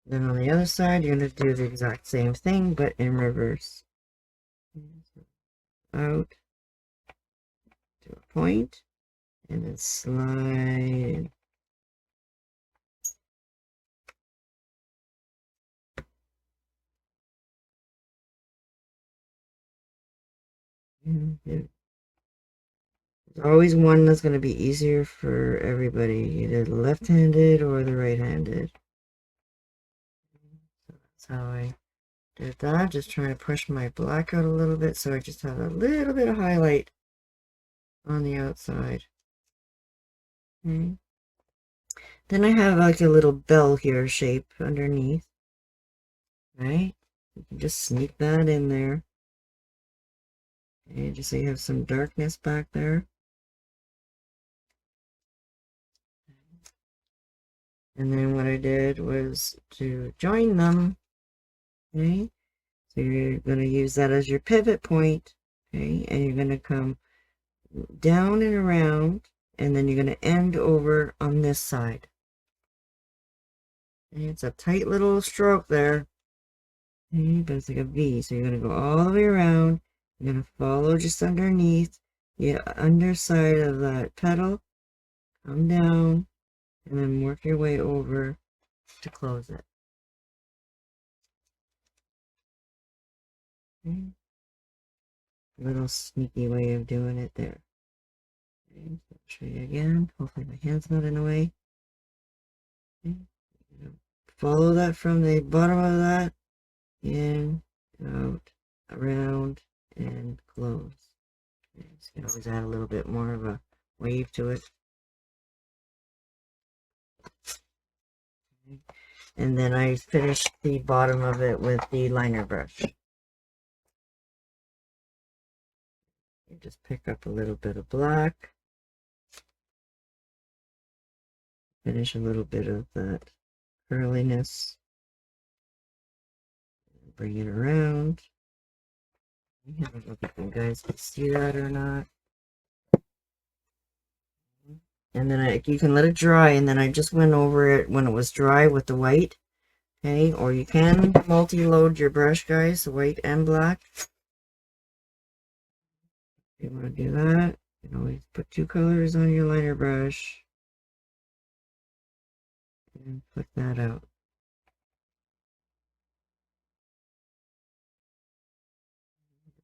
Then on the other side, you're going to do the exact same thing, but in reverse. Out to a point, and then slide. There's always one that's going to be easier for everybody, either the left-handed or the right-handed. So that's how I did that. Just trying to push my black out a little bit so I just have a little bit of highlight on the outside. Okay. Then I have like a little bell here shape underneath. Right? You can just sneak that in there. Okay, just so you have some darkness back there. And then what I did was to join them. Okay, so you're going to use that as your pivot point. Okay, and you're going to come down and around, and then you're going to end over on this side. Okay, it's a tight little stroke there. Okay, but it's like a V, so you're going to go all the way around. You're going to follow just underneath the underside of that petal. Come down, and then work your way over to close it. Okay. Little sneaky way of doing it there. Okay, so I'll show you again. Hopefully my hand's not in the way. Okay. Follow that from the bottom of that, in, out, around, and close. Okay, so you can always add a little bit more of a wave to it. And then I finished the bottom of it with the liner brush. You just pick up a little bit of black. Finish a little bit of that curliness. Bring it around. I don't know if you guys can see that or not. And then you can let it dry, and then I just went over it when it was dry with the white. Okay, or you can multi-load your brush, guys, white and black. If you want to do that, you can always put 2 colors on your liner brush. And put that out.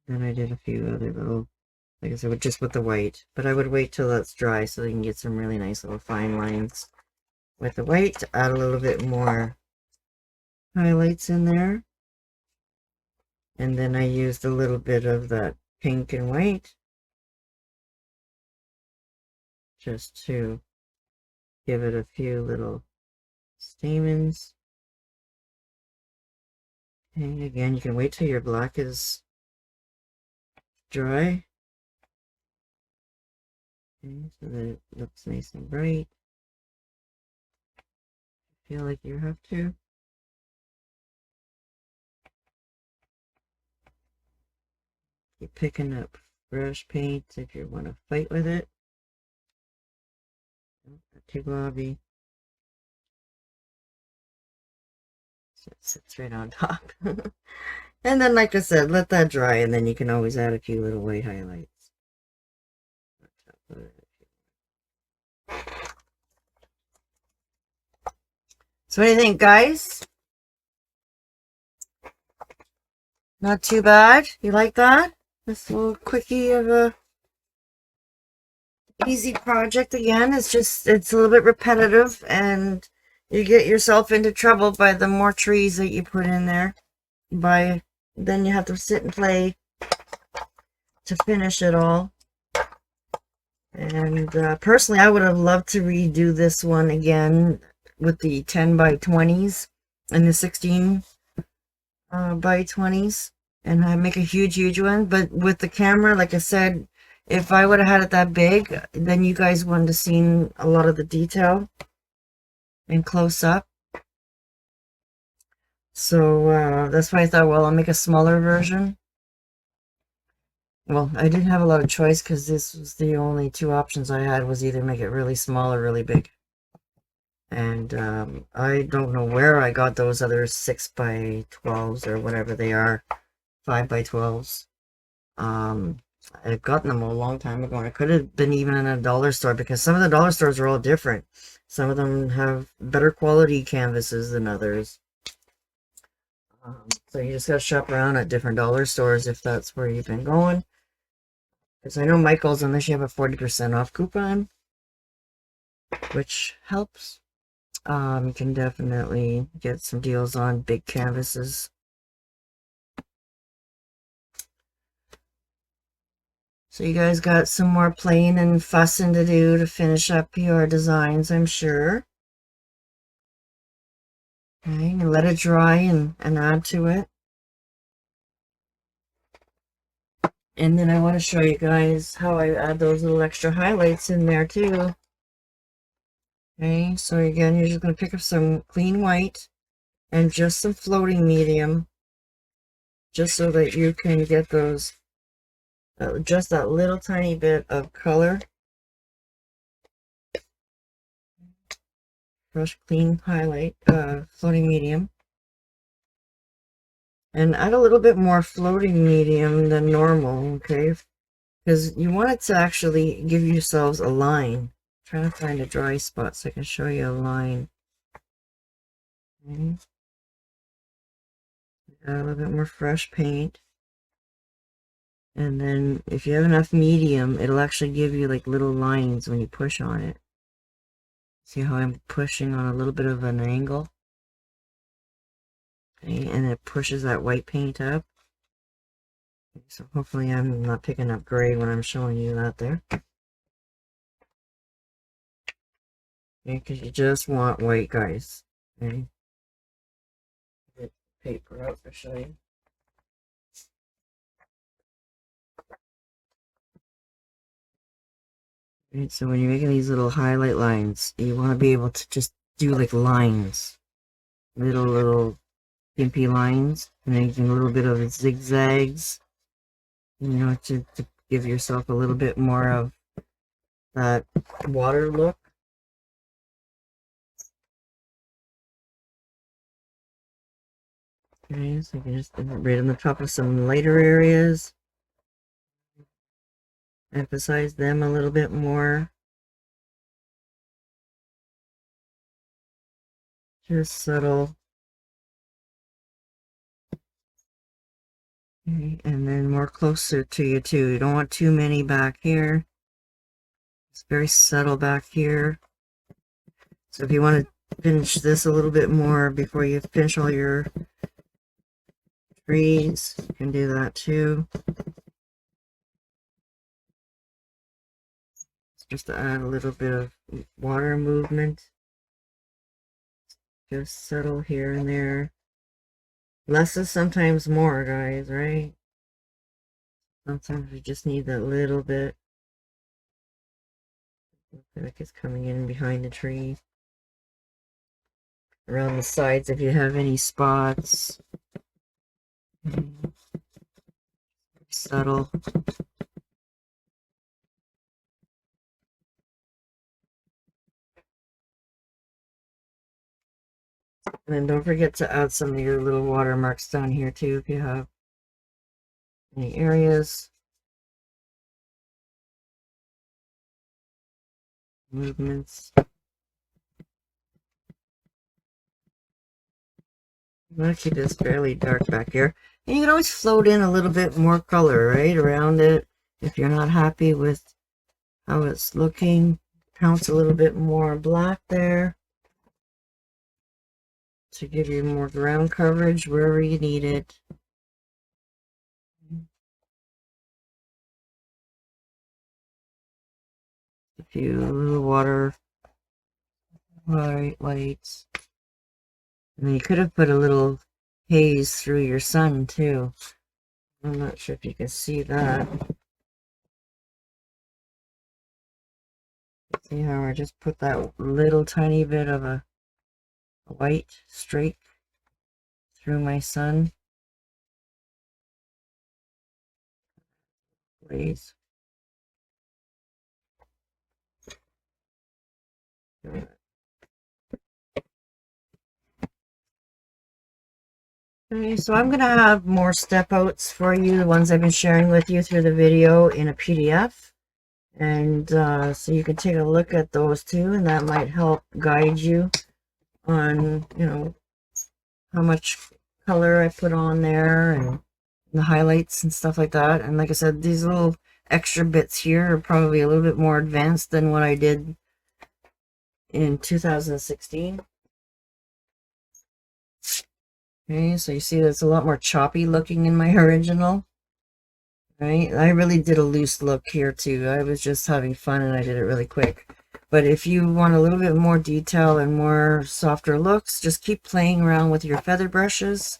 Then I did a few other little, like I said, just with the white. But I would wait till that's dry so you can get some really nice little fine lines with the white to add a little bit more highlights in there. And then I used a little bit of that pink and white just to give it a few little stamens. And again, you can wait till your black is dry. Okay, so that it looks nice and bright. Feel like you have to. Keep picking up brush paint if you want to fight with it. Not too globby. So it sits right on top. And then, like I said, let that dry, and then you can always add a few little white highlights. So what do you think, guys? Not too bad. You like that? This little quickie of a easy project again. It's a little bit repetitive, and you get yourself into trouble by the more trees that you put in there. Then you have to sit and play to finish it all. And personally, I would have loved to redo this one again with the 10 by 20s and the 16 by 20s, and I make a huge one. But with the camera, like I said, if I would have had it that big, then you guys wouldn't have seen a lot of the detail and close up. So that's why I thought, well, I'll make a smaller version. Well, I didn't have a lot of choice because this was the only 2 options I had, was either make it really small or really big. And I don't know where I got those other 6 by 12s or whatever they are, 5 by 12s. I've gotten them a long time ago, and it could have been even in a dollar store, because some of the dollar stores are all different. Some of them have better quality canvases than others. So you just gotta shop around at different dollar stores if that's where you've been going. Because I know Michael's, unless you have a 40% off coupon, which helps. You can definitely get some deals on big canvases. So you guys got some more playing and fussing to do to finish up your designs, I'm sure. Okay, and let it dry and add to it. And then I want to show you guys how I add those little extra highlights in there too. Okay, so again, you're just going to pick up some clean white and just some floating medium, just so that you can get those, just that little tiny bit of color. Brush clean highlight, floating medium. And add a little bit more floating medium than normal, okay? Because you want it to actually give yourselves a line. I'm trying to find a dry spot so I can show you a line. Okay. Add a little bit more fresh paint. And then if you have enough medium, it'll actually give you like little lines when you push on it. See how I'm pushing on a little bit of an angle? Okay, and it pushes that white paint up. So hopefully I'm not picking up gray when I'm showing you that there. Because you just want white, guys. Okay. Get paper out to show you. Right, so when you're making these little highlight lines, you want to be able to just do like lines, little gimpy lines, and then a little bit of zigzags, you know, to give yourself a little bit more of that water look. Okay, so you can just right on the top of some lighter areas, emphasize them a little bit more. Just subtle. Okay, and then more closer to you too. You don't want too many back here. It's very subtle back here. So if you want to finish this a little bit more before you finish all your trees, you can do that too. Just to add a little bit of water movement. Just subtle here and there. Less is sometimes more, guys, right? Sometimes we just need that little bit. Like it's coming in behind the tree. Around the sides if you have any spots. Subtle. And then don't forget to add some of your little watermarks down here too if you have any areas. Movements. I'm going to keep this fairly dark back here. And you can always float in a little bit more color, right, around it. If you're not happy with how it's looking, pounce a little bit more black there to give you more ground coverage wherever you need it. A few little water lights. And you could have put a little haze through your sun too. I'm not sure if you can see that. See how I just put that little tiny bit of a white streak through my sun? Please. Okay, so I'm going to have more step outs for you, the ones I've been sharing with you through the video in a PDF. And so you can take a look at those too, and that might help guide you on, you know, how much color I put on there and the highlights and stuff like that. And like I said, these little extra bits here are probably a little bit more advanced than what I did in 2016. Okay, so you see that's a lot more choppy looking in my original. Right, I really did a loose look here too. I was just having fun and I did it really quick. But if you want a little bit more detail and more softer looks, just keep playing around with your feather brushes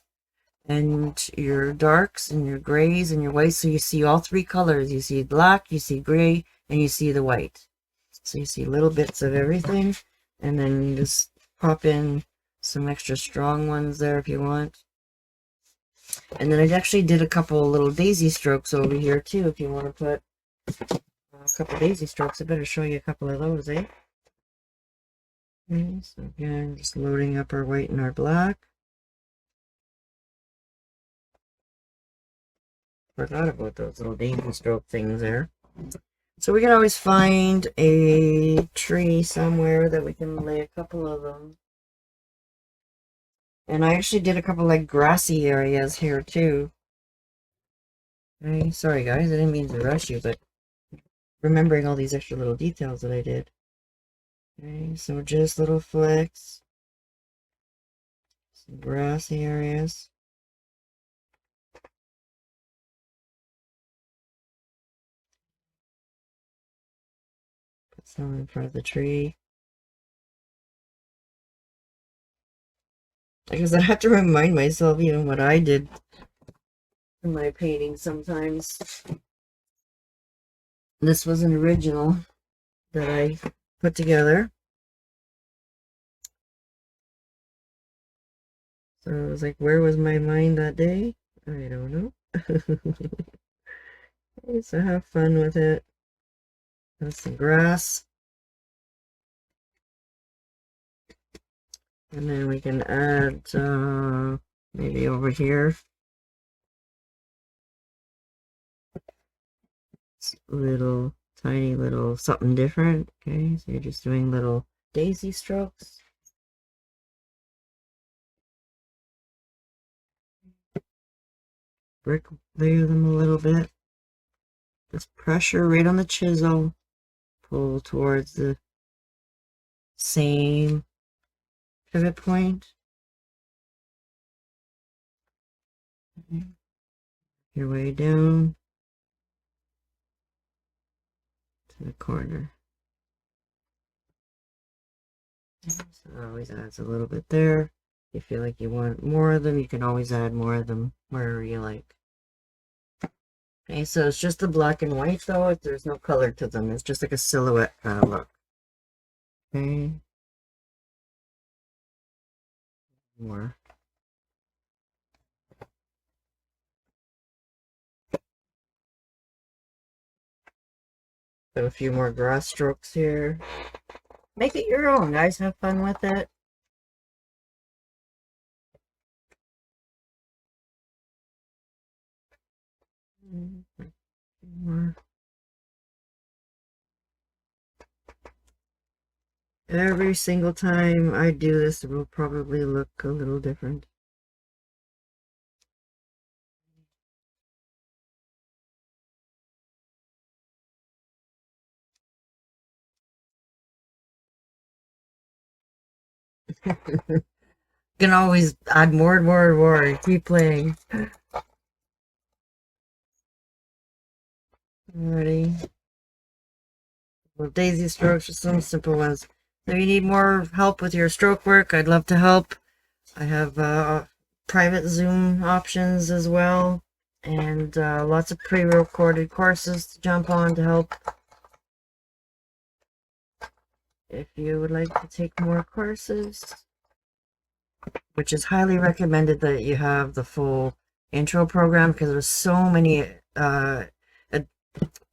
and your darks and your grays and your whites. So you see all three colors. You see black, you see gray, and you see the white. So you see little bits of everything. And then just pop in some extra strong ones there if you want. And then I actually did a couple little daisy strokes over here too. If you want to put a couple daisy strokes, I better show you a couple of those, eh? Okay, so again, just loading up our white and our black. Forgot about those little daisy stroke things there. So we can always find a tree somewhere that we can lay a couple of them. And I actually did a couple like grassy areas here too. Okay, sorry guys, I didn't mean to rush you, but remembering all these extra little details that I did. Okay, so just little flecks, some grassy areas. Put some in front of the tree. Because I have to remind myself even what I did in my painting sometimes. This was an original that I put together. So I was like, where was my mind that day? I don't know. Okay, so have fun with it. Have some grass. And then we can add maybe over here little tiny little something different. Okay, so you're just doing little daisy strokes. Brick layer them a little bit. Just pressure right on the chisel. Pull towards the same pivot point. Your way down to the corner. So it always adds a little bit there. If you feel like you want more of them, you can always add more of them wherever you like. Okay, so it's just the black and white though. There's no color to them. It's just like a silhouette kind of look. Okay. More. Put a few more grass strokes here. Make it your own, guys. Have fun with it. More. Every single time I do this, it will probably look a little different. Can always add more and more and more and keep playing. Alrighty. Well, daisy strokes are some simple ones. So if you need more help with your stroke work, I'd love to help. I have private Zoom options as well, and lots of pre-recorded courses to jump on to help. If you would like to take more courses, which is highly recommended that you have the full intro program, because there's so many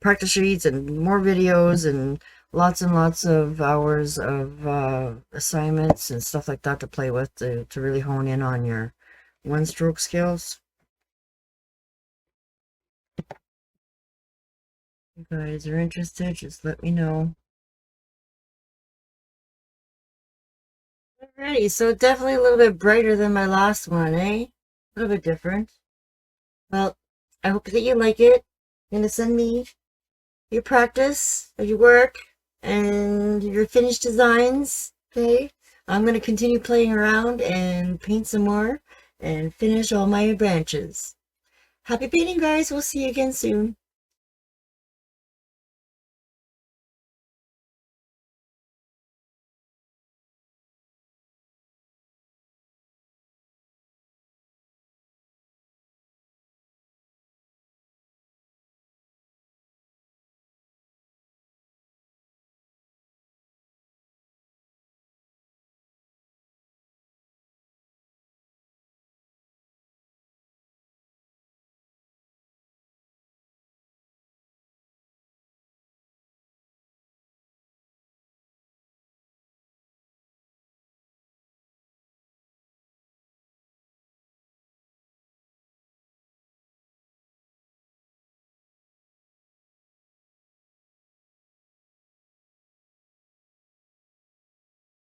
practice sheets and more videos and lots of hours of assignments and stuff like that to play with to really hone in on your one stroke skills. If you guys are interested, just let me know. Alrighty, so definitely a little bit brighter than my last one, eh? A little bit different. Well, I hope that you like it. You're gonna send me your practice of your work and your finished designs, okay? I'm gonna continue playing around and paint some more and finish all my branches. Happy painting, guys. We'll see you again soon.